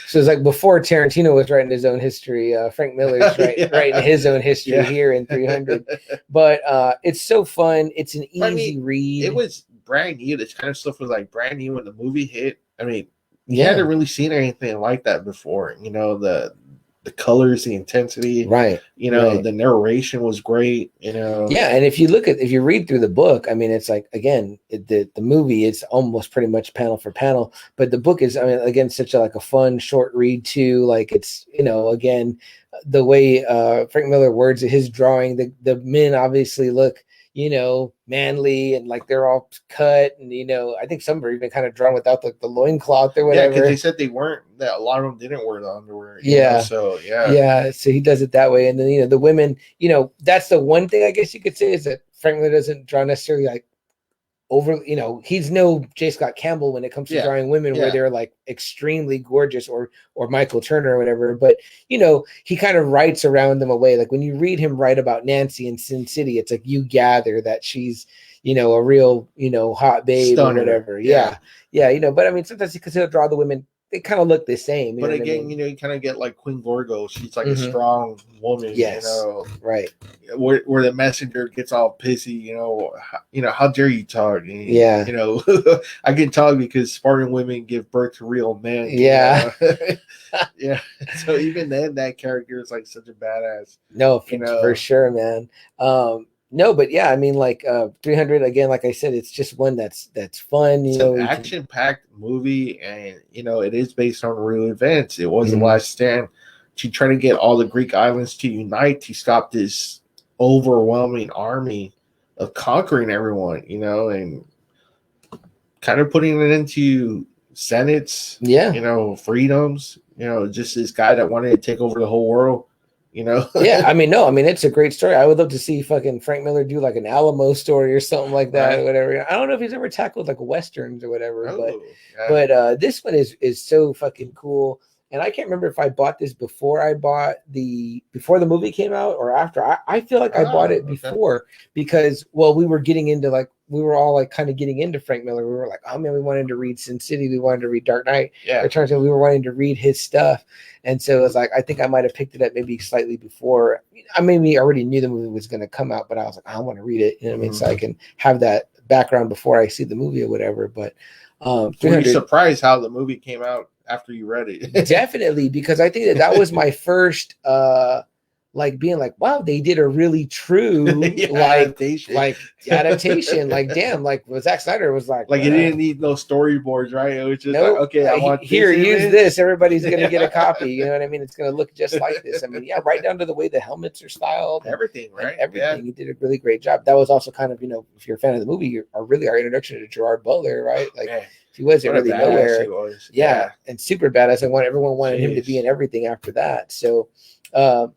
So it's like before Tarantino was writing his own history, Frank Miller's writing his own history here in 300. But it's so fun. It's an easy read. It was brand new. This kind of stuff was like brand new when the movie hit. I mean, you hadn't really seen anything like that before. the colors, the intensity, right? You know, right. the narration was great. You know, Yeah, and if you read through the book, I mean, it's like again, the movie is almost pretty much panel for panel, but the book is, I mean, again, such a like a fun short read too. Like it's, you know, again, the way Frank Miller words it, his drawing, the men obviously look, you know, manly and like they're all cut, and you know, I think some are even kind of drawn without the loincloth or yeah, because whatever. they said they weren't that a lot of them didn't wear the underwear. Yeah. So Yeah, so he does it that way, and then you know the women, you know, that's the one thing I guess you could say is that Frank Miller doesn't draw necessarily like over, you know, he's no J. Scott Campbell when it comes to drawing women where they're like extremely gorgeous or Michael Turner or whatever, but you know, he kind of writes around them away. Like when you read him write about Nancy in Sin City, it's like you gather that she's, you know, a real, you know, hot babe Stunner. Or whatever. Yeah, you know, but I mean, sometimes because he'll draw the women, they kind of look the same. But again, I mean? you know, you kind of get like Queen Gorgo. She's like a strong woman. Yes. You know, right. Where the messenger gets all pissy. You know, how dare you talk? And, yeah. You know, I can talk because Spartan women give birth to real men. Yeah. Yeah. So even then, that character is like such a badass. No, for sure, man. No, but yeah, I mean, like 300 again. Like I said, it's just one that's fun. You know, action-packed movie, and you know, it is based on real events. It was the last stand to try to get all the Greek islands to unite to stop this overwhelming army of conquering everyone. You know, and kind of putting it into senates. You know, freedoms. You know, just this guy that wanted to take over the whole world. You know? Yeah, I mean, no, I mean, it's a great story. I would love to see fucking Frank Miller do like an Alamo story or something like that, or whatever. I don't know if he's ever tackled like westerns or whatever, but this one is so fucking cool. And I can't remember if I bought this before the movie came out or after. I feel like I bought it before because, well, we were all like kind of getting into Frank Miller. We were like, oh man, we wanted to read Sin City, we wanted to read Dark Knight. It turns out we were wanting to read his stuff. And so it was like, I think I might have picked it up maybe slightly before. I maybe already knew the movie was going to come out, but I was like, I want to read it. You know what I mean? So I can have that background before I see the movie or whatever. But were you surprised how the movie came out after you read it? Definitely, because I think that was my first like being like, wow, they did a really true adaptation. Like damn, like Zack Snyder was like it didn't need no storyboards, right? It was just like, okay, I want here, use this. Everybody's gonna get a copy. You know what I mean? It's gonna look just like this. I mean, yeah, right down to the way the helmets are styled, everything, right? Everything. He did a really great job. That was also kind of, you know, if you're a fan of the movie, our introduction to Gerard Butler, right? Like he wasn't really nowhere. Yeah, and super badass. Everyone wanted him to be in everything after that. So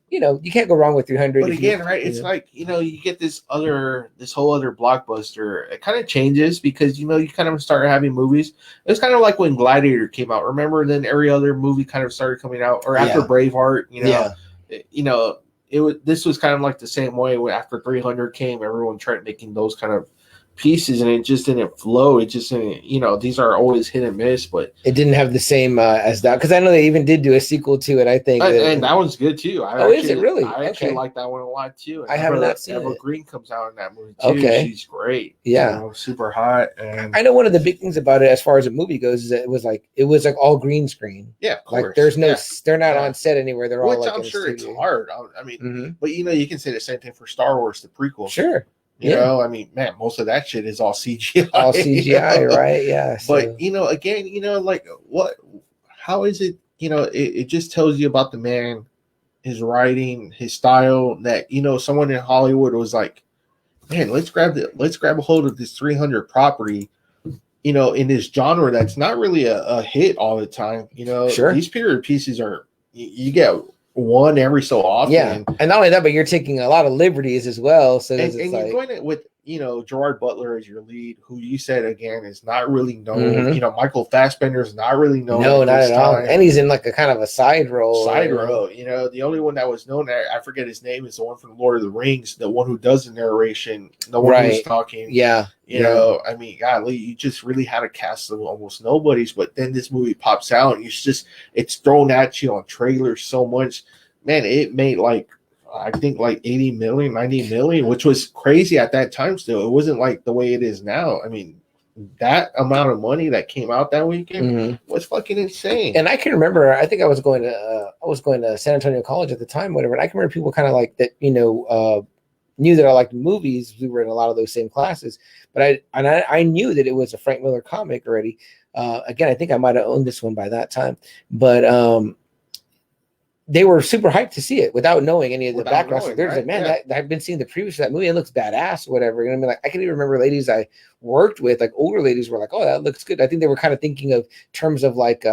you know, you can't go wrong with 300. But again, right? It's like, you know, you get this whole other blockbuster. It kind of changes because, you know, you kind of start having movies. It was kind of like when Gladiator came out. Remember, then every other movie kind of started coming out, or after Braveheart. You know, this was kind of like the same way. When after 300 came, everyone tried making those kind of pieces, and it just didn't flow. It just didn't, you know, these are always hit and miss, but it didn't have the same as that, because I know they even did do a sequel to it, I think, and that one's good too. Is it really? I actually like that one a lot too. I have not seen Eva it. Green comes out in that movie too. She's great. You know, super hot. And I know one of the big things about it as far as a movie goes is that it was like all green screen. Yeah, of course. Like there's no they're not on set anywhere. They're all like I'm in sure it's hard. I mean, but you know, you can say the same thing for Star Wars, the prequel. Sure. You know, I mean, man, most of that shit is all CGI. All CGI, you know? Right? Yeah. But, you know, again, you know, like how is it, you know, it just tells you about the man, his writing, his style, that, you know, someone in Hollywood was like, man, let's grab a hold of this 300 property, you know, in this genre that's not really a hit all the time. You know, these period pieces are, you get one every so often. Yeah, and not only that, but you're taking a lot of liberties as well. So and you're doing it with, you know, Gerard Butler as your lead, who you said again is not really known. You know, Michael Fassbender is not really known. No, not at all. And he's in like a kind of a side role. You know, the only one that was known, I forget his name, is the one from Lord of the Rings, the one who does the narration, the one who's talking. Yeah. You know, I mean, golly, you just really had a cast of almost nobodies, but then this movie pops out and it's thrown at you on trailers so much. Man, it made I think 80 million, 90 million, which was crazy at that time still. It wasn't like the way it is now. I mean, that amount of money that came out that weekend Mm-hmm. was fucking insane. And I can remember, I think I was going to San Antonio College at the time, whatever. And I can remember people kind of like that, knew that I liked movies. We were in a lot of those same classes, but I knew that it was a Frank Miller comic already. Again, I think I might have owned this one by that time, but they were super hyped to see it without knowing any of the background. So there's like, man, that I've been seeing the previews for that movie. It looks badass, whatever. You know what I mean? Like, I can even remember ladies I worked with, like older ladies, were like, "Oh, that looks good." I think they were kind of thinking of terms of like,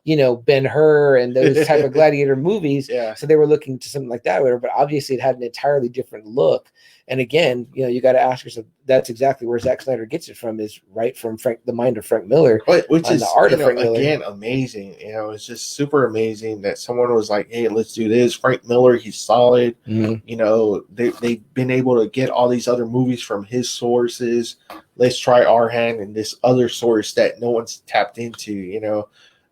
Ben-Hur and those type of gladiator movies. Yeah. So they were looking to something like that, whatever. But obviously, it had an entirely different look. And again, you got to ask yourself, that's exactly where Zack Snyder gets it from, is right from the mind of Frank Miller, which is the art of Frank Miller. Again, amazing. It's just super amazing that someone was like, "Hey, let's do this." Frank Miller, he's solid. Mm-hmm. They've been able to get all these other movies from his sources. Let's try our hand in this other source that no one's tapped into.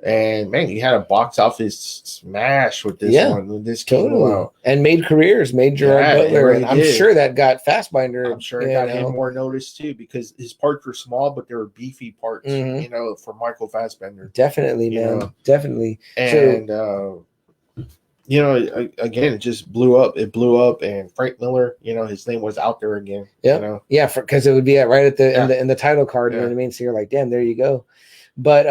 And man, he had a box office smash with this one. When this came out, and made careers, made Gerard Butler, really and I'm sure that got Fassbinder. I'm sure it got him more notice too, because his parts were small, but they were beefy parts. For Michael Fassbender. Definitely, man, definitely. And again, it just blew up. It blew up, and Frank Miller, his name was out there again. Yeah, because it would be right at the in the title card. You know what I mean? So you're like, damn, there you go. But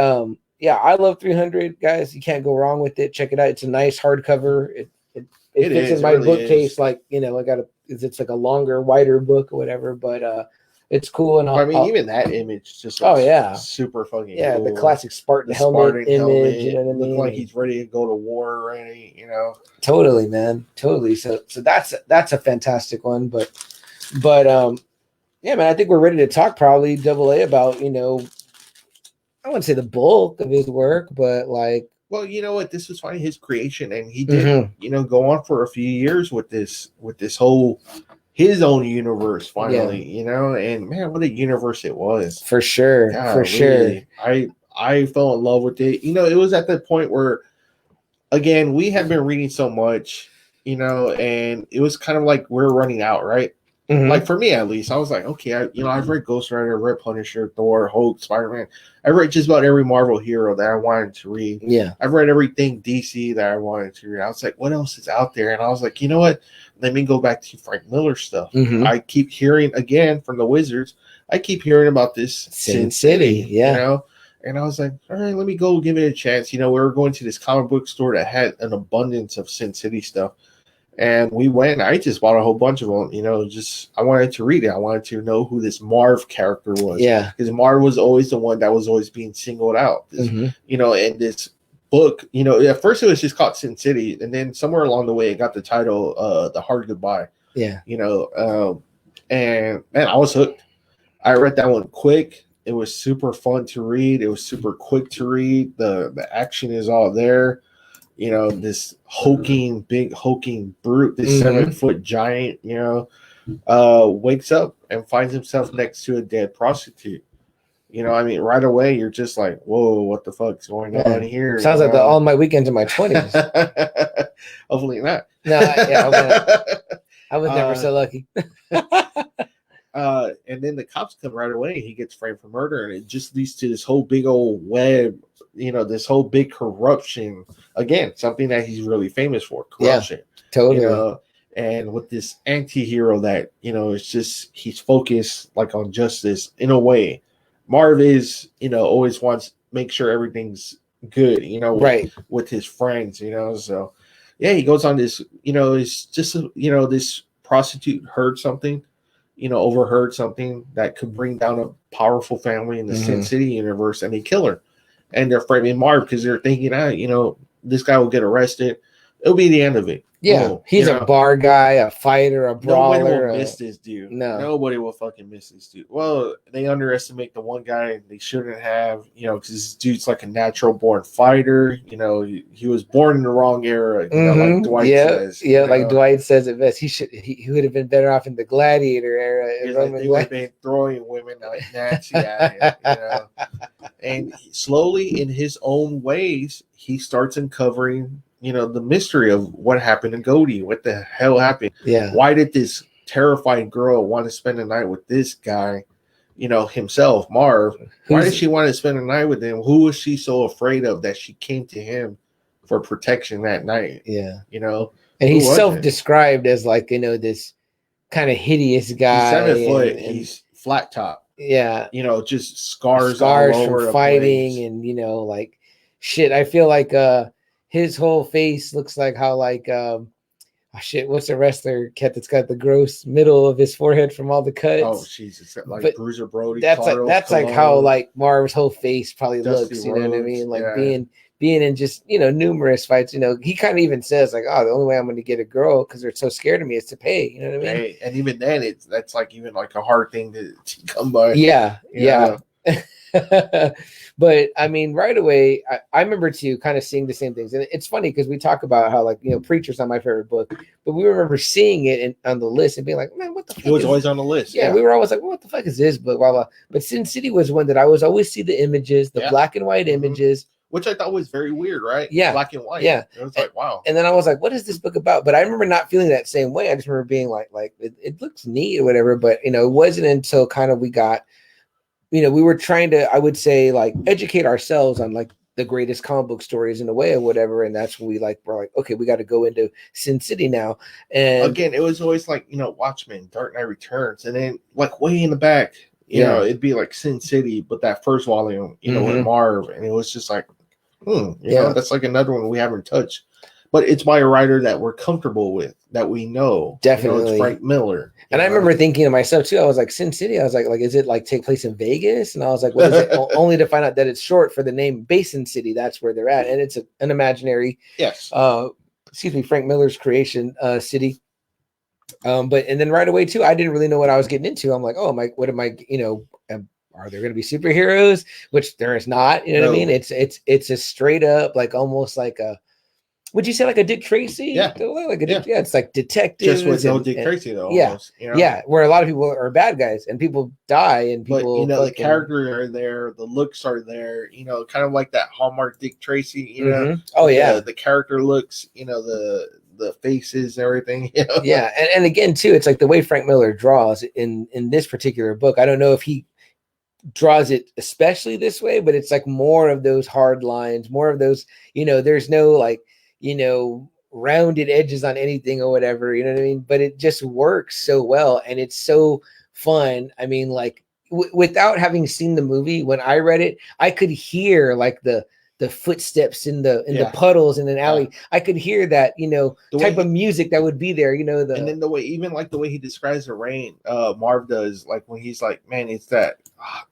yeah, I love 300, guys. You can't go wrong with it. Check it out. It's a nice hardcover. It fits in my bookcase. Like, it's like a longer, wider book or whatever. But it's cool. And even that image just super fucking cool. The classic Spartan helmet image. You know what I mean? Look like he's ready to go to war already. Totally, man. Totally. So that's a fantastic one. But yeah, man, I think we're ready to talk probably AA about I wouldn't say the bulk of his work, but like, well, you know what? This was finally his creation, and he did, go on for a few years with this whole his own universe. Finally, and man, what a universe it was! For sure, sure. I fell in love with it. It was at the point where, again, we had been reading so much, and it was kind of like we're running out, right? Mm-hmm. Like for me, at least, I was like, okay, I've read Ghost Rider, read Punisher, Thor, Hulk, Spider-Man. I read just about every Marvel hero that I wanted to read. Yeah, I've read everything DC that I wanted to read. I was like, what else is out there? And I was like, you know what? Let me go back to Frank Miller stuff. Mm-hmm. I keep hearing again from the Wizards. I keep hearing about this Sin City. Yeah, and I was like, all right, let me go give it a chance. We were going to this comic book store that had an abundance of Sin City stuff. And we went. I just bought a whole bunch of them. I wanted to read it. I wanted to know who this Marv character was. Yeah, because Marv was always the one that was always being singled out. And this book, at first it was just called Sin City, and then somewhere along the way it got the title, The Hard Goodbye. Yeah, and man, I was hooked. I read that one quick. It was super fun to read. It was super quick to read. The action is all there. This big hulking brute, this 7-foot giant, wakes up and finds himself next to a dead prostitute. Right away you're just like, whoa, what the fuck's going on here? Sounds like all my weekends in my 20s. Hopefully not. No, yeah, I was never so lucky. And then the cops come right away. He gets framed for murder, and it just leads to this whole big old web, this whole big corruption. Again, something that he's really famous for, corruption. Yeah, totally. And with this anti-hero that, it's just, he's focused like on justice in a way. Marv is, always wants to make sure everything's good, right, with his friends, so yeah, he goes on this, it's just, this prostitute heard something, overheard something that could bring down a powerful family in the Sin City universe, and they kill her. And they're framing Marv because they're thinking, this guy will get arrested. It'll be the end of it. Yeah, he's a bar guy, a fighter, a brawler. Nobody will miss this dude. No. Nobody will fucking miss this dude. Well, they underestimate the one guy they shouldn't have, because this dude's like a natural born fighter. He was born in the wrong era, like Dwight says. Yeah, like Dwight says it best. He would have been better off in the gladiator era. They would have been throwing women like Nancy at him, And slowly, in his own ways, he starts uncovering the mystery of what happened to Goldie. What the hell happened? Yeah. Why did this terrified girl want to spend the night with this guy? himself, Marv. Why did she want to spend the night with him? Who was she so afraid of that she came to him for protection that night? Yeah. And he's self-described as like, this kind of hideous guy. He's 7 foot. And he's flat top. Yeah. Just scars all over from fighting and, like shit. I feel like his whole face looks like how like what's the wrestler cat that's got the gross middle of his forehead from all the cuts? Oh Jesus, like Bruiser Brody. That's like how like Marv's whole face probably looks. You know what I mean? Like being in just numerous fights. He kind of even says like, oh, the only way I'm going to get a girl because they're so scared of me is to pay. You know what I mean? Hey, and even then, that's like even like a hard thing to come by. Yeah. But I mean, right away, I remember too kind of seeing the same things. And it's funny because we talk about how like, Preacher's not my favorite book, but we remember seeing it on the list and being like, man, what the fuck? It was always on the list. Yeah, we were always like, what the fuck is this book? Blah, blah. But Sin City was one that I was always see the images, the black and white images. Which I thought was very weird, right? Yeah. Black and white. Yeah. It was like, wow. And then I was like, what is this book about? But I remember not feeling that same way. I just remember being like it looks neat or whatever. But, it wasn't until kind of we got, we were trying to, I would say, like educate ourselves on like the greatest comic book stories in a way or whatever. And that's when we're like, okay, we got to go into Sin City now. And again, it was always like, Watchmen, Dark Knight Returns. And then like way in the back, it'd be like Sin City, but that first volume, with Marv. And it was just like, that's like another one we haven't touched. But it's by a writer that we're comfortable with, that we know. Definitely. It's Frank Miller. And I remember thinking to myself too, I was like, Sin City, I was like, is it like take place in Vegas? And I was like, what is it? Only to find out that it's short for the name Basin City. That's where they're at. And it's an imaginary, Frank Miller's creation city. But and then right away too, I didn't really know what I was getting into. I'm like, are there going to be superheroes? Which there is not. You know what I mean? It's a straight up, like almost like a, would you say like a Dick Tracy? Yeah. It's like detectives. Just with no Dick Tracy though. Almost, yeah, where a lot of people are bad guys and people die and people. But the characters are there, the looks are there. Kind of like that Hallmark Dick Tracy. Oh yeah, the character looks. The faces, everything. Yeah, and again too, it's like the way Frank Miller draws in this particular book. I don't know if he draws it especially this way, but it's like more of those hard lines, more of those. There's no like. Rounded edges on anything or whatever, you know what I mean? But it just works so well. And it's so fun. I mean, like without having seen the movie, when I read it, I could hear like the footsteps in the puddles in an alley. I could hear that, type of music that would be there, and then the way he describes the rain, Marv does, like when he's like, man, it's that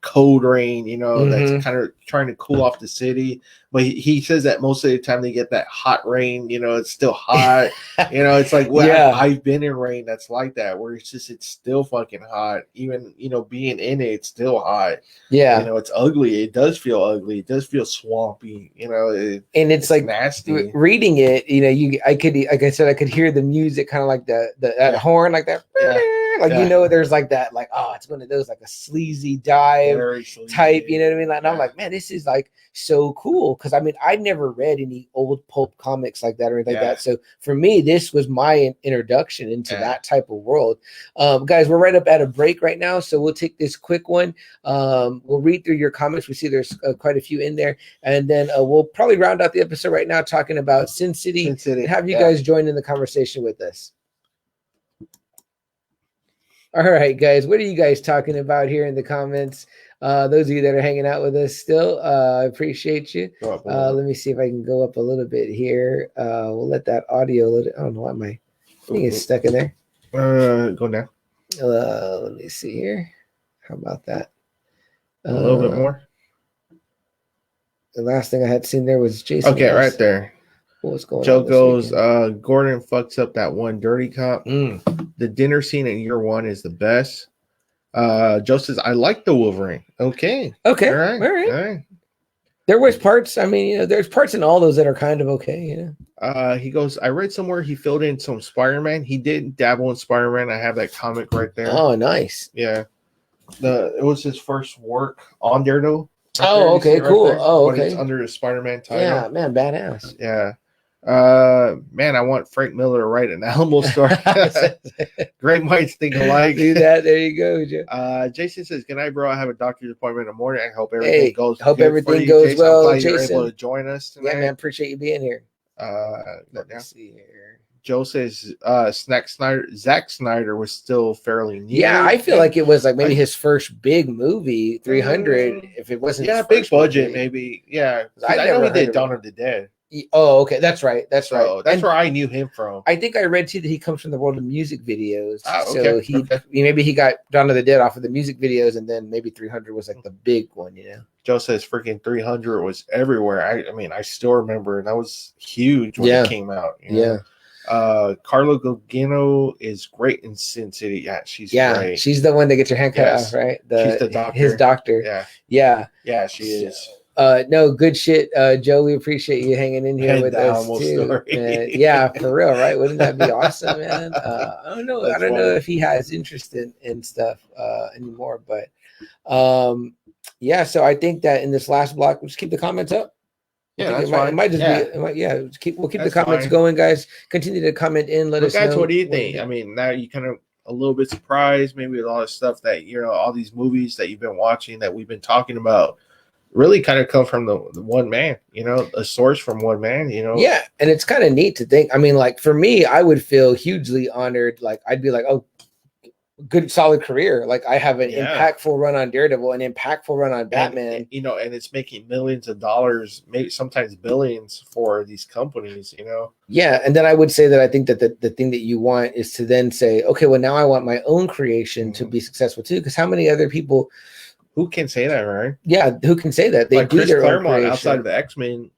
cold rain, that's kind of trying to cool off the city. But he says that most of the time they get that hot rain, it's still hot. It's like, I've been in rain that's like that, where it's still fucking hot. Even, being in it's still hot. Yeah. It's ugly. It does feel ugly. It does feel swampy, and it's like nasty. Reading it, I could hear the music kind of like that horn, like that. Yeah. There's like that, like, oh, it's one of those like a sleazy dive type, you know what I mean? Like, and I'm like, man, this is like so cool. Cause I mean, I never read any old pulp comics like that or anything like that. So for me, this was my introduction into that type of world. Guys, we're right up at a break right now. So we'll take this quick one. We'll read through your comments. We see there's quite a few in there. And then we'll probably round out the episode right now talking about Sin City. And have you guys join in the conversation with us. All right, guys, what are you guys talking about here in the comments? Those of you that are hanging out with us still, I appreciate you. Let me see if I can go up a little bit here. We'll let that audio, I don't know why my thing is stuck in there. Go down. Let me see here. How about that? A little bit more. The last thing I had seen there was Jason. Okay, right there. What's going Joe on? Joe goes, Gordon fucks up that one dirty cop. The dinner scene in year one is the best. Joe says, I like the Wolverine. Okay. All right. There was parts. I mean, there's parts in all those that are kind of okay. He goes, I read somewhere he filled in some Spider-Man. He did dabble in Spider-Man. I have that comic right there. Oh, nice. Yeah. It was his first work on Daredevil. Oh, okay, cool. Right, oh, okay. okay. It's under the Spider-Man title. Yeah, man, badass. Yeah. Man, I want Frank Miller to write an Alamo story. Great minds think alike. Do that. There you go, Joe. Jason says, "Good night, bro. I have a doctor's appointment in the morning. I hope everything goes. Hope good everything for you, goes Jason. well, I'm glad Jason. you're able to join us tonight. Yeah, man. Appreciate you being here. Let me see here. Joe says, Zack Snyder was still fairly new. Yeah, I feel like it was like maybe his first big movie, 300. If it wasn't, big budget, maybe. Yeah, I know he did Dawn of the Dead. Oh, okay, that's right. That's right. That's where I knew him from. I think I read too that he comes from the world of music videos. Okay. So maybe he got Dawn of the Dead off of the music videos, and then maybe 300 was like the big one, you know. Joe says freaking 300 was everywhere. I mean, I still remember, and that was huge when it came out. You know? Carla Gugino is great in Sin City. Yeah, she's great. She's the one that gets her hand cut off, right? She's the doctor. His doctor. Yeah, she is. No, good shit, Joe. We appreciate you hanging in here with us too. Yeah, for real, right? Wouldn't that be awesome, man? I don't know. I don't know if he has interest in stuff anymore, but yeah. So I think that in this last block, we'll just keep the comments up. Yeah, that's fine. It might just be. We'll keep the comments going, guys. Continue to comment in. Let us know. Guys, what do you think? I mean, now you kind of a little bit surprised, maybe with all the stuff that all these movies that you've been watching that we've been talking about. Really kind of come from the one man, a source from one man, Yeah, and it's kind of neat to think. I mean, like for me, I would feel hugely honored. Like I'd be like, oh, good, solid career. Like I have an impactful run on Daredevil, an impactful run on Batman. And it's making millions of dollars, maybe sometimes billions for these companies, Yeah, and then I would say that I think that the thing that you want is to then say, okay, well now I want my own creation to be successful too. Because how many other people? Who can say that, right? Yeah, who can say that? They like do Chris their Claremont own creation. outside of the X-Men.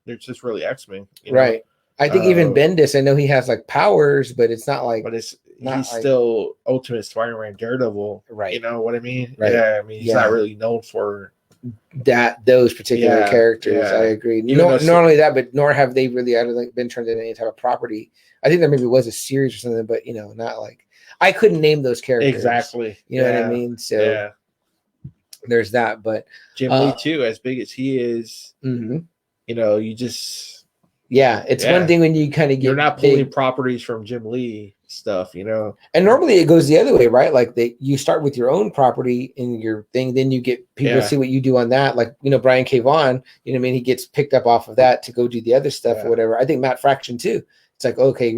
They're just really X-Men, right? I think even Bendis, I know he has like powers, but it's not like. But he's still Ultimate Spider-Man, Daredevil, right? You know what I mean? Right. Yeah, I mean he's not really known for those particular characters. Yeah. I agree. Not only that, but nor have they really been turned into any type of property. I think there maybe was a series or something, but not like I couldn't name those characters exactly. You know what I mean? So there's that, but Jim Lee too, as big as he is, you just it's one thing when you kind of get you're not pulling properties from Jim Lee stuff, and normally it goes the other way, right? Like you start with your own property in your thing, then you get people to see what you do on that, like Brian K. Vaughan, what I mean, he gets picked up off of that to go do the other stuff or whatever. I think Matt Fraction too. It's like, okay,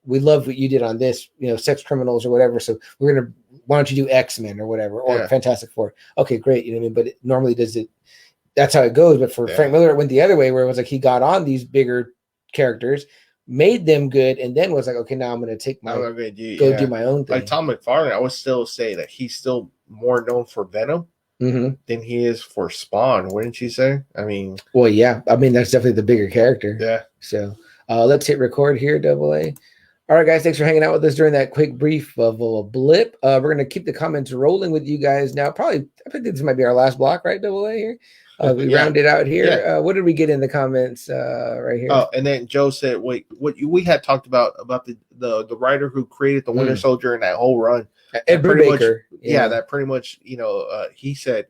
we love what you did on this, Sex Criminals or whatever, so we're gonna why don't you do X-Men or whatever, or Fantastic Four? Okay, great. You know what I mean? But it normally does it. That's how it goes. But for Frank Miller, it went the other way, where it was like he got on these bigger characters, made them good, and then was like, okay, now I'm going to take do my own thing. Like Tom McFarlane, I would still say that he's still more known for Venom than he is for Spawn. Wouldn't you say? I mean, well, yeah. I mean, that's definitely the bigger character. Yeah. So let's hit record here, Double A. All right, guys, thanks for hanging out with us during that quick brief of a blip. We're going to keep the comments rolling with you guys now. Probably, I think this might be our last block, right, Double A here? We rounded out here. Yeah. What did we get in the comments right here? Oh, and then Joe said, wait, what we had talked about the writer who created the Winter Soldier and that whole run. Ed Brubaker. That pretty much, he said,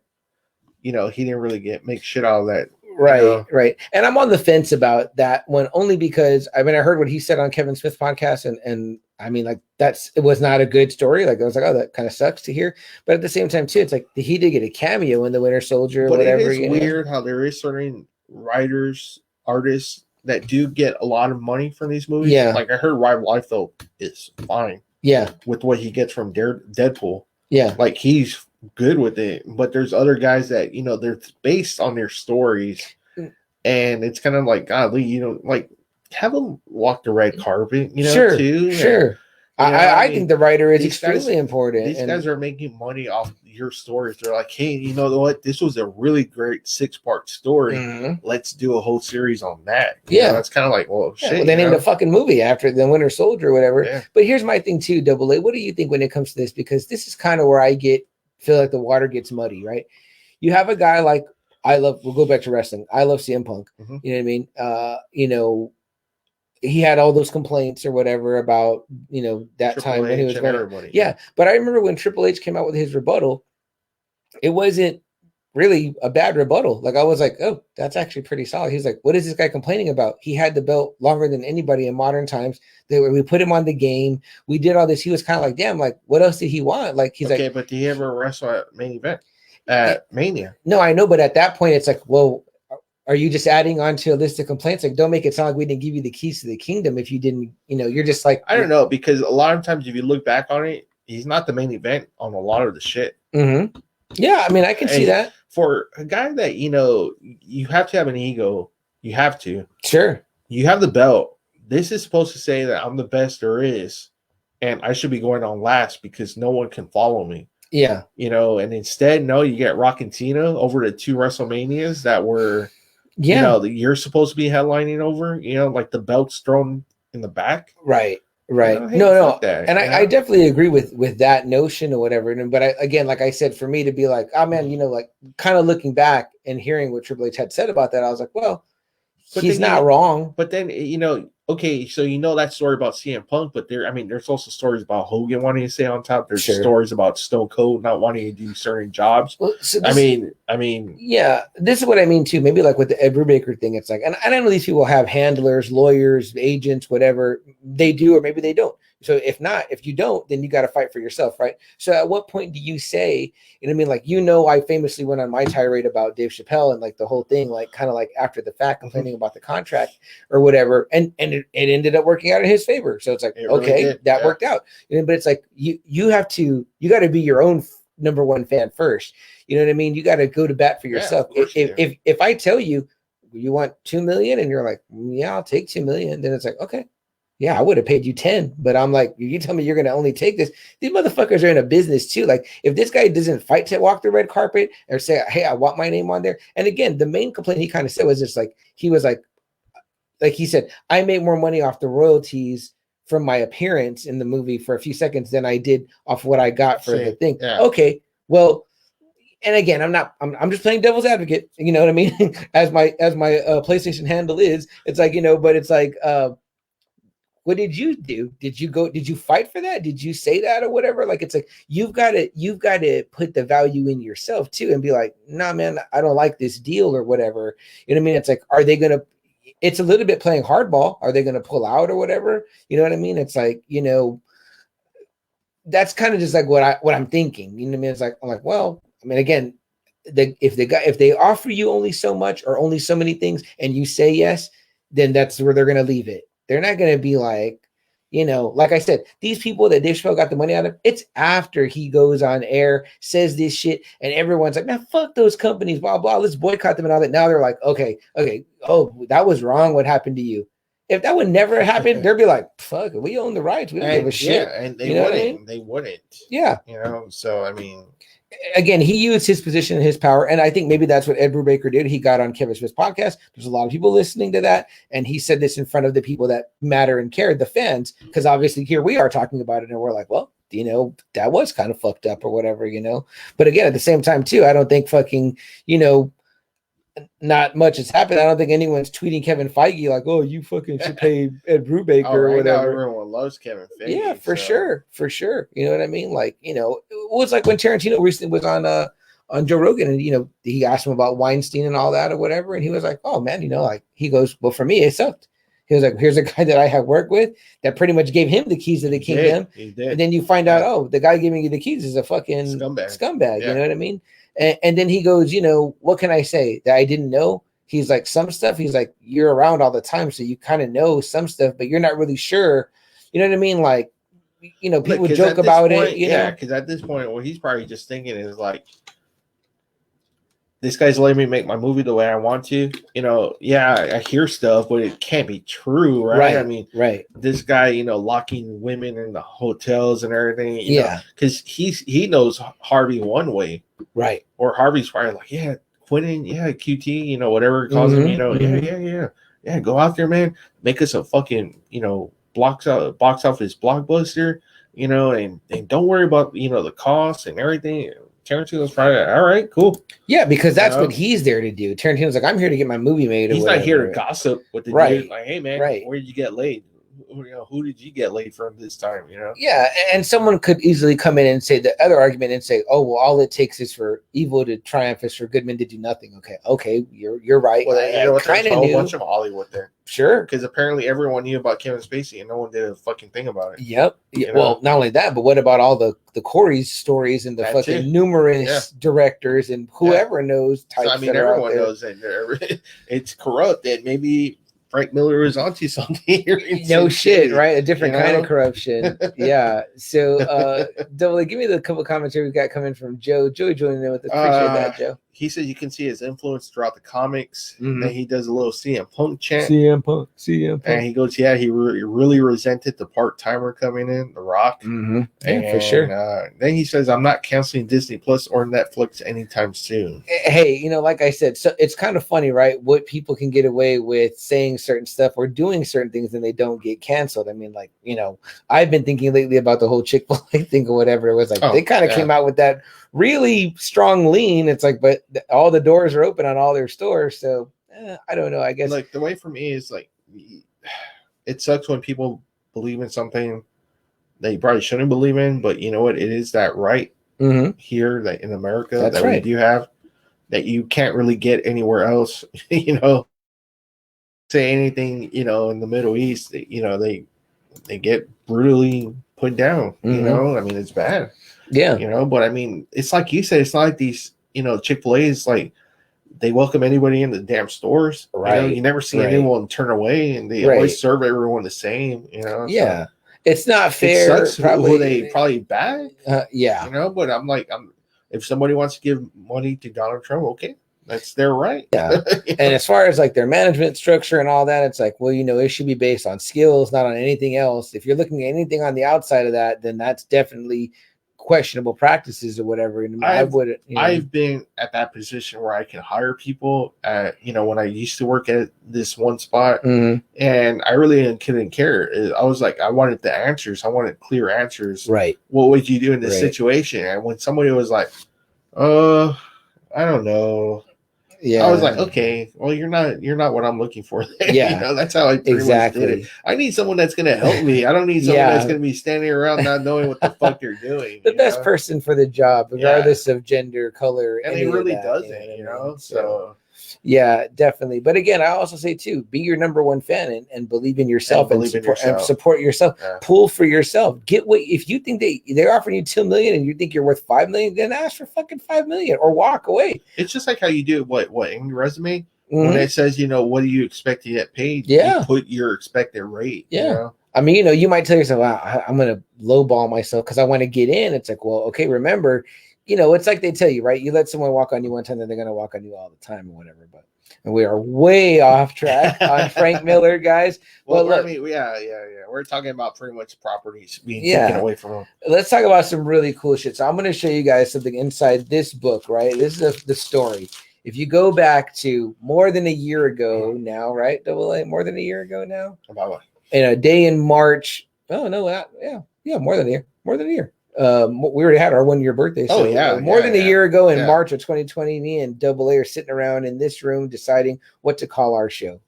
he didn't really make shit out of that. Right, right. And I'm on the fence about that one only because I heard what he said on Kevin Smith's podcast, and I mean, like it was not a good story. Like I was like, oh, that kind of sucks to hear. But at the same time, too, it's like he did get a cameo in the Winter Soldier or whatever. It is weird how there is certain writers, artists that do get a lot of money from these movies. Yeah, like I heard Rob Liefeld is fine. Yeah, with what he gets from Deadpool. Yeah, like he's good with it, but there's other guys that they're based on their stories, and it's kind of like godly, like have them walk the red carpet, sure, too. Sure. I think the writer is extremely important. These guys are making money off your stories. They're like, hey, you know what? This was a really great 6-part story. Let's do a whole series on that. That's kind of like, well, shit. Well, they named a fucking movie after the Winter Soldier or whatever. Yeah. But here's my thing too, Double A. What do you think when it comes to this? Because this is kind of where I feel like the water gets muddy, right? You have a guy like we'll go back to wrestling. I love CM Punk. You know what I mean? He had all those complaints or whatever about, that Triple time when he was going. Yeah. But I remember when Triple H came out with his rebuttal, it wasn't really a bad rebuttal. Like I was like, oh, that's actually pretty solid. He's like, what is this guy complaining about? He had the belt longer than anybody in modern times. We put him on the game. We did all this. He was kind of like, damn, like what else did he want? Like he's okay, like, but did he ever wrestle at main event at Mania? No, I know, but at that point, it's like, well, are you just adding on to a list of complaints? Like, don't make it sound like we didn't give you the keys to the kingdom if you didn't, you're just like, I don't know, because a lot of times if you look back on it, he's not the main event on a lot of the shit. Mm-hmm. Yeah, I mean, I can see that. For a guy that, you have to have an ego. You have to. Sure. You have the belt. This is supposed to say that I'm the best there is, and I should be going on last because no one can follow me. Yeah. And instead, no, you get Rock and Tina over the 2 WrestleManias that were, that you're supposed to be headlining over, like the belt's thrown in the back. Right. Right. Hey, no. That, and I definitely agree with that notion or whatever. But again, like I said, for me to be like, oh man, like kind of looking back and hearing what Triple H had said about that, I was like, well, he's not wrong. But then, okay, so that story about CM Punk, but there's also stories about Hogan wanting to stay on top. There's stories about Stone Cold not wanting to do certain jobs. Well, so yeah, this is what I mean too. Maybe like with the Ed Brubaker thing, it's like, and I know these people have handlers, lawyers, agents, whatever they do, or maybe they don't. So if you don't, then you got to fight for yourself, right? So at what point do you say, like, I famously went on my tirade about Dave Chappelle and like the whole thing, like kind of like after the fact, complaining about the contract or whatever, and it ended up working out in his favor. So it's like, that worked out. But it's like you got to be your own number one fan first. You know what I mean? You got to go to bat for yourself. If I tell you want 2 million and you're like, yeah, I'll take 2 million, then it's like, okay. Yeah, I would have paid you 10, but I'm like, you tell me you're going to only take this. These motherfuckers are in a business too. Like if this guy doesn't fight to walk the red carpet or say, hey, I want my name on there. And again, the main complaint he kind of said was just like, he was like he said, I made more money off the royalties from my appearance in the movie for a few seconds than I did off what I got for the thing. Yeah. Okay. Well, and again, I'm just playing devil's advocate. You know what I mean? as my PlayStation handle is, it's like, but it's like, what did you do? Did you fight for that? Did you say that or whatever? Like, it's like, you've got to put the value in yourself too and be like, nah, man, I don't like this deal or whatever. You know what I mean? It's like, it's a little bit playing hardball. Are they going to pull out or whatever? You know what I mean? It's like, that's kind of just like what I'm thinking. You know what I mean? It's like, I'm like, well, I mean, again, if they offer you only so much or only so many things and you say yes, then that's where they're going to leave it. They're not going to be like, like I said, these people that Dave Chappelle got the money out of, it's after he goes on air, says this shit, and everyone's like, man, fuck those companies, blah, blah, let's boycott them and all that. Now they're like, okay, oh, that was wrong. What happened to you? If that would never happen, they'd be like, fuck, we own the rights. We don't give a shit. Yeah, and they wouldn't. Yeah. So, I mean. Again, he used his position and his power, and I think maybe that's what Ed Brubaker did. He got on Kevin Smith's podcast. There's a lot of people listening to that, and he said this in front of the people that matter and care, the fans, because obviously here we are talking about it, and we're like, well, that was kind of fucked up or whatever, But again, at the same time, too, I don't think fucking, not much has happened. I don't think anyone's tweeting Kevin Feige like, "Oh, you fucking should pay Ed Brubaker or whatever." Now everyone loves Kevin Feige. Yeah, for sure. You know what I mean? Like, it was like when Tarantino recently was on Joe Rogan, and he asked him about Weinstein and all that or whatever, and he was like, "Oh man, like," he goes, "Well, for me, it sucked." He was like, "Here's a guy that I have worked with that pretty much gave him the keys to the kingdom," and then you find out, oh, the guy giving you the keys is a fucking scumbag. Yeah. You know what I mean? And then he goes, what can I say that I didn't know? He's like, some stuff, he's like, you're around all the time, so you kind of know some stuff, but you're not really sure. You know what I mean? Like, people joke about it. Yeah, because at this point, what he's probably just thinking is like, this guy's letting me make my movie the way I want to. I hear stuff, but it can't be true, right? I mean, this guy, locking women in the hotels and everything. Because he knows Harvey one way. Right. Or Harvey's probably like, yeah, Quentin, yeah, QT, whatever it calls him, yeah, go out there, man, make us a fucking, box office blockbuster, and don't worry about, the cost and everything. Tarantino's probably all right, cool. Yeah, because that's what he's there to do. Tarantino's like, I'm here to get my movie made. He's not here to gossip with the dude. Like, hey, man, where did you get laid? who did you get laid from this time? Yeah, and someone could easily come in and say the other argument and say, "Oh, well, all it takes is for evil to triumph, is for good men to do nothing." Okay, you're right. Well, you know what? There's a whole knew. bunch of Hollywood there. Sure, because apparently everyone knew about Kevin Spacey and no one did a fucking thing about it. Yep. Well, not only that, but what about all the Corey's stories and the fucking numerous directors and whoever knows types? So, I mean, everyone knows that it's corrupt. That maybe Frank Miller is onto something here. No shit, right? A different kind of corruption. Yeah. So, Double A, give me the couple comments here we've got coming from Joe. Joey joining in with us. Appreciate that, Joe. He said you can see his influence throughout the comics. Mm-hmm. Then he does a little CM Punk chant. CM Punk. And he goes, yeah, he really resented the part-timer coming in, The Rock. Mm-hmm. Yeah, for sure. Then he says, I'm not canceling Disney Plus or Netflix anytime soon. Hey, like I said, so it's kind of funny, right? What people can get away with saying certain stuff or doing certain things and they don't get canceled. I mean, I've been thinking lately about the whole Chick-fil-A thing or whatever. It was like, they kind of came out with that really strong lean. It's like, but all the doors are open on all their stores. So I don't know. I guess the way for me is it sucks when people believe in something that you probably shouldn't believe in, but you know what? It is that right here that in America we do have that you can't really get anywhere else, say anything, in the Middle East, they get brutally put down, I mean, it's bad. Yeah. But I mean, it's like you said, it's not like these, Chick-fil-A is like they welcome anybody in the damn stores. Right. You never see anyone turn away, and they always serve everyone the same, Yeah. So it's not fair. It sucks who they probably back. Yeah. But if somebody wants to give money to Donald Trump, okay. That's their right. Yeah. And as far as their management structure and all that, it's like, well, it should be based on skills, not on anything else. If you're looking at anything on the outside of that, then that's definitely questionable practices or whatever. And I've been at that position where I can hire people at, when I used to work at this one spot, and I really couldn't care. I was like, I wanted the answers. I wanted clear answers. Right. What would you do in this situation? And when somebody was like, I don't know. Yeah, I was like, okay, well, you're not what I'm looking for. Yeah, that's how I pretty much did it. I need someone that's going to help me. I don't need someone that's going to be standing around not knowing what the fuck they're doing. The best person for the job, regardless of gender, color, and he really does it. So. Yeah, definitely. But again, I also say too, be your number one fan and believe in yourself and support yourself. Yeah. Pull for yourself. Get what if you think they're offering you $2 million and you think you're worth $5 million, then ask for fucking $5 million or walk away. It's just like how you do what in your resume when it says what do you expect to get paid? Yeah, you put your expected rate. Yeah. I mean, you might tell yourself, wow, I'm going to lowball myself because I want to get in. It's like, well, okay, remember. It's like they tell you, right? You let someone walk on you one time, then they're going to walk on you all the time or whatever. And we are way off track on Frank Miller, guys. Well, look, we're talking about pretty much properties being taken away from him. Let's talk about some really cool shit. So I'm going to show you guys something inside this book, right? This is the story. If you go back to more than a year ago now, right? Double A, more than a year ago now. About what? In a day in March. Oh no, more than a year. More than a year. We already had our 1 year birthday. So more than a year ago in March of 2020, me and Double A are sitting around in this room deciding what to call our show.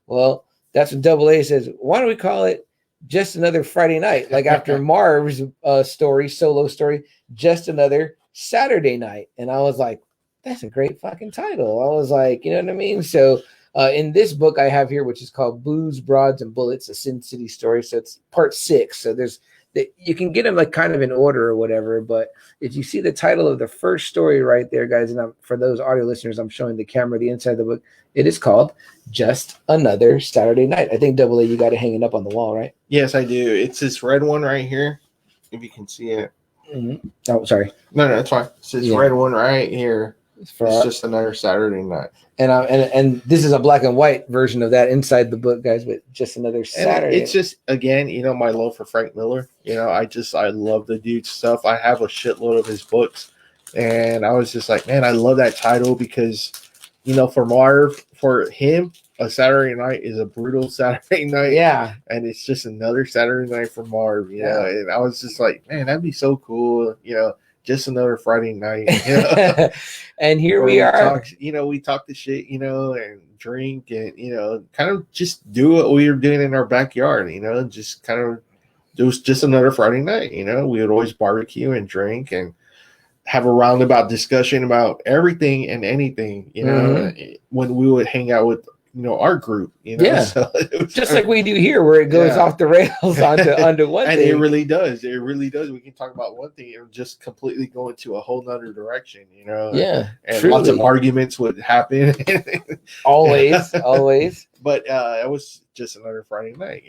Well, that's what Double A says. Why don't we call it Just Another Friday Night? Like after Marv's solo story, Just Another Saturday Night. And I was like, that's a great fucking title. I was like, you know what I mean? So in this book I have here, which is called Booze, Broads, and Bullets, a Sin City story. So it's part 6. So you can get them kind of in order or whatever, but if you see the title of the first story right there, guys, and for those audio listeners, I'm showing the camera the inside of the book. It is called Just Another Saturday Night. I think Double A, you got it hanging up on the wall, right? Yes, I do. It's this red one right here, if you can see it. Mm-hmm. Oh, sorry. No, that's fine. It's this red one right here. It's Just Another Saturday Night. And this is a black and white version of that inside the book, guys, but Just Another Saturday. And it's just, again, my love for Frank Miller. I love the dude's stuff. I have a shitload of his books. And I was just like, man, I love that title because, for Marv, for him, a Saturday night is a brutal Saturday night. Yeah. And it's just another Saturday night for Marv, And I was just like, man, that'd be so cool, just another Friday night. And here we are. We talk the shit, and drink, and kind of just do what we were doing in our backyard. Just kind of, it was just another Friday night. We would always barbecue and drink and have a roundabout discussion about everything and anything. When we would hang out with our group. Yeah, so just like we do here, where it goes off the rails onto one and thing. It really does. We can talk about one thing and just completely go into a whole nother direction. Yeah, and truly. Lots of arguments would happen. always. But it was just another Friday night.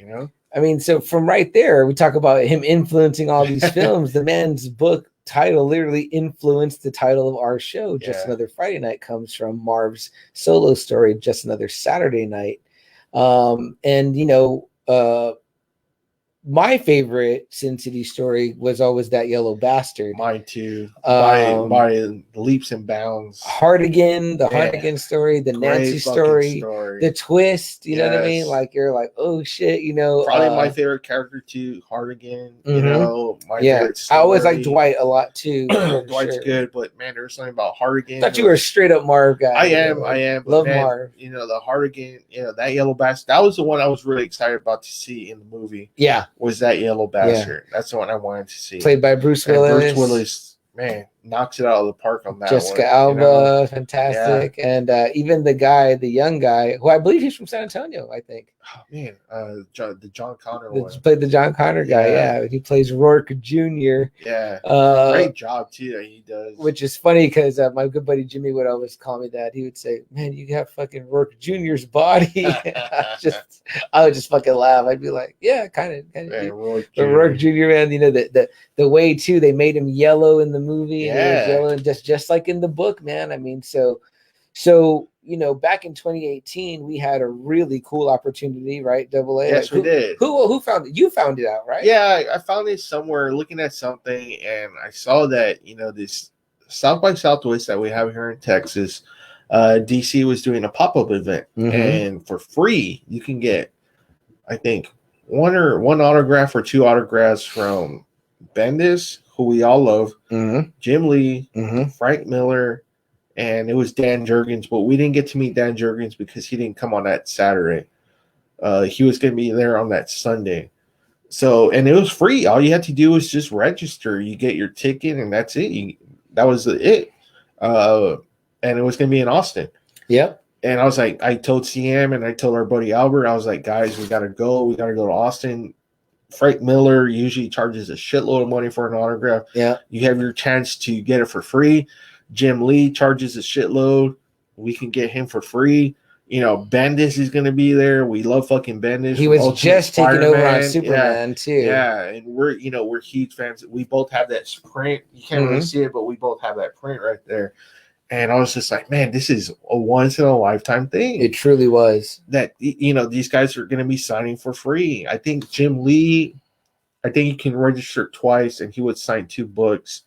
I mean, so from right there, we talk about him influencing all these films. The man's book title literally influenced the title of our show. Just Another Friday Night comes from Marv's solo story, Just Another Saturday Night. My favorite Sin City story was always That Yellow Bastard. Mine too. By leaps and bounds. Hardigan, the Hardigan story, the Nancy story, the twist. You know what I mean? Like you're like, oh shit, Probably my favorite character too, Hardigan. My favorite story. I always like Dwight a lot too. Dwight's good, but man, there was something about Hardigan. I thought you were a straight up Marv guy. I am. Love Marv. The Hardigan. That Yellow Bastard. That was the one I was really excited about to see in the movie. Yeah. Was That Yellow Bastard. That's the one I wanted to see. Played by Bruce Willis. Bruce Willis, man, knocks it out of the park on that Jessica one. Alba, fantastic. Yeah. And even the young guy, who I believe he's from San Antonio, I think. Oh, man. The John Connor one. Played the John Connor guy, yeah. He plays Rourke Jr. Yeah. Great job, too, that he does. Which is funny because my good buddy Jimmy would always call me that. He would say, man, you have fucking Rourke Jr.'s body. I would just fucking laugh. I'd be like, yeah, kind of. Rourke Jr., man, the way, too, they made him yellow in the movie. Yeah. Yellow, just like in the book, man. I mean, so back in 2018, we had a really cool opportunity, right? Double A. Yes, we did. Who found it? You found it out, right? Yeah, I found it somewhere looking at something, and I saw that this South by Southwest that we have here in Texas, DC was doing a pop-up event, and for free you can get, I think, one autograph or two autographs from Bendis, who we all love, Jim Lee, Frank Miller, and it was Dan Jurgens, but we didn't get to meet Dan Jurgens because he didn't come on that Saturday. He was going to be there on that Sunday. So, and it was free. All you had to do was just register. You get your ticket, and that's it. That was it. And it was going to be in Austin. Yep. And I was like, I told CM and I told our buddy Albert, I was like, guys, we got to go. We got to go to Austin. Frank Miller usually charges a shitload of money for an autograph. Yeah. You have your chance to get it for free. Jim Lee charges a shitload. We can get him for free. Bendis is going to be there. We love fucking Bendis. He was just taking over on Superman too. Yeah, and we're huge fans. We both have that print. You can't really see it, but we both have that print right there. And I was just like, man, this is a once in a lifetime thing. It truly was. That these guys are going to be signing for free. I think Jim Lee, you can register twice, and he would sign 2 books.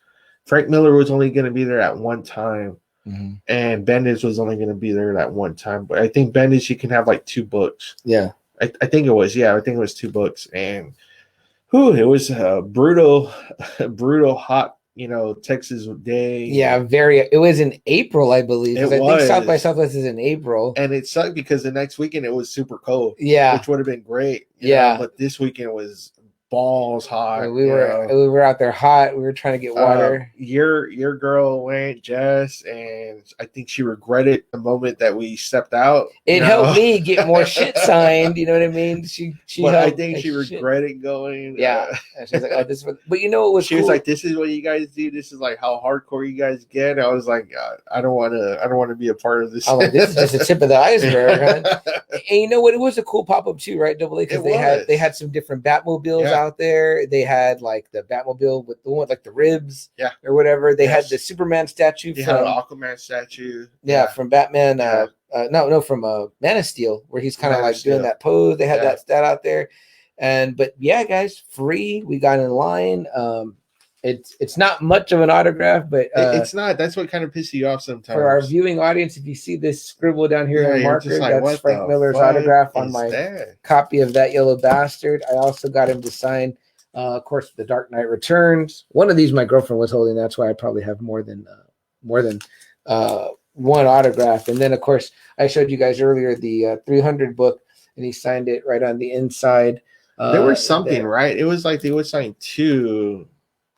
Frank Miller was only going to be there at one time, and Bendis was only going to be there at one time. But I think Bendis, you can have like 2 books. Yeah, I think it was. Yeah, I think it was 2 books, and it was a brutal hot. Texas day. Yeah, it was in April, I believe. I think South by Southwest is in April. And it sucked because the next weekend it was super cold. Yeah. Which would have been great. But this weekend was balls hot. We were out there hot. We were trying to get water. Your girl went, Jess, and I think she regretted the moment that we stepped out. It helped me get more shit signed. You know what I mean? But I think she regretted going. Yeah. And she's like, oh, this was. But what was she was like, this is what you guys do. This is like how hardcore you guys get. I was like, I don't want to be a part of this. I'm like, this is just the tip of the iceberg. And you know what? It was a cool pop up too, right? Double A, because they had some different Batmobiles out there. They had like the Batmobile with the one like the ribs, or whatever. They had the Superman statue. They had an Aquaman statue. Yeah, from Batman. From Man of Steel, where he's kind of like doing that pose. They had that stat out there, but yeah, guys, free. We got in line. It's not much of an autograph, but it's not. That's what kind of pisses you off sometimes. For our viewing audience, if you see this scribble down here in marker, that's Frank Miller's autograph on my copy of That Yellow Bastard. I also got him to sign, of course, The Dark Knight Returns. One of these my girlfriend was holding. That's why I probably have more than one autograph. And then, of course, I showed you guys earlier the 300 book, and he signed it right on the inside. There was something, right? It was like they would sign two,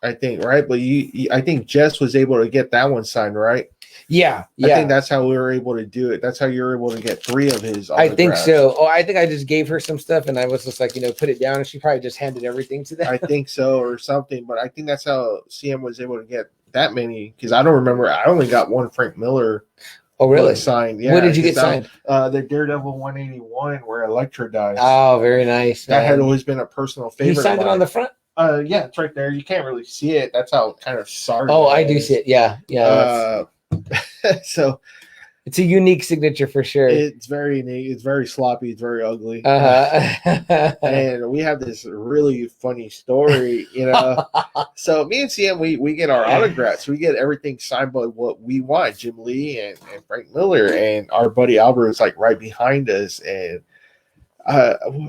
I think, right? But I think Jess was able to get that one signed, right? Yeah. I think that's how we were able to do it. That's how you were able to get 3 of his autographs. I think so. Oh, I think I just gave her some stuff, and I was just like, put it down, and she probably just handed everything to them. I think so, or something. But I think that's how CM was able to get that many, because I don't remember. I only got one Frank Miller. Oh, really? Signed. Yeah. What did you get signed? The Daredevil 181, where Elektra dies. Oh, very nice. That had always been a personal favorite. You signed it on the front? Yeah, it's right there. You can't really see it. That's how kind of sorry. Oh, I do see it. Yeah. So it's a unique signature for sure. It's very neat. It's very sloppy. It's very ugly. And we have this really funny story, So me and CM, we get our autographs. We get everything signed by what we want. Jim Lee and Frank Miller, and our buddy Albert is like right behind us. And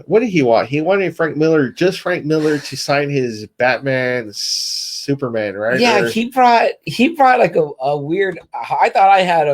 what did he want? He wanted Frank Miller to sign his Batman, Superman, right? Yeah, he brought like a weird. I thought I had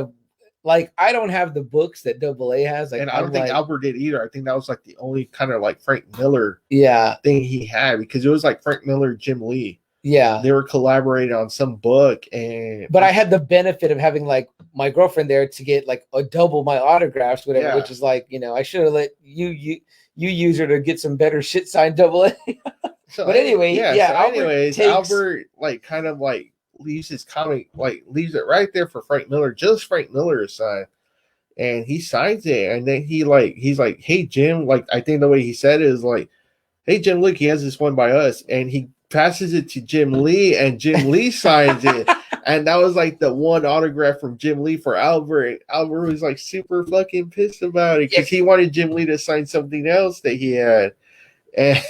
I don't have the books that AA has. And I don't think Albert did either. I think that was like the only kind of like Frank Miller thing he had, because it was like Frank Miller, Jim Lee. Yeah. They were collaborating on some book. But I had the benefit of having like my girlfriend there to get like a double my autographs, whatever, which is like, I should have let you use her to get some better shit signed AA. But anyway, Albert like kind of like leaves his comic, like leaves it right there for Frank Miller, just Frank Miller to sign, and he signs it, and then he's like, hey Jim, like I think the way he said it is like, hey Jim, look, he has this one by us, and he passes it to Jim Lee, and Jim Lee signs it, and that was like the one autograph from Jim Lee for Albert. And Albert was like super fucking pissed about it because he wanted Jim Lee to sign something else that he had. And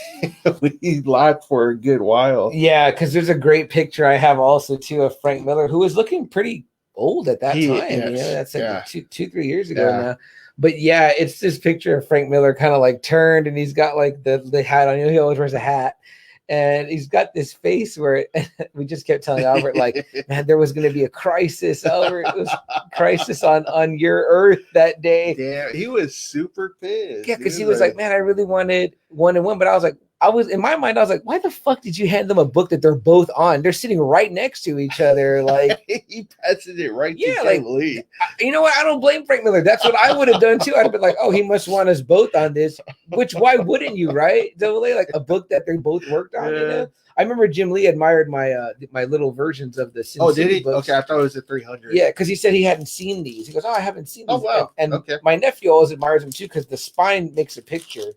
we laughed for a good while. Yeah, because there's a great picture I have also too of Frank Miller, who was looking pretty old at that time. That's like 2-3 years ago now. But yeah, it's this picture of Frank Miller kind of like turned, and he's got like the hat on. He always wears a hat, and he's got this face where we just kept telling Albert like, man, there was going to be a crisis. Albert, it was a crisis on your Earth that day. Yeah, he was super pissed. Yeah, because he was like, man, I really wanted 1-1, but I was in my mind, I was like, why the fuck did you hand them a book that they're both on? They're sitting right next to each other. Like he passes it right to like Lee. You know what? I don't blame Frank Miller. That's what I would have done too. I'd have been like, oh, he must want us both on this. Which why wouldn't you, right? AA, like a book that they both worked on. I remember Jim Lee admired my my little versions of the Sin City did he? Books. Okay, I thought it was a 300. Yeah, because he said he hadn't seen these. He goes, oh, I haven't seen these. Oh, wow. And my nephew always admires them too, because the spine makes a picture.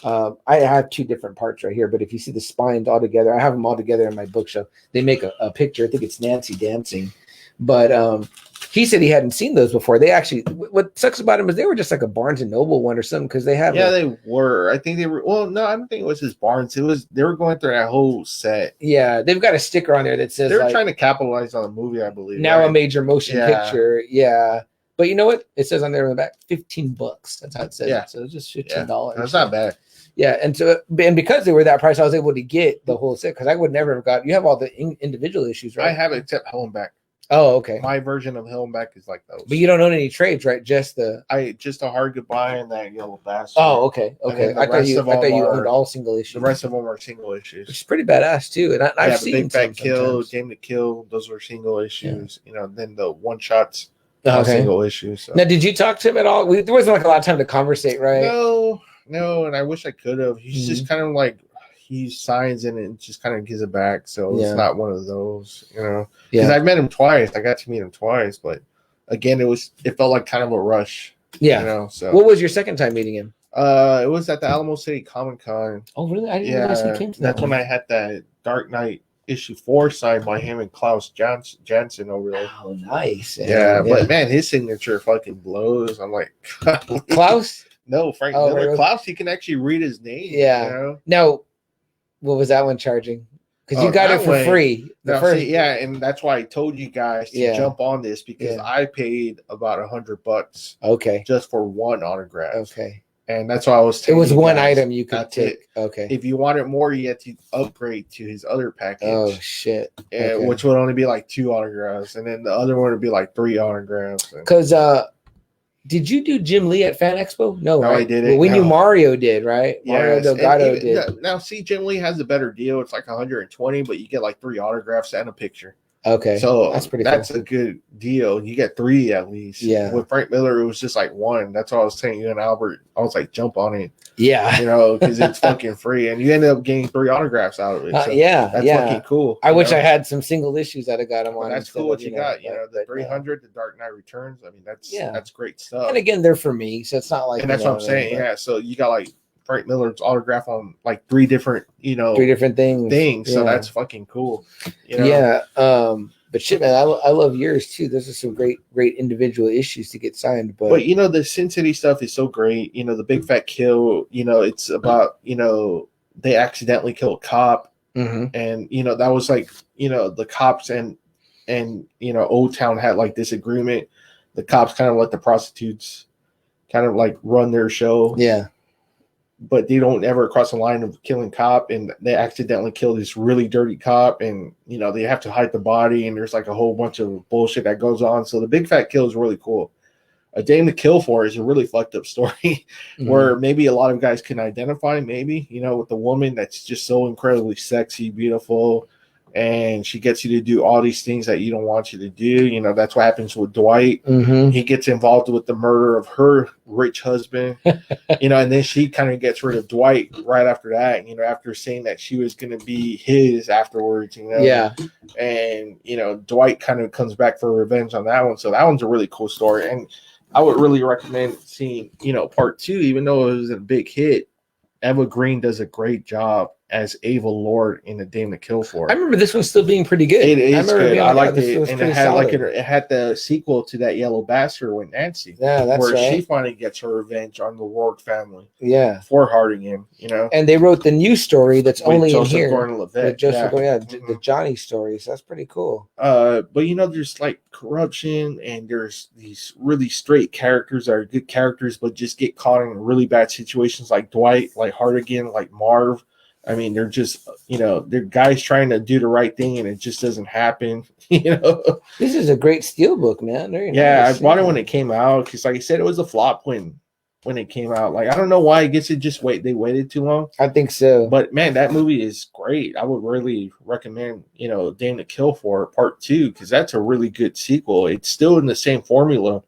I have 2 different parts right here, but if you see the spines all together, I have them all together in my bookshelf. They make a picture. I think it's Nancy dancing, but he said he hadn't seen those before. They actually, what sucks about them is they were just like a Barnes and Noble one or something, because they have. Yeah, they were. I think they were. Well, no, I don't think it was his Barnes. They were going through that whole set. Yeah, they've got a sticker on there that says they're trying to capitalize on the movie, I believe. Now a major motion picture. Yeah. But you know what? It says on there in the back, $15. That's how it says. Yeah. So it's just $15. That's not bad. Yeah, and because they were that price, I was able to get the whole set, because I would never have got. You have all the individual issues, right? I have it except Hell and Back. Oh, okay. My version of Hell and Back is like those. But you don't own any trades, right? Just a Hard Goodbye and that Yellow Bastard. Oh, okay. I thought you owned all single issues. The rest of them are single issues, which is pretty badass too. And I've seen Big Bad Kill, Game to Kill. Those were single issues. Yeah. Then the one shots. Single issues. So. Now, did you talk to him at all? There wasn't like a lot of time to conversate, right? No, and I wish I could have. He's just kind of like, he signs in and just kind of gives it back. So it's not one of those, Because I've met him twice. I got to meet him twice, but again, it felt like kind of a rush. Yeah. So what was your second time meeting him? It was at the Alamo City Comic Con. Oh, really? I didn't realize he came to that. That's when I had that Dark Knight issue 4 signed by him and Klaus Janson over there. Oh, nice. Yeah, but man, his signature fucking blows. I'm like, Klaus? No, Frank Miller. Really? Klaus, he can actually read his name. Yeah. Now, what was that one charging? Because you got it for free. And that's why I told you guys to jump on this, because I paid about $100. Okay. Just for one autograph. Okay. And that's why I was It telling was you one guys, item you could that's take. it. Okay. If you wanted more, you had to upgrade to his other package. Oh shit. Okay. Which would only be like 2 autographs, and then the other one would be like 3 autographs. Because did you do Jim Lee at Fan Expo? No, right? I didn't. Well, we knew Mario did, right? Mario Delgado did. Now, see, Jim Lee has a better deal. It's like 120, but you get like 3 autographs and a picture. Okay, so that's pretty. That's cool. A good deal. You get 3 at least. Yeah. With Frank Miller, it was just like 1. That's why I was telling you and Albert. I was like, jump on it. Yeah. Because it's fucking free, and you end up getting 3 autographs out of it. So that's fucking cool. I wish I had some single issues that I got them on. That's cool. What you got? The 300, the Dark Knight Returns. I mean, that's great stuff. And again, they're for me, so it's not like. And that's what I'm saying. Yeah. So you got like Frank Miller's autograph on like 3 different, 3 different things. So that's fucking cool. Yeah. But shit, man, I love yours too. Those are some great individual issues to get signed. But the Sin City stuff is so great. The Big Fat Kill. It's about they accidentally kill a cop, and that was like the cops and Old Town had like this agreement. The cops kind of let the prostitutes kind of like run their show. Yeah. But they don't ever cross the line of killing cop, and they accidentally kill this really dirty cop, and they have to hide the body, and there's like a whole bunch of bullshit that goes on. So the Big Fat Kill is really cool. A Dame to Kill For is a really fucked up story where maybe a lot of guys can identify, maybe, with the woman that's just so incredibly sexy, beautiful, and she gets you to do all these things that you don't want you to do. That's what happens with Dwight. He gets involved with the murder of her rich husband, and then she kind of gets rid of Dwight right after that, after saying that she was going to be his afterwards, Yeah. And, Dwight kind of comes back for revenge on that one. So that one's a really cool story. And I would really recommend seeing, part 2, even though it was a big hit. Eva Green does a great job as Ava Lord in A Dame to Kill For. I remember this one still being pretty good. It is good. I liked it. And it had it had the sequel to that Yellow Bastard with Nancy. Yeah, that's where right. she finally gets her revenge on the Ward family. Yeah. For Hardigan, And they wrote the new story that's with only Joseph in here. Gordon-Levitt. With Joseph the Johnny story. So that's pretty cool. But there's like corruption, and there's these really straight characters that are good characters, but just get caught in really bad situations, like Dwight, like Hardigan, like Marv. I mean, they're just, they're guys trying to do the right thing, and it just doesn't happen. This is a great steelbook, man. Very nice. I bought it when it it came out because, like I said, it was a flop when it came out. Like, I don't know why. I guess it just they waited too long. I think so. But man, that movie is great. I would really recommend, Dame to Kill For Part 2, because that's a really good sequel. It's still in the same formula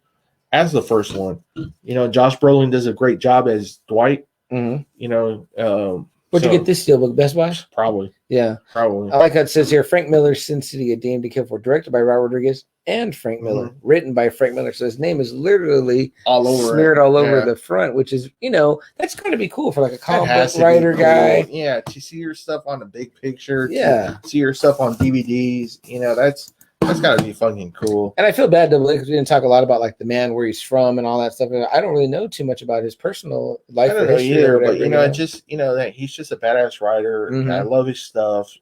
as the first one. Josh Brolin does a great job as Dwight. Where'd you get this steelbook? Best Buy? Probably. Yeah. Probably. I like how it says here, Frank Miller's Sin City, A Dame to Kill For, directed by Robert Rodriguez and Frank Miller, written by Frank Miller. So his name is literally all over smeared all over the front, which is, that's going to be cool for like a comic book writer guy. Yeah, to see your stuff on the big picture. Yeah. See your stuff on DVDs. That's got to be fucking cool. And I feel bad because we didn't talk a lot about like the man, where he's from and all that stuff. I don't really know too much about his personal life or history either, or whatever, but just that he's just a badass writer. And I love his stuff.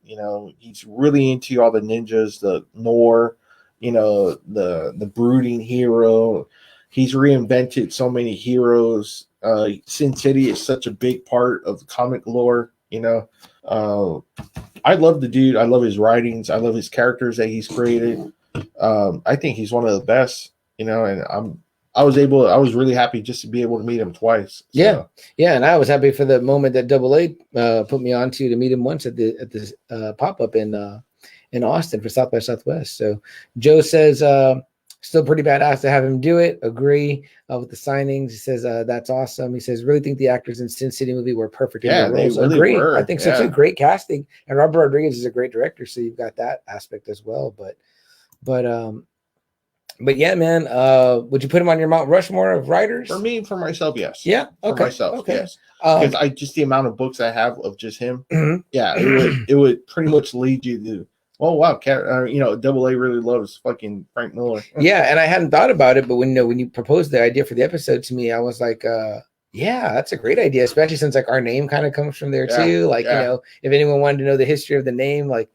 He's really into all the ninjas, the Noir, the brooding hero. He's reinvented so many heroes. Sin City is such a big part of comic lore. I love the dude. I love his writings. I love his characters that he's created. I think he's one of the best, and I was really happy just to be able to meet him twice. So. Yeah. And I was happy for the moment that Double A put me on to meet him once at this pop-up in Austin for South by Southwest. So Joe says, still pretty badass to have him do it. Agree with the signings. He says, that's awesome. He says, really think the actors in Sin City movie were perfect in their roles. Really agree. were. I think so too. Great casting. And Robert Rodriguez is a great director, so you've got that aspect as well. But yeah, man, would you put him on your Mount Rushmore of writers? For myself, yes. Yeah. Okay. For myself, yes. Because I just the amount of books I have of just him. Yeah, it would pretty much lead you to, oh wow, Double A really loves fucking Frank Miller. Yeah, and I hadn't thought about it, but when you proposed the idea for the episode to me, I was like, yeah, that's a great idea, especially since like our name kind of comes from there too. Like, if anyone wanted to know the history of the name, like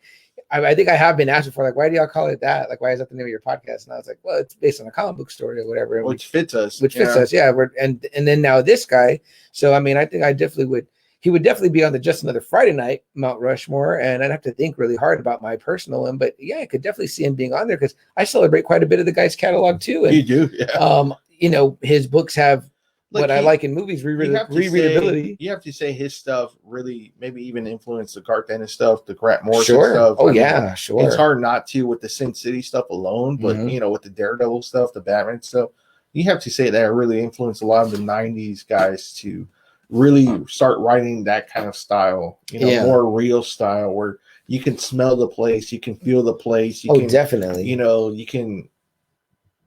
I think I have been asked before, like, why do y'all call it that? Like, why is that the name of your podcast? And I was like, well, it's based on a comic book story or whatever. Which fits us. Which fits us, yeah. And then now this guy. So, I mean, I think I definitely would. He would definitely be on the Just Another Friday Night Mount Rushmore, and I'd have to think really hard about my personal one. But yeah, I could definitely see him being on there because I celebrate quite a bit of the guy's catalog too. And, you do, yeah. You know, his books have what I like in movies, rereadability. You have to say his stuff really maybe even influenced the Garth Ennis stuff, the Grant Morrison sure. stuff. Oh, yeah, sure. It's hard not to with the Sin City stuff alone, but you know, with the Daredevil stuff, the Batman stuff, you have to say that really influenced a lot of the 90s guys to really start writing that kind of style, you know, more real style where you can smell the place, you can feel the place. You can, definitely. You know, you can,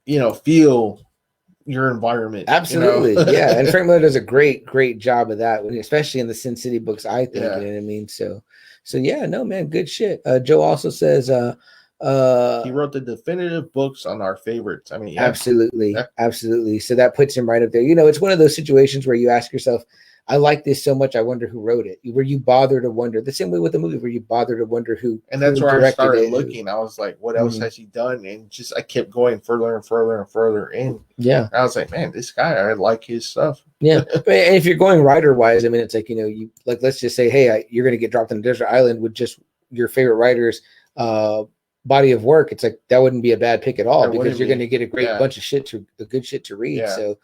you know, feel your environment. Absolutely. You know? Yeah. And Frank Miller does a great job of that, especially in the Sin City books, I think. You know what I mean? So yeah, no, man, good shit. Joe also says he wrote the definitive books on our favorites. I mean, absolutely. So that puts him right up there. You know, it's one of those situations where you ask yourself, I like this so much, I wonder who wrote it. Were you bothered to wonder? The same way with the movie, where you bothered to wonder who. And that's where I started looking. I was like, what else has he done? And just I kept going further and further and further in. Yeah. I was like, man, this guy, I like his stuff. Yeah. And if you're going writer wise, I mean, it's like, you know, you like, let's just say, hey, you're going to get dropped on a desert island with just your favorite writer's body of work. It's like that wouldn't be a bad pick at all, because you're going to get a great bunch of good shit to read. Yeah. So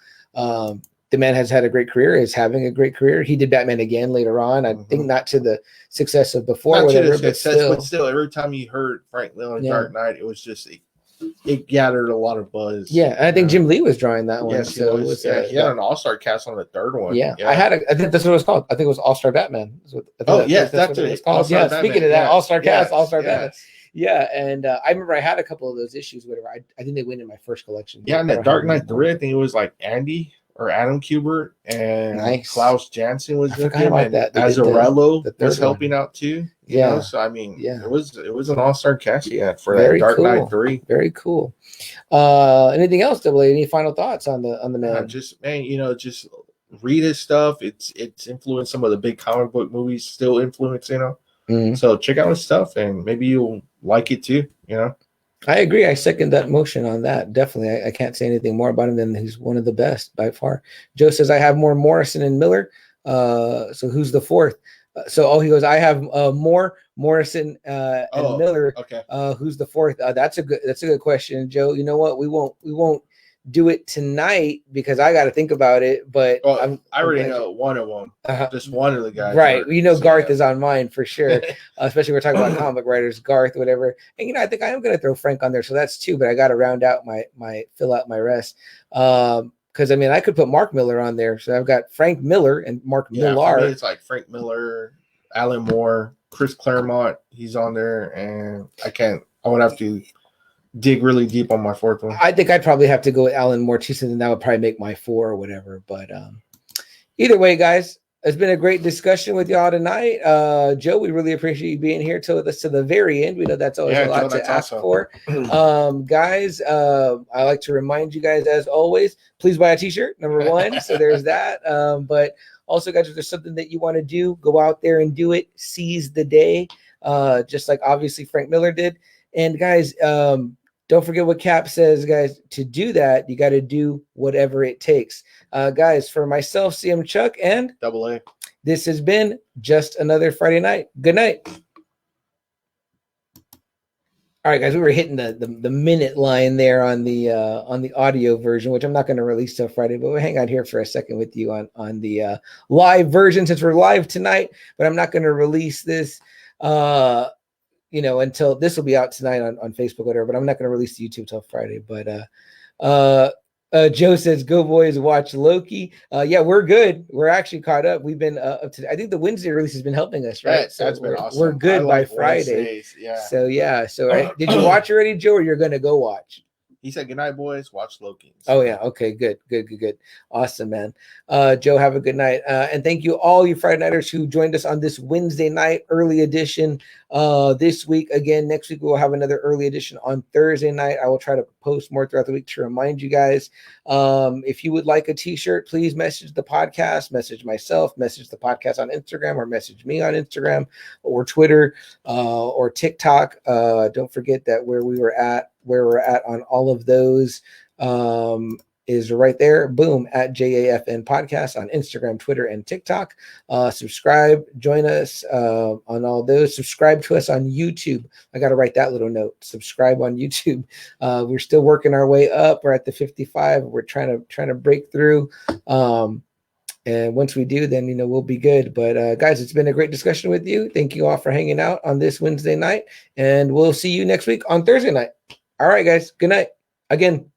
the man has had a great career, is having a great career. He did Batman again later on. I think not to the success of before, not whatever, but still, every time you heard Frank Miller Dark Knight, it was just it gathered a lot of buzz. Yeah, and I think Jim Lee was drawing that one. Yes, so he had an all-star cast on the third one. Yeah. I think that's what it was called. I think it was All-Star Batman. That's what it was called. Yeah, speaking of that, All-Star cast, All-Star Batman. Yeah, and I remember I had a couple of those issues. Whatever, I think they went in my first collection. Yeah, and that Dark Knight 3, I think it was like Andy or Adam Kubert and Klaus Janson was with him, and Azzarello was helping out too. You know? So I mean, it was an all-star cast he had for that Dark Knight 3. Very cool. Anything else, Double A? Any final thoughts on the man? Just read his stuff. It's influenced some of the big comic book movies, still influence, you know. So check out his stuff, and maybe you'll like it too. You know. I agree. I second that motion on that. Definitely. I can't say anything more about him than he's one of the best by far. Joe says, I have more Morrison and Miller. So who's the fourth? He goes, I have more Morrison and Miller. Okay. Who's the fourth? That's a good question, Joe. You know what? We won't do it tonight because I got to think about it. But I already know one of them. Just one of the guys. Right. You know, Garth is on mine for sure. Especially we're talking about comic writers, Garth, whatever. And, you know, I think I am going to throw Frank on there. So that's two, but I got to round out fill out my rest. Because, I mean, I could put Mark Miller on there. So I've got Frank Miller and Mark Millar. For me, it's like Frank Miller, Alan Moore, Chris Claremont. He's on there. And I would have to dig really deep on my fourth one. I think I'd probably have to go with Alan Moore too, so then that would probably make my 4 or whatever. But either way, guys, it's been a great discussion with y'all tonight. Joe, we really appreciate you being here till to the very end. We know that's always a lot to ask for. Guys, I like to remind you guys, as always, please buy a t-shirt, number 1. So there's that. But also, guys, if there's something that you want to do, go out there and do it. Seize the day, just like obviously Frank Miller did. And guys, don't forget what Cap says, guys. To do that, you got to do whatever it takes. Guys, for myself, CM Chuck, and Double A, this has been Just Another Friday Night. Good night. All right, guys, we were hitting the minute line there on the audio version, which I'm not going to release till Friday, but we'll hang out here for a second with you on the live version since we're live tonight. But I'm not going to release this. Until this will be out tonight on Facebook or whatever, but I'm not going to release the YouTube till Friday. But Joe says, go boys, watch Loki. Yeah, we're good. We're actually caught up. We've been up to, I think the Wednesday release has been helping us, right? That's been awesome. We're good by Friday. Wednesdays, yeah. So, yeah. So did you watch already, Joe, or you're going to go watch? He said, "Good night, boys. Watch Loki." Oh yeah. Okay. Good. Awesome, man. Joe, have a good night. And thank you all you Friday Nighters who joined us on this Wednesday night early edition. This week, again, next week we'll have another early edition on Thursday night. I will try to post more throughout the week to remind you guys. If you would like a t-shirt, please message the podcast, message myself, message the podcast on Instagram, or message me on Instagram or Twitter or TikTok. Don't forget that where we're at on all of those is right there. Boom, at JAFN Podcast on Instagram, Twitter, and TikTok. Subscribe, join us on all those. Subscribe to us on YouTube. I got to write that little note. Subscribe on YouTube. We're still working our way up. We're at the 55. We're trying to break through. And once we do, then we'll be good. But guys, it's been a great discussion with you. Thank you all for hanging out on this Wednesday night, and we'll see you next week on Thursday night. All right, guys. Good night again.